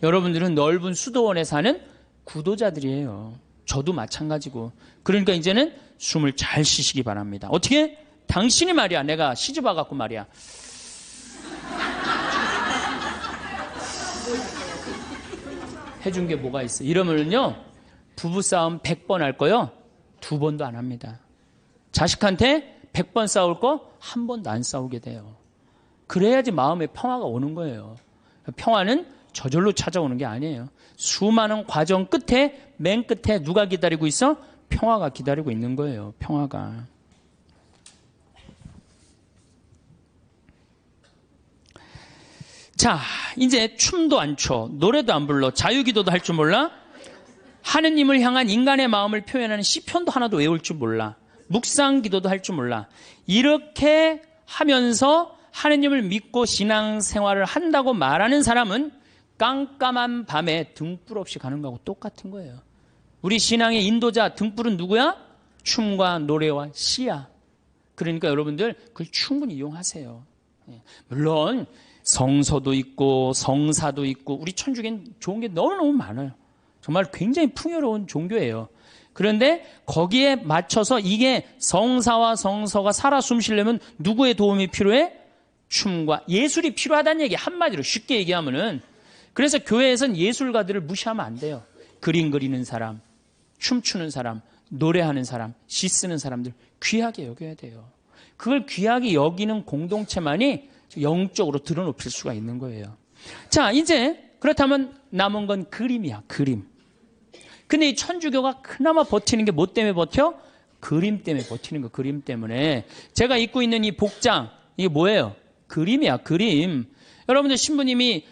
A: 여러분들은 넓은 수도원에 사는 구도자들이에요. 저도 마찬가지고. 그러니까 이제는 숨을 잘 쉬시기 바랍니다. 어떻게? 당신이 말이야. 내가 시집 와갖고 말이야. 해준 게 뭐가 있어? 이러면은요, 부부싸움 100번 할 거요, 2번도 안 합니다. 자식한테 100번 싸울 거, 1번도 안 싸우게 돼요. 그래야지 마음에 평화가 오는 거예요. 평화는 저절로 찾아오는 게 아니에요. 수많은 과정 끝에, 맨 끝에 누가 기다리고 있어? 평화가 기다리고 있는 거예요. 평화가. 자, 이제 춤도 안 춰, 노래도 안 불러, 자유기도도 할 줄 몰라, 하느님을 향한 인간의 마음을 표현하는 시편도 하나도 외울 줄 몰라, 묵상기도도 할 줄 몰라. 이렇게 하면서 하느님을 믿고 신앙생활을 한다고 말하는 사람은 깜깜한 밤에 등불 없이 가는 거하고 똑같은 거예요. 우리 신앙의 인도자 등불은 누구야? 춤과 노래와 시야. 그러니까 여러분들 그걸 충분히 이용하세요. 물론 성서도 있고 성사도 있고 우리 천주교는 좋은 게 너무너무 많아요. 정말 굉장히 풍요로운 종교예요. 그런데 거기에 맞춰서 이게 성사와 성서가 살아 숨쉬려면 누구의 도움이 필요해? 춤과 예술이 필요하다는 얘기. 한마디로 쉽게 얘기하면은, 그래서 교회에서는 예술가들을 무시하면 안 돼요. 그림 그리는 사람, 춤추는 사람, 노래하는 사람, 시 쓰는 사람들 귀하게 여겨야 돼요. 그걸 귀하게 여기는 공동체만이 영적으로 드러높일 수가 있는 거예요. 자, 이제 그렇다면 남은 건 그림이야, 그림. 근데 이 천주교가 그나마 버티는 게 뭐 때문에 버텨? 그림 때문에 버티는 거, 그림 때문에. 제가 입고 있는 이 복장, 이게 뭐예요? 그림이야, 그림. 여러분들 신부님이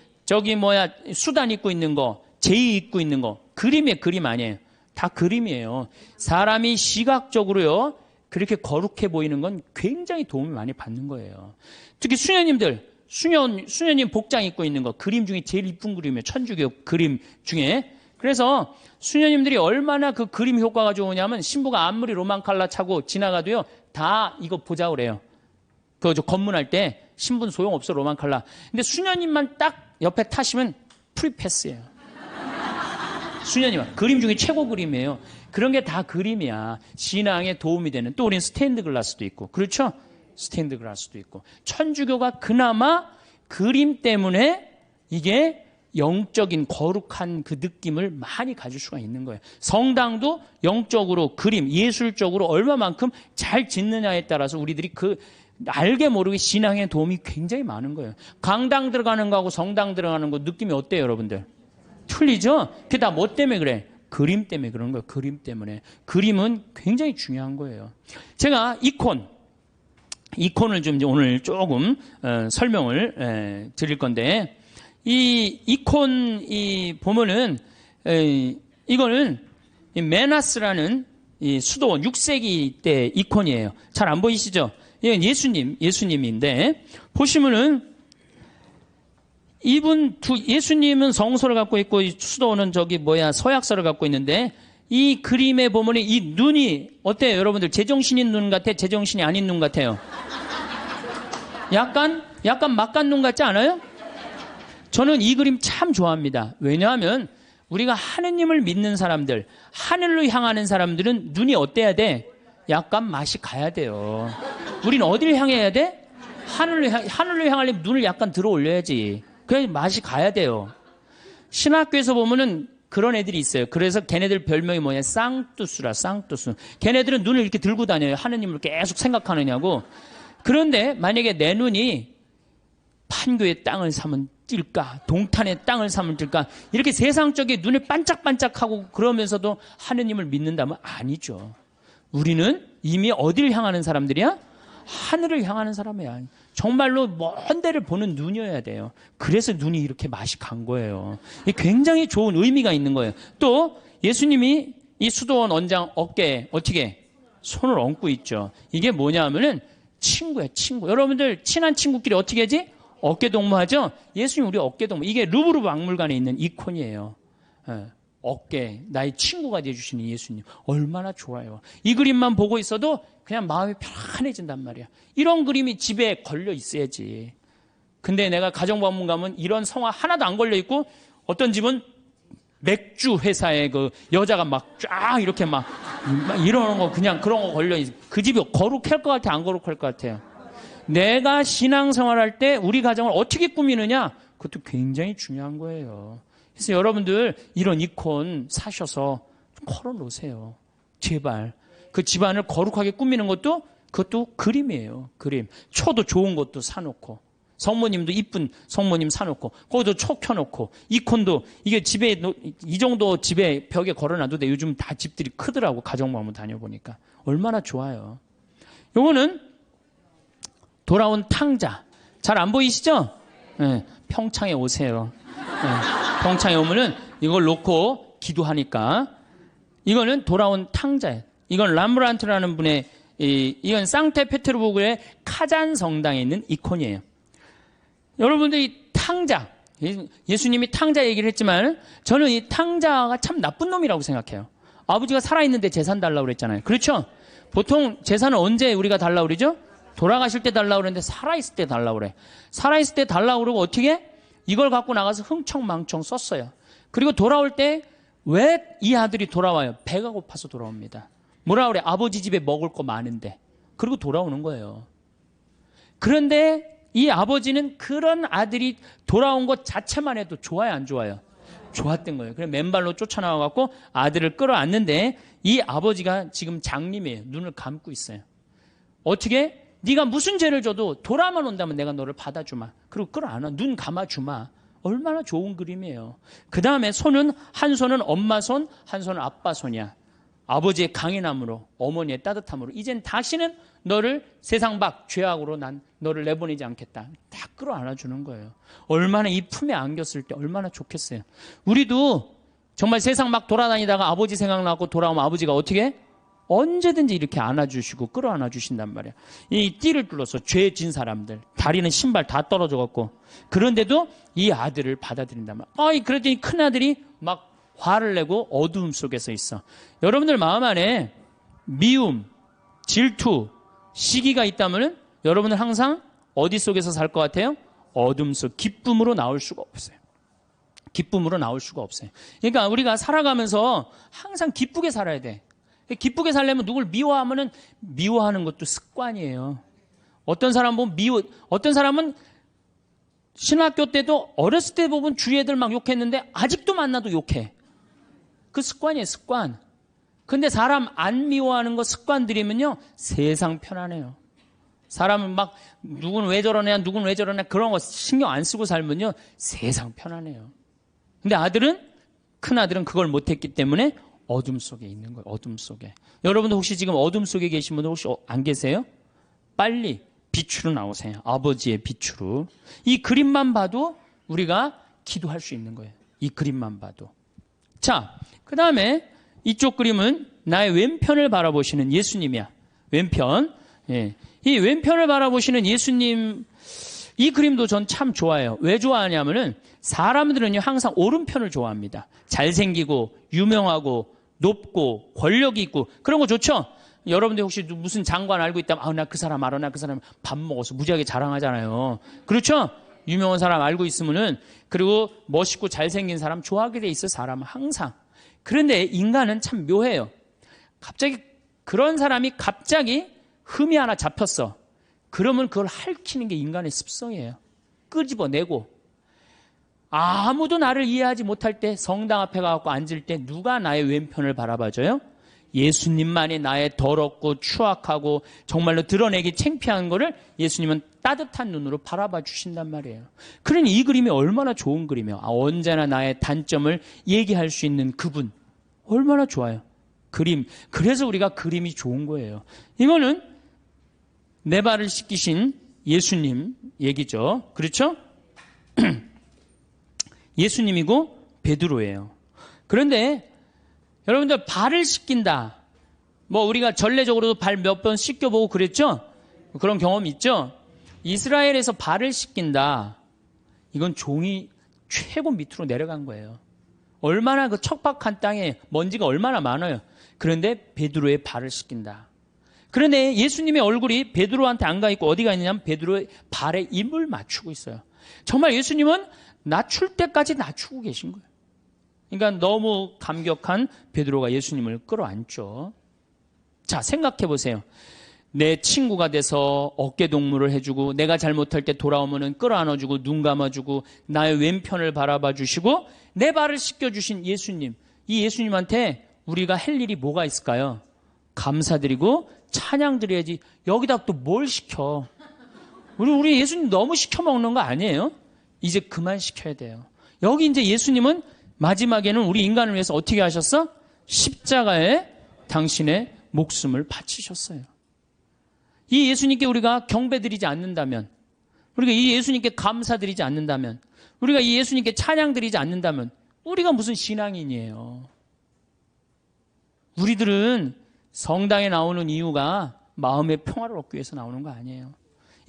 A: 수단 입고 있는 거, 제의 입고 있는 거, 그림이에요, 그림 아니에요. 다 그림이에요. 사람이 시각적으로요, 그렇게 거룩해 보이는 건 굉장히 도움을 많이 받는 거예요. 특히 수녀님들, 수녀님 복장 입고 있는 거, 그림 중에 제일 이쁜 그림이에요. 천주교 그림 중에. 그래서 수녀님들이 얼마나 그 그림 효과가 좋으냐면, 신부가 아무리 로만 칼라 차고 지나가도요, 다 이거 보자 그래요. 저 검문할 때 신부는 소용없어, 로만 칼라. 근데 수녀님만 딱 옆에 타시면 프리패스예요. 수녀님, 그림 중에 최고 그림이에요. 그런 게 다 그림이야. 신앙에 도움이 되는. 또 우리는 스테인드 글라스도 있고. 그렇죠? 스테인드 글라스도 있고. 천주교가 그나마 그림 때문에 이게 영적인 거룩한 그 느낌을 많이 가질 수가 있는 거예요. 성당도 영적으로 그림, 예술적으로 얼마만큼 잘 짓느냐에 따라서 우리들이 알게 모르게 신앙에 도움이 굉장히 많은 거예요. 강당 들어가는 거하고 성당 들어가는 거 느낌이 어때요, 여러분들? 틀리죠? 그게 다 뭐 때문에 그래? 그림 때문에 그런 거예요. 그림 때문에. 그림은 굉장히 중요한 거예요. 제가 이콘을 좀 오늘 조금 설명을 드릴 건데, 이 이콘 보면은 이거는 메나스라는 이 수도원 6세기 때 이콘이에요. 잘 안 보이시죠? 이건 예수님인데, 보시면은 예수님은 성소를 갖고 있고 수도원은 서약서를 갖고 있는데, 이 그림에 보면 이 눈이 어때요, 여러분들? 제정신인 눈 같아? 제정신이 아닌 눈 같아요? 약간 막간 눈 같지 않아요? 저는 이 그림 참 좋아합니다. 왜냐하면 우리가 하느님을 믿는 사람들, 하늘로 향하는 사람들은 눈이 어때야 돼? 약간 맛이 가야 돼요. 우리는 어디를 향해야 돼? 하늘로 향하려면 눈을 약간 들어 올려야지. 그래야 맛이 가야 돼요. 신학교에서 보면은 그런 애들이 있어요. 그래서 걔네들 별명이 뭐냐? 쌍뚜수라, 쌍뚜수. 걔네들은 눈을 이렇게 들고 다녀요. 하느님을 계속 생각하느냐고. 그런데 만약에 내 눈이 판교의 땅을 사면 뛸까? 동탄의 땅을 사면 뛸까? 이렇게 세상적인 눈을 반짝반짝하고 그러면서도 하느님을 믿는다면 아니죠. 우리는 이미 어디를 향하는 사람들이야? 하늘을 향하는 사람이야. 정말로 먼 데를 보는 눈이어야 돼요. 그래서 눈이 이렇게 맛이 간 거예요. 이게 굉장히 좋은 의미가 있는 거예요. 또 예수님이 이 수도원 원장 어깨에 어떻게 손을 얹고 있죠. 이게 뭐냐 하면은 친구야, 친구. 여러분들 친한 친구끼리 어떻게 하지? 어깨 동무하죠? 예수님 우리 어깨 동무. 이게 루브르 박물관에 있는 이콘이에요. 어깨, 나의 친구가 되어주시는 예수님. 얼마나 좋아요. 이 그림만 보고 있어도 그냥 마음이 편안해진단 말이야. 이런 그림이 집에 걸려 있어야지. 근데 내가 가정방문 가면 이런 성화 하나도 안 걸려 있고 어떤 집은 맥주 회사에 그 여자가 막 쫙 이렇게 막 이러는 거 그냥 그런 거 걸려 있어. 그 집이 거룩할 것 같아? 안 거룩할 것 같아요? 내가 신앙생활할 때 우리 가정을 어떻게 꾸미느냐? 그것도 굉장히 중요한 거예요. 그래서 여러분들 이런 이콘 사셔서 걸어놓으세요. 제발. 그 집안을 거룩하게 꾸미는 것도 그것도 그림이에요. 그림. 초도 좋은 것도 사놓고 성모님도 이쁜 성모님 사놓고 거기도 초 켜놓고 이콘도 이게 집에 이 정도 집에 벽에 걸어놔도 돼. 요즘 다 집들이 크더라고. 가정방문 다녀보니까. 얼마나 좋아요. 요거는 돌아온 탕자. 잘 안 보이시죠? 네, 평창에 오세요. 네, 평창에 오면은 이걸 놓고 기도하니까. 이거는 돌아온 탕자예요. 이건 람브란트라는 분의 이건 상테페테르부르크의 카잔 성당에 있는 이콘이에요. 여러분들 이 탕자, 예수님이 탕자 얘기를 했지만 저는 이 탕자가 참 나쁜 놈이라고 생각해요. 아버지가 살아있는데 재산 달라고 그랬잖아요. 그렇죠? 보통 재산은 언제 우리가 달라고 그러죠? 돌아가실 때 달라고 그러는데 살아있을 때 달라고 그래. 살아있을 때 달라고 그러고 어떻게? 이걸 갖고 나가서 흥청망청 썼어요. 그리고 돌아올 때 왜 이 아들이 돌아와요? 배가 고파서 돌아옵니다. 뭐라 그래? 아버지 집에 먹을 거 많은데. 그리고 돌아오는 거예요. 그런데 이 아버지는 그런 아들이 돌아온 것 자체만 해도 좋아요, 안 좋아요? 좋았던 거예요. 그래서 맨발로 쫓아나와갖고 아들을 끌어안는데 이 아버지가 지금 장님이에요. 눈을 감고 있어요. 어떻게? 네가 무슨 죄를 져도 돌아만 온다면 내가 너를 받아주마. 그리고 끌어안아. 눈 감아주마. 얼마나 좋은 그림이에요. 그 다음에 손은 한 손은 엄마 손, 한 손은 아빠 손이야. 아버지의 강인함으로, 어머니의 따뜻함으로 이젠 다시는 너를 세상 밖 죄악으로 난 너를 내보내지 않겠다. 다 끌어안아주는 거예요. 얼마나 이 품에 안겼을 때 얼마나 좋겠어요. 우리도 정말 세상 막 돌아다니다가 아버지 생각나고 돌아오면 아버지가 어떻게 해? 언제든지 이렇게 안아주시고 끌어안아주신단 말이야. 이 띠를 뚫어서 죄 진 사람들 다리는 신발 다 떨어져갖고 그런데도 이 아들을 받아들인단 말이야. 그랬더니 큰아들이 막 화를 내고 어두움 속에서 있어. 여러분들 마음 안에 미움, 질투, 시기가 있다면 여러분은 항상 어디 속에서 살 것 같아요? 어둠 속, 기쁨으로 나올 수가 없어요. 기쁨으로 나올 수가 없어요. 그러니까 우리가 살아가면서 항상 기쁘게 살아야 돼. 기쁘게 살려면 누굴 미워하면은 미워하는 것도 습관이에요. 어떤 사람은 어떤 사람은 신학교 때도 어렸을 때 보면 주위 애들 막 욕했는데 아직도 만나도 욕해. 그 습관이에요, 습관. 근데 사람 안 미워하는 거 습관 들이면요, 세상 편안해요. 사람은 막, 누구는 왜 저러냐, 누구는 왜 저러냐, 그런 거 신경 안 쓰고 살면요, 세상 편안해요. 근데 큰 아들은 그걸 못했기 때문에 어둠 속에 있는 거예요, 어둠 속에. 여러분도 혹시 지금 어둠 속에 계신 분들 혹시 안 계세요? 빨리 빛으로 나오세요. 아버지의 빛으로. 이 그림만 봐도 우리가 기도할 수 있는 거예요. 이 그림만 봐도. 자, 그 다음에 이쪽 그림은 나의 왼편을 바라보시는 예수님이야. 왼편. 예. 이 왼편을 바라보시는 예수님, 이 그림도 전 참 좋아해요. 왜 좋아하냐면은 사람들은요, 항상 오른편을 좋아합니다. 잘생기고, 유명하고, 높고, 권력이 있고, 그런 거 좋죠? 여러분들 혹시 무슨 장관 알고 있다면, 나 그 사람 알아, 나 그 사람 밥 먹어서 무지하게 자랑하잖아요. 그렇죠? 유명한 사람 알고 있으면은, 그리고 멋있고 잘생긴 사람 좋아하게 돼 있어, 사람은 항상. 그런데 인간은 참 묘해요. 갑자기 그런 사람이 갑자기 흠이 하나 잡혔어. 그러면 그걸 핥히는 게 인간의 습성이에요. 끄집어내고. 아무도 나를 이해하지 못할 때 성당 앞에 가서 앉을 때 누가 나의 왼편을 바라봐줘요? 예수님만이 나의 더럽고 추악하고 정말로 드러내기 창피한 거를 예수님은 따뜻한 눈으로 바라봐 주신단 말이에요. 그러니 이 그림이 얼마나 좋은 그림이에요. 언제나 나의 단점을 얘기할 수 있는 그분. 얼마나 좋아요. 그림. 그래서 우리가 그림이 좋은 거예요. 이거는 내 발을 씻기신 예수님 얘기죠. 그렇죠? 예수님이고 베드로예요. 그런데 여러분들 발을 씻긴다. 뭐 우리가 전례적으로도 발 몇 번 씻겨보고 그랬죠? 그런 경험 있죠? 이스라엘에서 발을 씻긴다. 이건 종이 최고 밑으로 내려간 거예요. 얼마나 그 척박한 땅에 먼지가 얼마나 많아요. 그런데 베드로의 발을 씻긴다. 그런데 예수님의 얼굴이 베드로한테 안 가 있고 어디가 있느냐면 베드로의 발에 입을 맞추고 있어요. 정말 예수님은 낮출 때까지 낮추고 계신 거예요. 그러니까 너무 감격한 베드로가 예수님을 끌어안죠. 자, 생각해 보세요. 내 친구가 돼서 어깨동무를 해주고 내가 잘못할 때 돌아오면 끌어안아주고 눈 감아주고 나의 왼편을 바라봐 주시고 내 발을 씻겨주신 예수님. 이 예수님한테 우리가 할 일이 뭐가 있을까요? 감사드리고 찬양드려야지. 여기다 또 뭘 시켜? 우리 예수님 너무 시켜먹는 거 아니에요? 이제 그만 시켜야 돼요. 여기 이제 예수님은 마지막에는 우리 인간을 위해서 어떻게 하셨어? 십자가에 당신의 목숨을 바치셨어요. 이 예수님께 우리가 경배드리지 않는다면, 우리가 이 예수님께 감사드리지 않는다면, 우리가 이 예수님께 찬양드리지 않는다면 우리가 무슨 신앙인이에요. 우리들은 성당에 나오는 이유가 마음의 평화를 얻기 위해서 나오는 거 아니에요.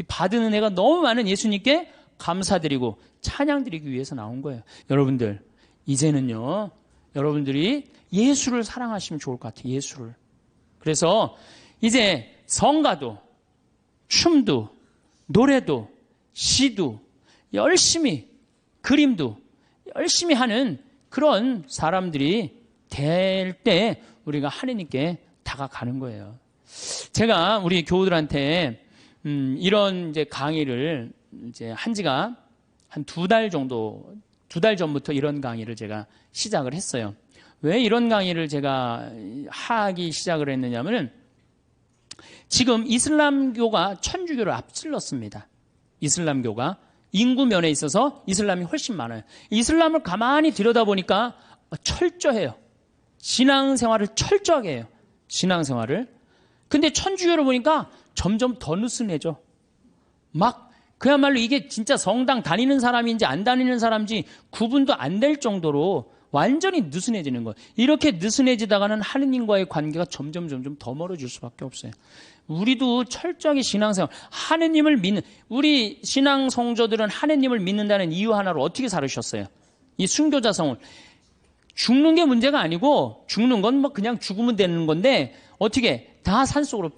A: 이 받은 은혜가 너무 많은 예수님께 감사드리고 찬양드리기 위해서 나온 거예요. 여러분들, 이제는요, 여러분들이 예수를 사랑하시면 좋을 것 같아요. 예수를. 그래서 이제 성가도, 춤도, 노래도, 시도 열심히, 그림도 열심히 하는 그런 사람들이 될 때 우리가 하느님께 다가가는 거예요. 제가 우리 교우들한테 이런 이제 강의를 이제 한 지가 한 2달 정도, 2달 전부터 이런 강의를 제가 시작을 했어요. 왜 이런 강의를 제가 하기 시작을 했느냐면은 지금 이슬람교가 천주교를 앞질렀습니다. 이슬람교가 인구 면에 있어서 이슬람이 훨씬 많아요. 이슬람을 가만히 들여다보니까 철저해요. 신앙생활을 철저하게 해요. 신앙생활을. 근데 천주교를 보니까 점점 더 느슨해져. 막 그야말로 이게 진짜 성당 다니는 사람인지 안 다니는 사람인지 구분도 안 될 정도로 완전히 느슨해지는 거예요. 이렇게 느슨해지다가는 하느님과의 관계가 점점 더 멀어질 수밖에 없어요. 우리도 철저하게 신앙생활, 하느님을 믿는, 우리 신앙 성도들은 하느님을 믿는다는 이유 하나로 어떻게 살으셨어요? 이 순교자성을. 죽는 게 문제가 아니고, 죽는 건 뭐 그냥 죽으면 되는 건데, 어떻게 다 산속으로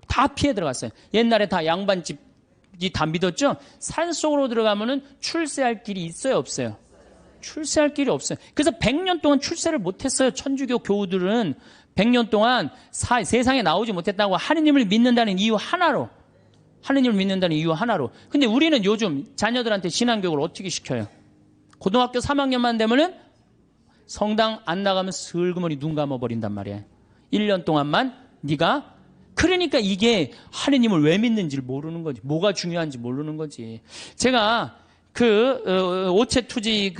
A: 다 피해 들어갔어요. 옛날에 다 양반집이 다 믿었죠? 산속으로 들어가면은 출세할 길이 있어요, 없어요? 출세할 길이 없어요. 그래서 100년 동안 출세를 못했어요. 천주교 교우들은 100년 동안 세상에 나오지 못했다고 하느님을 믿는다는 이유 하나로. 하느님을 믿는다는 이유 하나로. 근데 우리는 요즘 자녀들한테 신앙교육을 어떻게 시켜요? 고등학교 3학년만 되면은 성당 안 나가면 슬그머니 눈 감아버린단 말이에요. 1년 동안만 네가. 그러니까 이게 하느님을 왜 믿는지를 모르는 거지. 뭐가 중요한지 모르는 거지. 제가 오체투지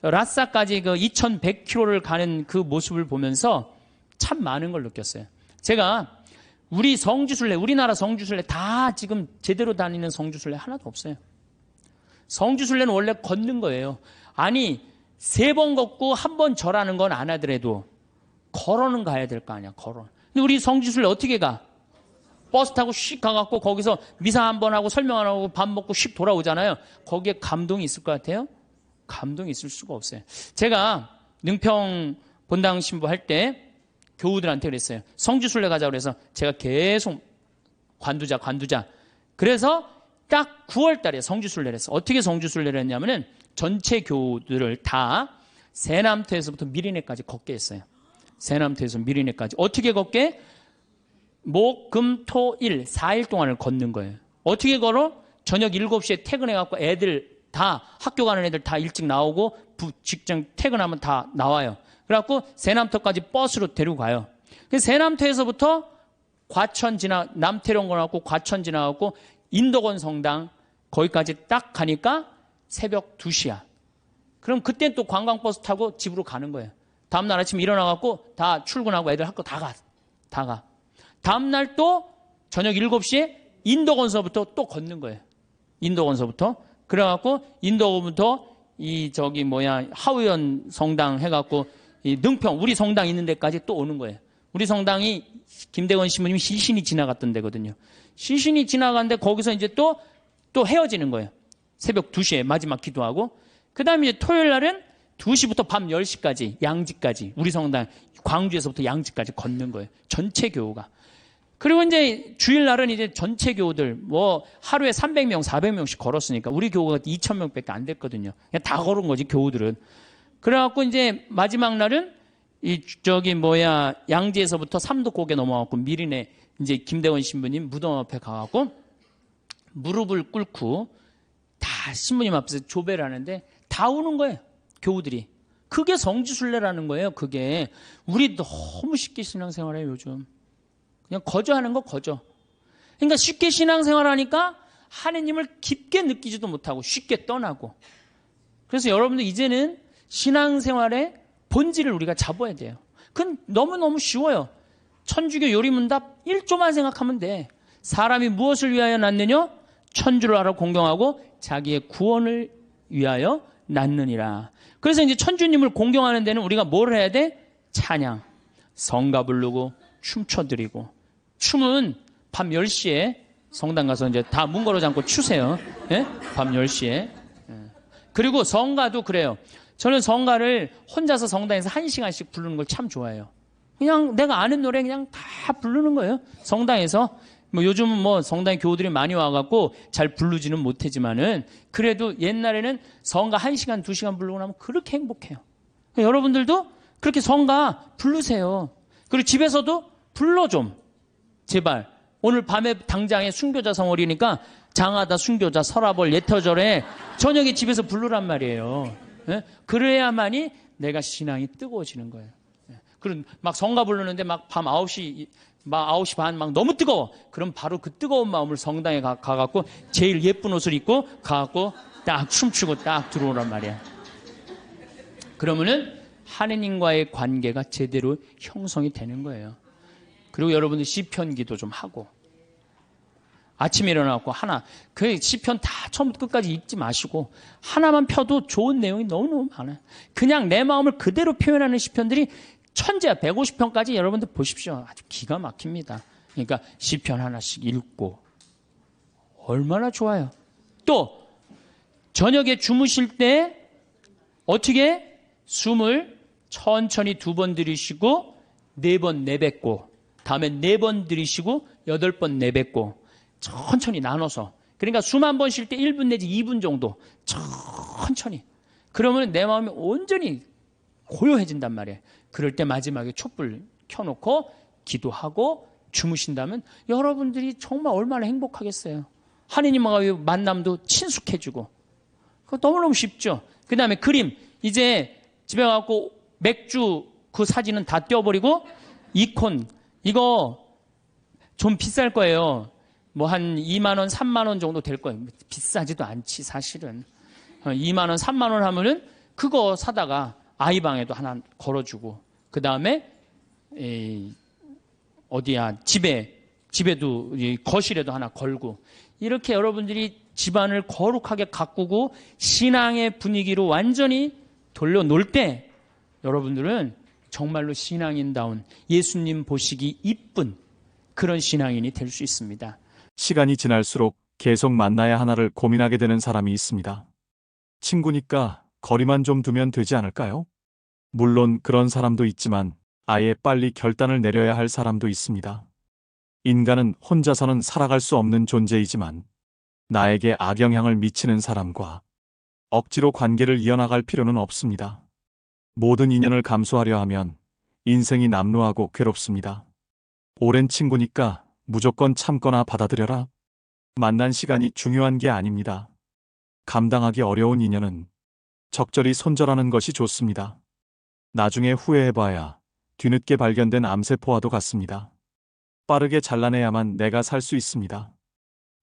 A: 라싸까지 2100km를 가는 그 모습을 보면서 참 많은 걸 느꼈어요. 제가 우리 성지순례, 우리나라 성지순례 다 지금 제대로 다니는 성지순례 하나도 없어요. 성지순례는 원래 걷는 거예요. 아니, 3번 걷고 1번 절하는 건 안 하더라도 걸어는 가야 될 거 아니야, 걸어. 근데 우리 성지순례 어떻게 가? 버스 타고 씩 가갖고 거기서 미사 한번 하고 설명 안 하고 밥 먹고 씩 돌아오잖아요. 거기에 감동이 있을 것 같아요? 감동이 있을 수가 없어요. 제가 능평 본당 신부 할 때 교우들한테 그랬어요. 성지순례 가자고 그래서 제가 계속 관두자. 그래서 딱 9월 달에 성지순례를 내렸어. 어떻게 성지순례를 내렸냐면은 전체 교우들을 다 세남터에서부터 미리네까지 걷게 했어요. 세남터에서 미리네까지. 어떻게 걷게? 목, 금, 토, 일 4일 동안을 걷는 거예요. 어떻게 걸어? 저녁 7시에 퇴근해갖고 애들 다 학교 가는 애들 다 일찍 나오고 직장 퇴근하면 다 나와요. 그래갖고 세남터까지 버스로 데리고 가요. 세남터에서부터 남태령 가고 과천 지나가고 인덕원 성당 거기까지 딱 가니까 새벽 2시야. 그럼 그땐 또 관광버스 타고 집으로 가는 거예요. 다음날 아침에 일어나갖고 다 출근하고 애들 학교 다 가. 다음날 또 저녁 7시에 인덕원서부터 또 걷는 거예요. 인덕원서부터. 그래갖고 인덕원부터 하우연 성당 해갖고 이 능평 우리 성당 있는 데까지 또 오는 거예요. 우리 성당이 김대건 신부님이 시신이 지나갔던 데거든요. 시신이 지나갔는데 거기서 이제 또 헤어지는 거예요. 새벽 2시에 마지막 기도하고. 그 다음에 이제 토요일 날은 2시부터 밤 10시까지 양지까지 우리 성당 광주에서부터 양지까지 걷는 거예요. 전체 교우가. 그리고 이제 주일날은 이제 전체 교우들 하루에 300명, 400명씩 걸었으니까 우리 교우가 2,000명밖에 안 됐거든요. 그냥 다 걸은 거지 교우들은. 그래갖고 이제 마지막 날은 양지에서부터 삼도고개 넘어가고 미리네 이제 김대원 신부님 무덤 앞에 가갖고 무릎을 꿇고 다 신부님 앞에서 조배를 하는데 다 우는 거예요. 교우들이. 그게 성지순례라는 거예요. 그게. 우리 너무 쉽게 신앙생활해요 요즘. 그냥 거저하는 거 거저. 그러니까 쉽게 신앙생활하니까 하느님을 깊게 느끼지도 못하고 쉽게 떠나고. 그래서 여러분들 이제는 신앙생활의 본질을 우리가 잡아야 돼요. 그건 너무너무 쉬워요. 천주교 요리문답 1조만 생각하면 돼. 사람이 무엇을 위하여 낳느냐? 천주를 알아 공경하고 자기의 구원을 위하여 낳느니라. 그래서 이제 천주님을 공경하는 데는 우리가 뭘 해야 돼? 찬양, 성가 부르고 춤춰드리고. 춤은 밤 10시에 성당 가서 이제 다 문 걸어 잠고 추세요. 예? 밤 10시에. 그리고 성가도 그래요. 저는 성가를 혼자서 성당에서 1시간씩 부르는 걸 참 좋아해요. 그냥 내가 아는 노래 그냥 다 부르는 거예요. 성당에서. 요즘은 성당에 교우들이 많이 와갖고 잘 부르지는 못하지만은 그래도 옛날에는 성가 1시간, 2시간 부르고 나면 그렇게 행복해요. 여러분들도 그렇게 성가 부르세요. 그리고 집에서도 불러 좀. 제발. 오늘 밤에 당장에 순교자 성월이니까 장하다 순교자 설아벌 예터절에 저녁에 집에서 부르란 말이에요. 예? 그래야만이 내가 신앙이 뜨거워지는 거예요. 예. 그리고 막 성가 부르는데 막 밤 9시 반 막 너무 뜨거워. 그럼 바로 그 뜨거운 마음을 성당에 가갖고 제일 예쁜 옷을 입고 가갖고 딱 춤추고 딱 들어오란 말이야. 그러면은 하느님과의 관계가 제대로 형성이 되는 거예요. 그리고 여러분들 시편 기도 좀 하고 아침에 일어나고 그 시편 다 처음부터 끝까지 읽지 마시고 하나만 펴도 좋은 내용이 너무너무 많아요. 그냥 내 마음을 그대로 표현하는 시편들이 천재야. 150편까지 여러분들 보십시오. 아주 기가 막힙니다. 그러니까 시편 하나씩 읽고 얼마나 좋아요. 또 저녁에 주무실 때 어떻게 숨을 천천히 2번 들이쉬고 4번 내뱉고 다음에 4번 들이쉬고 8번 내뱉고 천천히 나눠서. 그러니까 숨 한 번 쉴 때 1분 내지 2분 정도 천천히. 그러면 내 마음이 온전히 고요해진단 말이에요. 그럴 때 마지막에 촛불 켜놓고 기도하고 주무신다면 여러분들이 정말 얼마나 행복하겠어요. 하느님과의 만남도 친숙해지고. 그거 너무너무 쉽죠. 그 다음에 그림. 이제 집에 가고 맥주 그 사진은 다 떼어버리고 이콘. 이거 좀 비쌀 거예요. 한 2만 원, 3만 원 정도 될 거예요. 비싸지도 않지 사실은. 2만 원, 3만 원 하면은 그거 사다가 아이 방에도 하나 걸어주고 그 다음에 집에도 거실에도 하나 걸고 이렇게 여러분들이 집안을 거룩하게 가꾸고 신앙의 분위기로 완전히 돌려놓을 때 여러분들은 정말로 신앙인다운 예수님 보시기 이쁜 그런 신앙인이 될 수 있습니다.
B: 시간이 지날수록 계속 만나야 하나를 고민하게 되는 사람이 있습니다. 친구니까 거리만 좀 두면 되지 않을까요? 물론 그런 사람도 있지만 아예 빨리 결단을 내려야 할 사람도 있습니다. 인간은 혼자서는 살아갈 수 없는 존재이지만 나에게 악영향을 미치는 사람과 억지로 관계를 이어나갈 필요는 없습니다. 모든 인연을 감수하려 하면 인생이 남루하고 괴롭습니다. 오랜 친구니까 무조건 참거나 받아들여라. 만난 시간이 중요한 게 아닙니다. 감당하기 어려운 인연은 적절히 손절하는 것이 좋습니다. 나중에 후회해봐야 뒤늦게 발견된 암세포와도 같습니다. 빠르게 잘라내야만 내가 살 수 있습니다.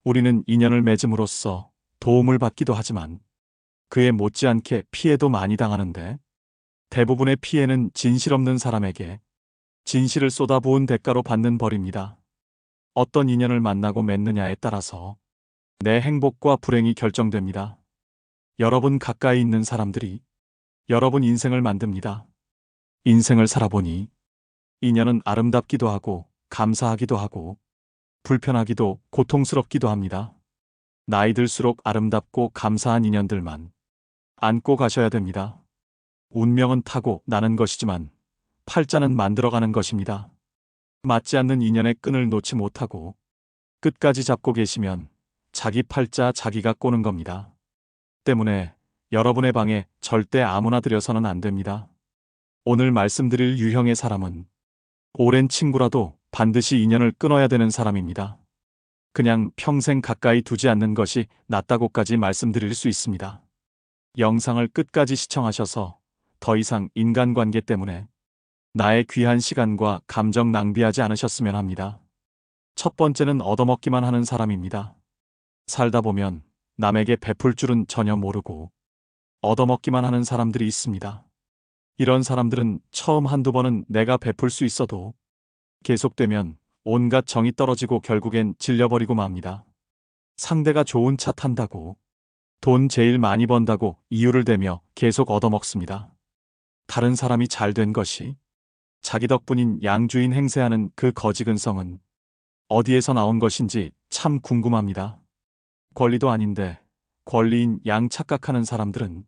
B: 우리는 인연을 맺음으로써 도움을 받기도 하지만 그에 못지않게 피해도 많이 당하는데 대부분의 피해는 진실 없는 사람에게 진실을 쏟아부은 대가로 받는 벌입니다. 어떤 인연을 만나고 맺느냐에 따라서 내 행복과 불행이 결정됩니다. 여러분 가까이 있는 사람들이 여러분 인생을 만듭니다. 인생을 살아보니 인연은 아름답기도 하고 감사하기도 하고 불편하기도 고통스럽기도 합니다. 나이 들수록 아름답고 감사한 인연들만 안고 가셔야 됩니다. 운명은 타고 나는 것이지만 팔자는 만들어가는 것입니다. 맞지 않는 인연의 끈을 놓지 못하고 끝까지 잡고 계시면 자기 팔자 자기가 꼬는 겁니다. 때문에 여러분의 방에 절대 아무나 들여서는 안 됩니다. 오늘 말씀드릴 유형의 사람은 오랜 친구라도 반드시 인연을 끊어야 되는 사람입니다. 그냥 평생 가까이 두지 않는 것이 낫다고까지 말씀드릴 수 있습니다. 영상을 끝까지 시청하셔서 더 이상 인간관계 때문에 나의 귀한 시간과 감정 낭비하지 않으셨으면 합니다. 첫 번째는 얻어먹기만 하는 사람입니다. 살다 보면 남에게 베풀 줄은 전혀 모르고 얻어먹기만 하는 사람들이 있습니다. 이런 사람들은 처음 한두 번은 내가 베풀 수 있어도 계속되면 온갖 정이 떨어지고 결국엔 질려버리고 맙니다. 상대가 좋은 차 탄다고, 돈 제일 많이 번다고 이유를 대며 계속 얻어먹습니다. 다른 사람이 잘 된 것이 자기 덕분인 양주인 행세하는 그 거지근성은 어디에서 나온 것인지 참 궁금합니다. 권리도 아닌데 권리인 양 착각하는 사람들은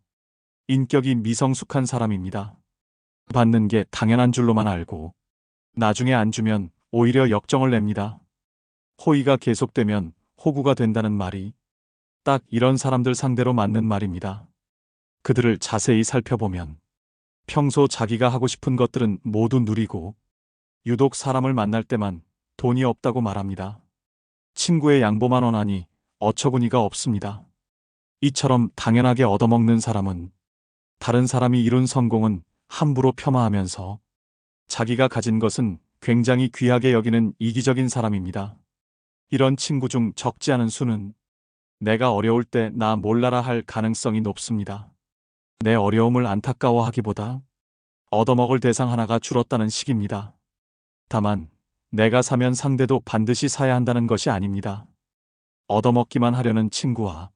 B: 인격이 미성숙한 사람입니다. 받는 게 당연한 줄로만 알고 나중에 안 주면 오히려 역정을 냅니다. 호의가 계속되면 호구가 된다는 말이 딱 이런 사람들 상대로 맞는 말입니다. 그들을 자세히 살펴보면 평소 자기가 하고 싶은 것들은 모두 누리고 유독 사람을 만날 때만 돈이 없다고 말합니다. 친구의 양보만 원하니 어처구니가 없습니다. 이처럼 당연하게 얻어먹는 사람은 다른 사람이 이룬 성공은 함부로 폄하하면서 자기가 가진 것은 굉장히 귀하게 여기는 이기적인 사람입니다. 이런 친구 중 적지 않은 수는 내가 어려울 때 나 몰라라 할 가능성이 높습니다. 내 어려움을 안타까워하기보다 얻어먹을 대상 하나가 줄었다는 식입니다. 다만 내가 사면 상대도 반드시 사야 한다는 것이 아닙니다. 얻어먹기만 하려는 친구와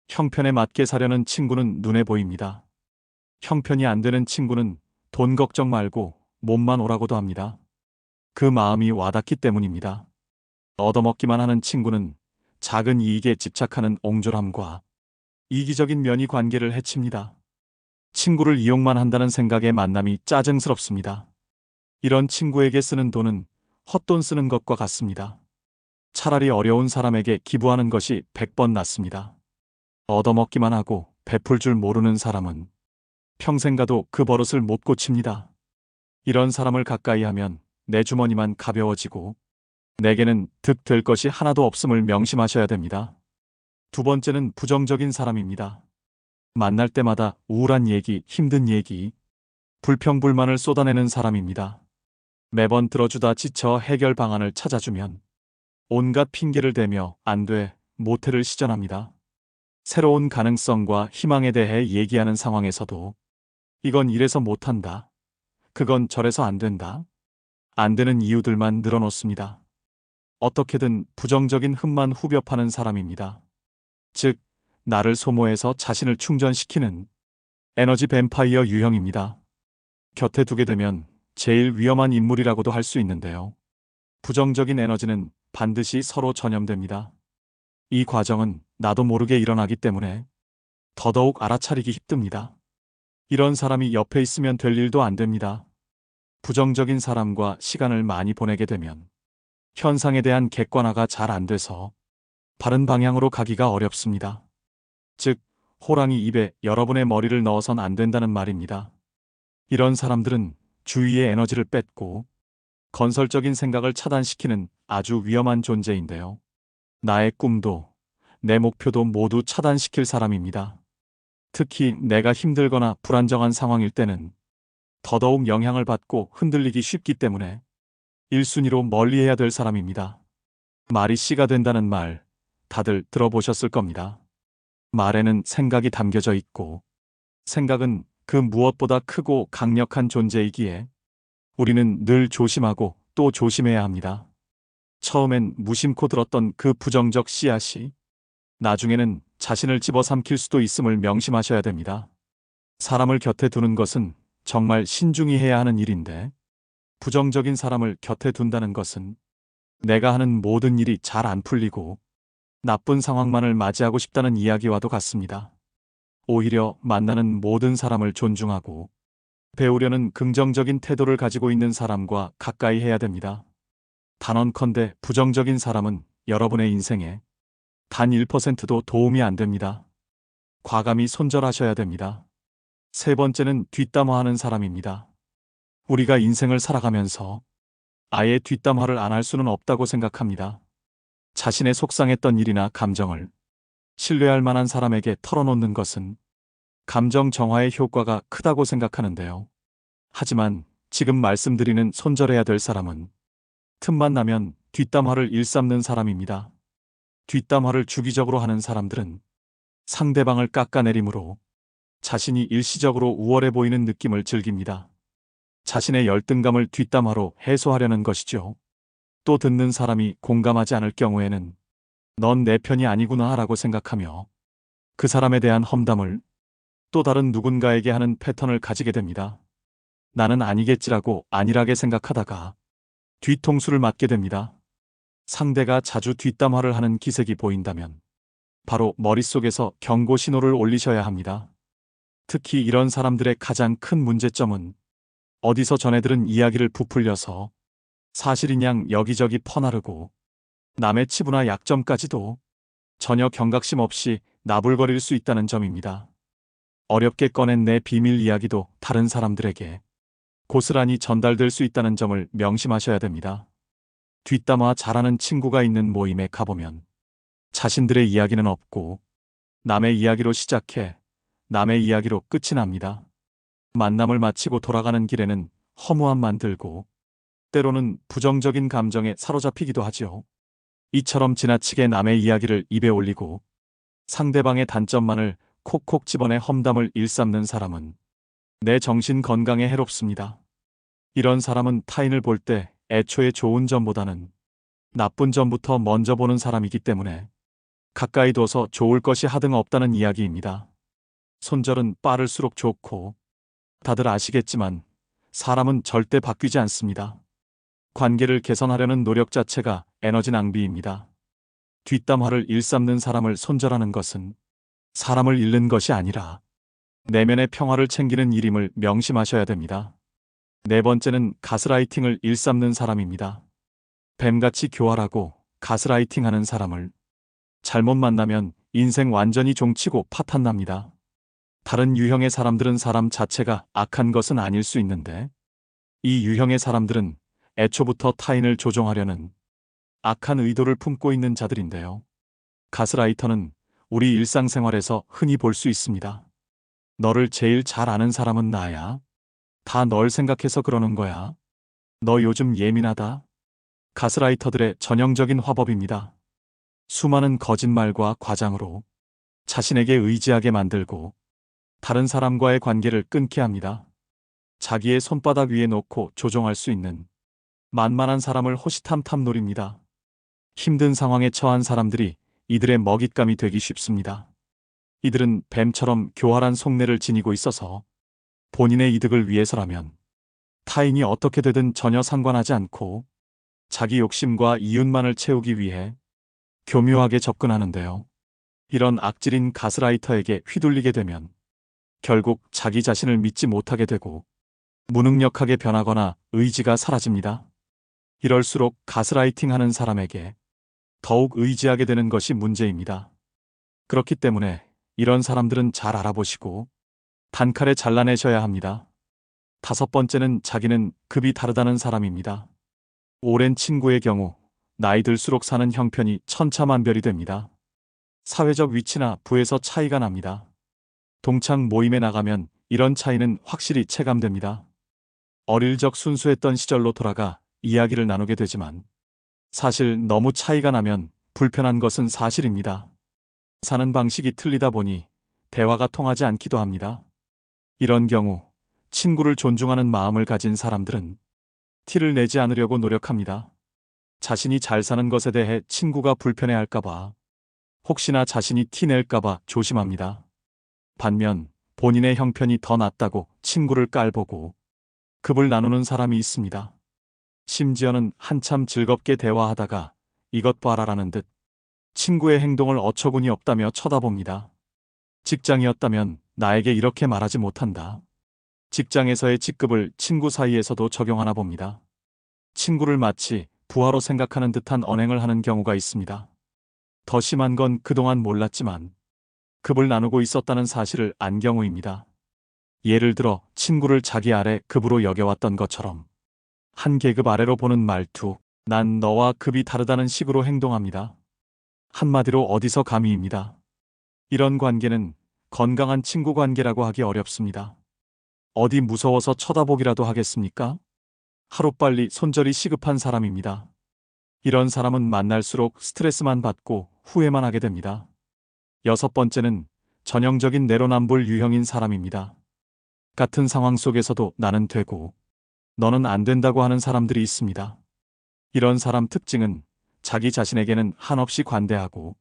B: 형편에 맞게 사려는 친구는 눈에 보입니다. 형편이 안 되는 친구는 돈 걱정 말고 몸만 오라고도 합니다. 그 마음이 와닿기 때문입니다. 얻어먹기만 하는 친구는 작은 이익에 집착하는 옹졸함과 이기적인 면이 관계를 해칩니다. 친구를 이용만 한다는 생각에 만남이 짜증스럽습니다. 이런 친구에게 쓰는 돈은 헛돈 쓰는 것과 같습니다. 차라리 어려운 사람에게 기부하는 것이 100번 낫습니다. 얻어먹기만 하고 베풀 줄 모르는 사람은 평생 가도 그 버릇을 못 고칩니다. 이런 사람을 가까이 하면 내 주머니만 가벼워지고 내게는 득될 것이 하나도 없음을 명심하셔야 됩니다. 두 번째는 부정적인 사람입니다. 만날 때마다 우울한 얘기, 힘든 얘기, 불평불만을 쏟아내는 사람입니다. 매번 들어주다 지쳐 해결 방안을 찾아주면 온갖 핑계를 대며 안 돼, 못해를 시전합니다. 새로운 가능성과 희망에 대해 얘기하는 상황에서도 이건 이래서 못한다. 그건 저래서 안 된다. 안 되는 이유들만 늘어놓습니다. 어떻게든 부정적인 흠만 후벼 파는 사람입니다. 즉, 나를 소모해서 자신을 충전시키는 에너지 뱀파이어 유형입니다. 곁에 두게 되면 제일 위험한 인물이라고도 할 수 있는데요. 부정적인 에너지는 반드시 서로 전염됩니다. 이 과정은 나도 모르게 일어나기 때문에 더더욱 알아차리기 힘듭니다. 이런 사람이 옆에 있으면 될 일도 안 됩니다. 부정적인 사람과 시간을 많이 보내게 되면 현상에 대한 객관화가 잘 안 돼서 바른 방향으로 가기가 어렵습니다. 즉, 호랑이 입에 여러분의 머리를 넣어선 안 된다는 말입니다. 이런 사람들은 주위의 에너지를 뺏고 건설적인 생각을 차단시키는 아주 위험한 존재인데요. 나의 꿈도 내 목표도 모두 차단시킬 사람입니다. 특히 내가 힘들거나 불안정한 상황일 때는 더더욱 영향을 받고 흔들리기 쉽기 때문에 1순위로 멀리해야 될 사람입니다. 말이 씨가 된다는 말 다들 들어보셨을 겁니다. 말에는 생각이 담겨져 있고 생각은 그 무엇보다 크고 강력한 존재이기에 우리는 늘 조심하고 또 조심해야 합니다. 처음엔 무심코 들었던 그 부정적 씨앗이 나중에는 자신을 집어삼킬 수도 있음을 명심하셔야 됩니다. 사람을 곁에 두는 것은 정말 신중히 해야 하는 일인데 부정적인 사람을 곁에 둔다는 것은 내가 하는 모든 일이 잘 안 풀리고 나쁜 상황만을 맞이하고 싶다는 이야기와도 같습니다. 오히려 만나는 모든 사람을 존중하고 배우려는 긍정적인 태도를 가지고 있는 사람과 가까이 해야 됩니다. 단언컨대 부정적인 사람은 여러분의 인생에 단 1%도 도움이 안 됩니다. 과감히 손절하셔야 됩니다. 세 번째는 뒷담화하는 사람입니다. 우리가 인생을 살아가면서 아예 뒷담화를 안 할 수는 없다고 생각합니다. 자신의 속상했던 일이나 감정을 신뢰할 만한 사람에게 털어놓는 것은 감정 정화의 효과가 크다고 생각하는데요. 하지만 지금 말씀드리는 손절해야 될 사람은 틈만 나면 뒷담화를 일삼는 사람입니다. 뒷담화를 주기적으로 하는 사람들은 상대방을 깎아내림으로 자신이 일시적으로 우월해 보이는 느낌을 즐깁니다. 자신의 열등감을 뒷담화로 해소하려는 것이죠. 또 듣는 사람이 공감하지 않을 경우에는 넌 내 편이 아니구나 라고 생각하며 그 사람에 대한 험담을 또 다른 누군가에게 하는 패턴을 가지게 됩니다. 나는 아니겠지라고 안일하게 생각하다가 뒤통수를 맞게 됩니다. 상대가 자주 뒷담화를 하는 기색이 보인다면 바로 머릿속에서 경고 신호를 올리셔야 합니다. 특히 이런 사람들의 가장 큰 문제점은 어디서 전해 들은 이야기를 부풀려서 사실인 양 여기저기 퍼나르고 남의 치부나 약점까지도 전혀 경각심 없이 나불거릴 수 있다는 점입니다. 어렵게 꺼낸 내 비밀 이야기도 다른 사람들에게 고스란히 전달될 수 있다는 점을 명심하셔야 됩니다. 뒷담화 잘하는 친구가 있는 모임에 가보면 자신들의 이야기는 없고 남의 이야기로 시작해 남의 이야기로 끝이 납니다. 만남을 마치고 돌아가는 길에는 허무함만 들고 때로는 부정적인 감정에 사로잡히기도 하지요. 이처럼 지나치게 남의 이야기를 입에 올리고 상대방의 단점만을 콕콕 집어내 험담을 일삼는 사람은 내 정신 건강에 해롭습니다. 이런 사람은 타인을 볼 때 애초에 좋은 점보다는 나쁜 점부터 먼저 보는 사람이기 때문에 가까이 둬서 좋을 것이 하등 없다는 이야기입니다. 손절은 빠를수록 좋고 다들 아시겠지만 사람은 절대 바뀌지 않습니다. 관계를 개선하려는 노력 자체가 에너지 낭비입니다. 뒷담화를 일삼는 사람을 손절하는 것은 사람을 잃는 것이 아니라 내면의 평화를 챙기는 일임을 명심하셔야 됩니다. 네 번째는 가스라이팅을 일삼는 사람입니다. 뱀같이 교활하고 가스라이팅하는 사람을 잘못 만나면 인생 완전히 종치고 파탄납니다. 다른 유형의 사람들은 사람 자체가 악한 것은 아닐 수 있는데 이 유형의 사람들은 애초부터 타인을 조종하려는 악한 의도를 품고 있는 자들인데요. 가스라이터는 우리 일상생활에서 흔히 볼 수 있습니다. 너를 제일 잘 아는 사람은 나야. 다 널 생각해서 그러는 거야. 너 요즘 예민하다. 가스라이터들의 전형적인 화법입니다. 수많은 거짓말과 과장으로 자신에게 의지하게 만들고 다른 사람과의 관계를 끊게 합니다. 자기의 손바닥 위에 놓고 조종할 수 있는 만만한 사람을 호시탐탐 노립니다. 힘든 상황에 처한 사람들이 이들의 먹잇감이 되기 쉽습니다. 이들은 뱀처럼 교활한 속내를 지니고 있어서 본인의 이득을 위해서라면 타인이 어떻게 되든 전혀 상관하지 않고 자기 욕심과 이윤만을 채우기 위해 교묘하게 접근하는데요. 이런 악질인 가스라이터에게 휘둘리게 되면 결국 자기 자신을 믿지 못하게 되고 무능력하게 변하거나 의지가 사라집니다. 이럴수록 가스라이팅 하는 사람에게 더욱 의지하게 되는 것이 문제입니다. 그렇기 때문에 이런 사람들은 잘 알아보시고 단칼에 잘라내셔야 합니다. 다섯 번째는 자기는 급이 다르다는 사람입니다. 오랜 친구의 경우 나이 들수록 사는 형편이 천차만별이 됩니다. 사회적 위치나 부에서 차이가 납니다. 동창 모임에 나가면 이런 차이는 확실히 체감됩니다. 어릴 적 순수했던 시절로 돌아가 이야기를 나누게 되지만 사실 너무 차이가 나면 불편한 것은 사실입니다. 사는 방식이 틀리다 보니 대화가 통하지 않기도 합니다. 이런 경우 친구를 존중하는 마음을 가진 사람들은 티를 내지 않으려고 노력합니다. 자신이 잘 사는 것에 대해 친구가 불편해할까봐, 혹시나 자신이 티 낼까봐 조심합니다. 반면 본인의 형편이 더 낫다고 친구를 깔보고 급을 나누는 사람이 있습니다. 심지어는 한참 즐겁게 대화하다가 이것 봐라라는 듯 친구의 행동을 어처구니 없다며 쳐다봅니다. 직장이었다면 나에게 이렇게 말하지 못한다. 직장에서의 직급을 친구 사이에서도 적용하나 봅니다. 친구를 마치 부하로 생각하는 듯한 언행을 하는 경우가 있습니다. 더 심한 건 그동안 몰랐지만 급을 나누고 있었다는 사실을 안 경우입니다. 예를 들어 친구를 자기 아래 급으로 여겨왔던 것처럼 한 계급 아래로 보는 말투, 난 너와 급이 다르다는 식으로 행동합니다. 한마디로 어디서 감히입니다. 이런 관계는 건강한 친구 관계라고 하기 어렵습니다. 어디 무서워서 쳐다보기라도 하겠습니까? 하루빨리 손절이 시급한 사람입니다. 이런 사람은 만날수록 스트레스만 받고 후회만 하게 됩니다. 여섯 번째는 전형적인 내로남불 유형인 사람입니다. 같은 상황 속에서도 나는 되고 너는 안 된다고 하는 사람들이 있습니다. 이런 사람 특징은 자기 자신에게는 한없이 관대하고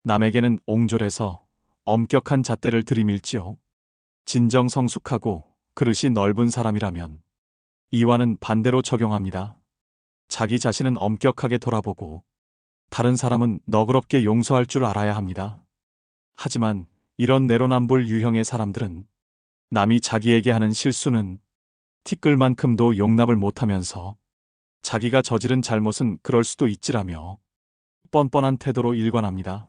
B: 남에게는 옹졸해서 엄격한 잣대를 들이밀지요. 진정성숙하고 그릇이 넓은 사람이라면 이와는 반대로 적용합니다. 자기 자신은 엄격하게 돌아보고 다른 사람은 너그럽게 용서할 줄 알아야 합니다. 하지만 이런 내로남불 유형의 사람들은 남이 자기에게 하는 실수는 티끌만큼도 용납을 못하면서 자기가 저지른 잘못은 그럴 수도 있지라며 뻔뻔한 태도로 일관합니다.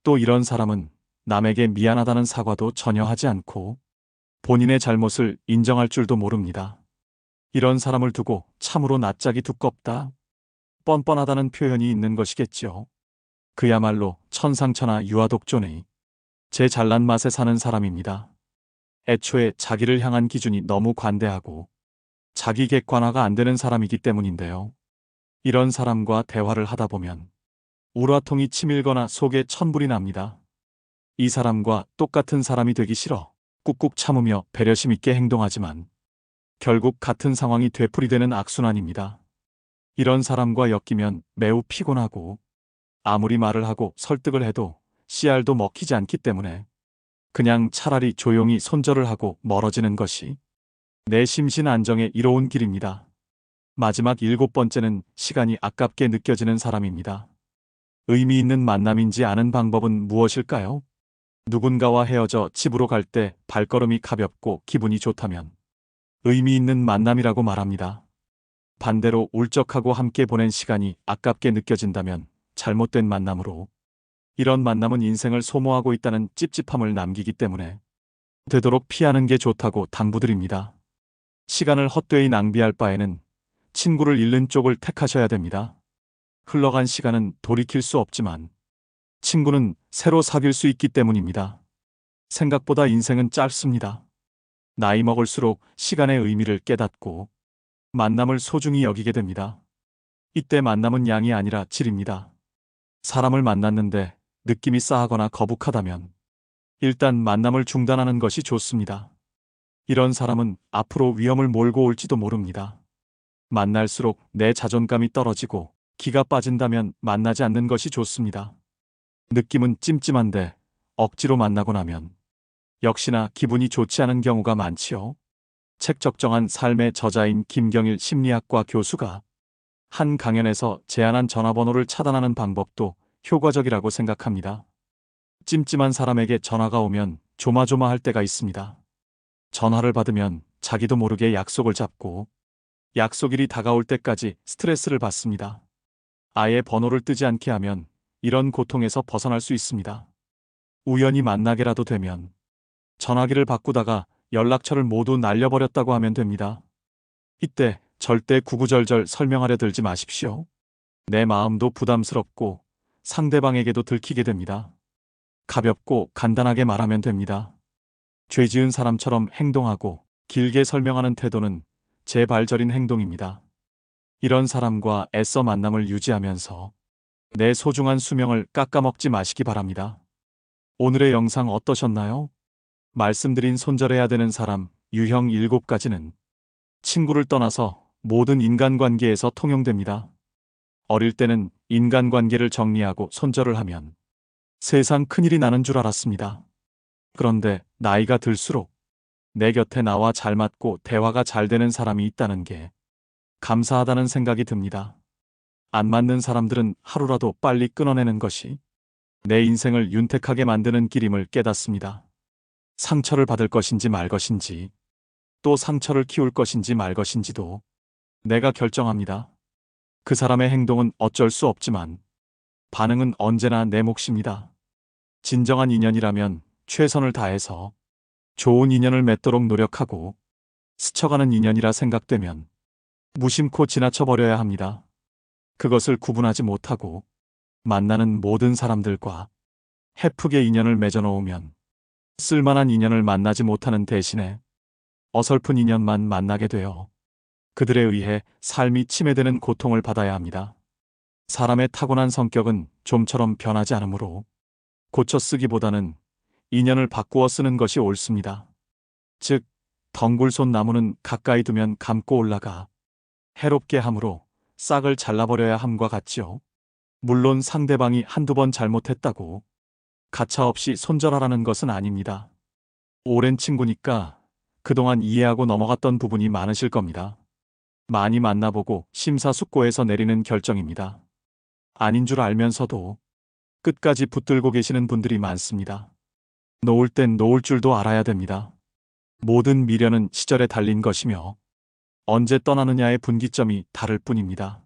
B: 또 이런 사람은 남에게 미안하다는 사과도 전혀 하지 않고 본인의 잘못을 인정할 줄도 모릅니다. 이런 사람을 두고 참으로 낯짝이 두껍다, 뻔뻔하다는 표현이 있는 것이겠죠. 그야말로 천상천하 유아독존의 제 잘난 맛에 사는 사람입니다. 애초에 자기를 향한 기준이 너무 관대하고 자기 객관화가 안 되는 사람이기 때문인데요. 이런 사람과 대화를 하다 보면 우라통이 치밀거나 속에 천불이 납니다. 이 사람과 똑같은 사람이 되기 싫어 꾹꾹 참으며 배려심 있게 행동하지만 결국 같은 상황이 되풀이되는 악순환입니다. 이런 사람과 엮이면 매우 피곤하고 아무리 말을 하고 설득을 해도 씨알도 먹히지 않기 때문에 그냥 차라리 조용히 손절을 하고 멀어지는 것이 내 심신 안정에 이로운 길입니다. 마지막 일곱 번째는 시간이 아깝게 느껴지는 사람입니다. 의미 있는 만남인지 아는 방법은 무엇일까요? 누군가와 헤어져 집으로 갈 때 발걸음이 가볍고 기분이 좋다면 의미 있는 만남이라고 말합니다. 반대로 울적하고 함께 보낸 시간이 아깝게 느껴진다면 잘못된 만남으로, 이런 만남은 인생을 소모하고 있다는 찝찝함을 남기기 때문에 되도록 피하는 게 좋다고 당부드립니다. 시간을 헛되이 낭비할 바에는 친구를 잃는 쪽을 택하셔야 됩니다. 흘러간 시간은 돌이킬 수 없지만 친구는 새로 사귈 수 있기 때문입니다. 생각보다 인생은 짧습니다. 나이 먹을수록 시간의 의미를 깨닫고 만남을 소중히 여기게 됩니다. 이때 만남은 양이 아니라 질입니다. 사람을 만났는데 느낌이 싸하거나 거북하다면 일단 만남을 중단하는 것이 좋습니다. 이런 사람은 앞으로 위험을 몰고 올지도 모릅니다. 만날수록 내 자존감이 떨어지고 기가 빠진다면 만나지 않는 것이 좋습니다. 느낌은 찜찜한데 억지로 만나고 나면 역시나 기분이 좋지 않은 경우가 많지요. 책 적정한 삶의 저자인 김경일 심리학과 교수가 한 강연에서 제안한 전화번호를 차단하는 방법도 효과적이라고 생각합니다. 찜찜한 사람에게 전화가 오면 조마조마할 때가 있습니다. 전화를 받으면 자기도 모르게 약속을 잡고 약속일이 다가올 때까지 스트레스를 받습니다. 아예 번호를 뜨지 않게 하면 이런 고통에서 벗어날 수 있습니다. 우연히 만나게라도 되면 전화기를 바꾸다가 연락처를 모두 날려버렸다고 하면 됩니다. 이때 절대 구구절절 설명하려 들지 마십시오. 내 마음도 부담스럽고 상대방에게도 들키게 됩니다. 가볍고 간단하게 말하면 됩니다. 죄 지은 사람처럼 행동하고 길게 설명하는 태도는 제발저린 행동입니다. 이런 사람과 애써 만남을 유지하면서 내 소중한 수명을 깎아먹지 마시기 바랍니다. 오늘의 영상 어떠셨나요? 말씀드린 손절해야 되는 사람 유형 7가지는 친구를 떠나서 모든 인간관계에서 통용됩니다. 어릴 때는 인간관계를 정리하고 손절을 하면 세상 큰일이 나는 줄 알았습니다. 그런데 나이가 들수록 내 곁에 나와 잘 맞고 대화가 잘 되는 사람이 있다는 게 감사하다는 생각이 듭니다. 안 맞는 사람들은 하루라도 빨리 끊어내는 것이 내 인생을 윤택하게 만드는 길임을 깨닫습니다. 상처를 받을 것인지 말 것인지, 또 상처를 키울 것인지 말 것인지도 내가 결정합니다. 그 사람의 행동은 어쩔 수 없지만 반응은 언제나 내 몫입니다. 진정한 인연이라면 최선을 다해서 좋은 인연을 맺도록 노력하고 스쳐가는 인연이라 생각되면 무심코 지나쳐버려야 합니다. 그것을 구분하지 못하고 만나는 모든 사람들과 헤프게 인연을 맺어놓으면 쓸만한 인연을 만나지 못하는 대신에 어설픈 인연만 만나게 되어 그들에 의해 삶이 침해되는 고통을 받아야 합니다. 사람의 타고난 성격은 좀처럼 변하지 않으므로 고쳐 쓰기보다는 인연을 바꾸어 쓰는 것이 옳습니다. 즉, 덩굴손 나무는 가까이 두면 감고 올라가 해롭게 함으로 싹을 잘라버려야 함과 같지요. 물론 상대방이 한두 번 잘못했다고 가차없이 손절하라는 것은 아닙니다. 오랜 친구니까 그동안 이해하고 넘어갔던 부분이 많으실 겁니다. 많이 만나보고 심사숙고해서 내리는 결정입니다. 아닌 줄 알면서도 끝까지 붙들고 계시는 분들이 많습니다. 놓을 땐 놓을 줄도 알아야 됩니다. 모든 미련은 시절에 달린 것이며 언제 떠나느냐의 분기점이 다를 뿐입니다.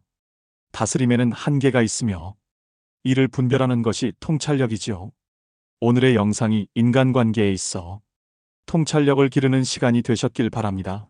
B: 다스림에는 한계가 있으며 이를 분별하는 것이 통찰력이지요. 오늘의 영상이 인간관계에 있어 통찰력을 기르는 시간이 되셨길 바랍니다.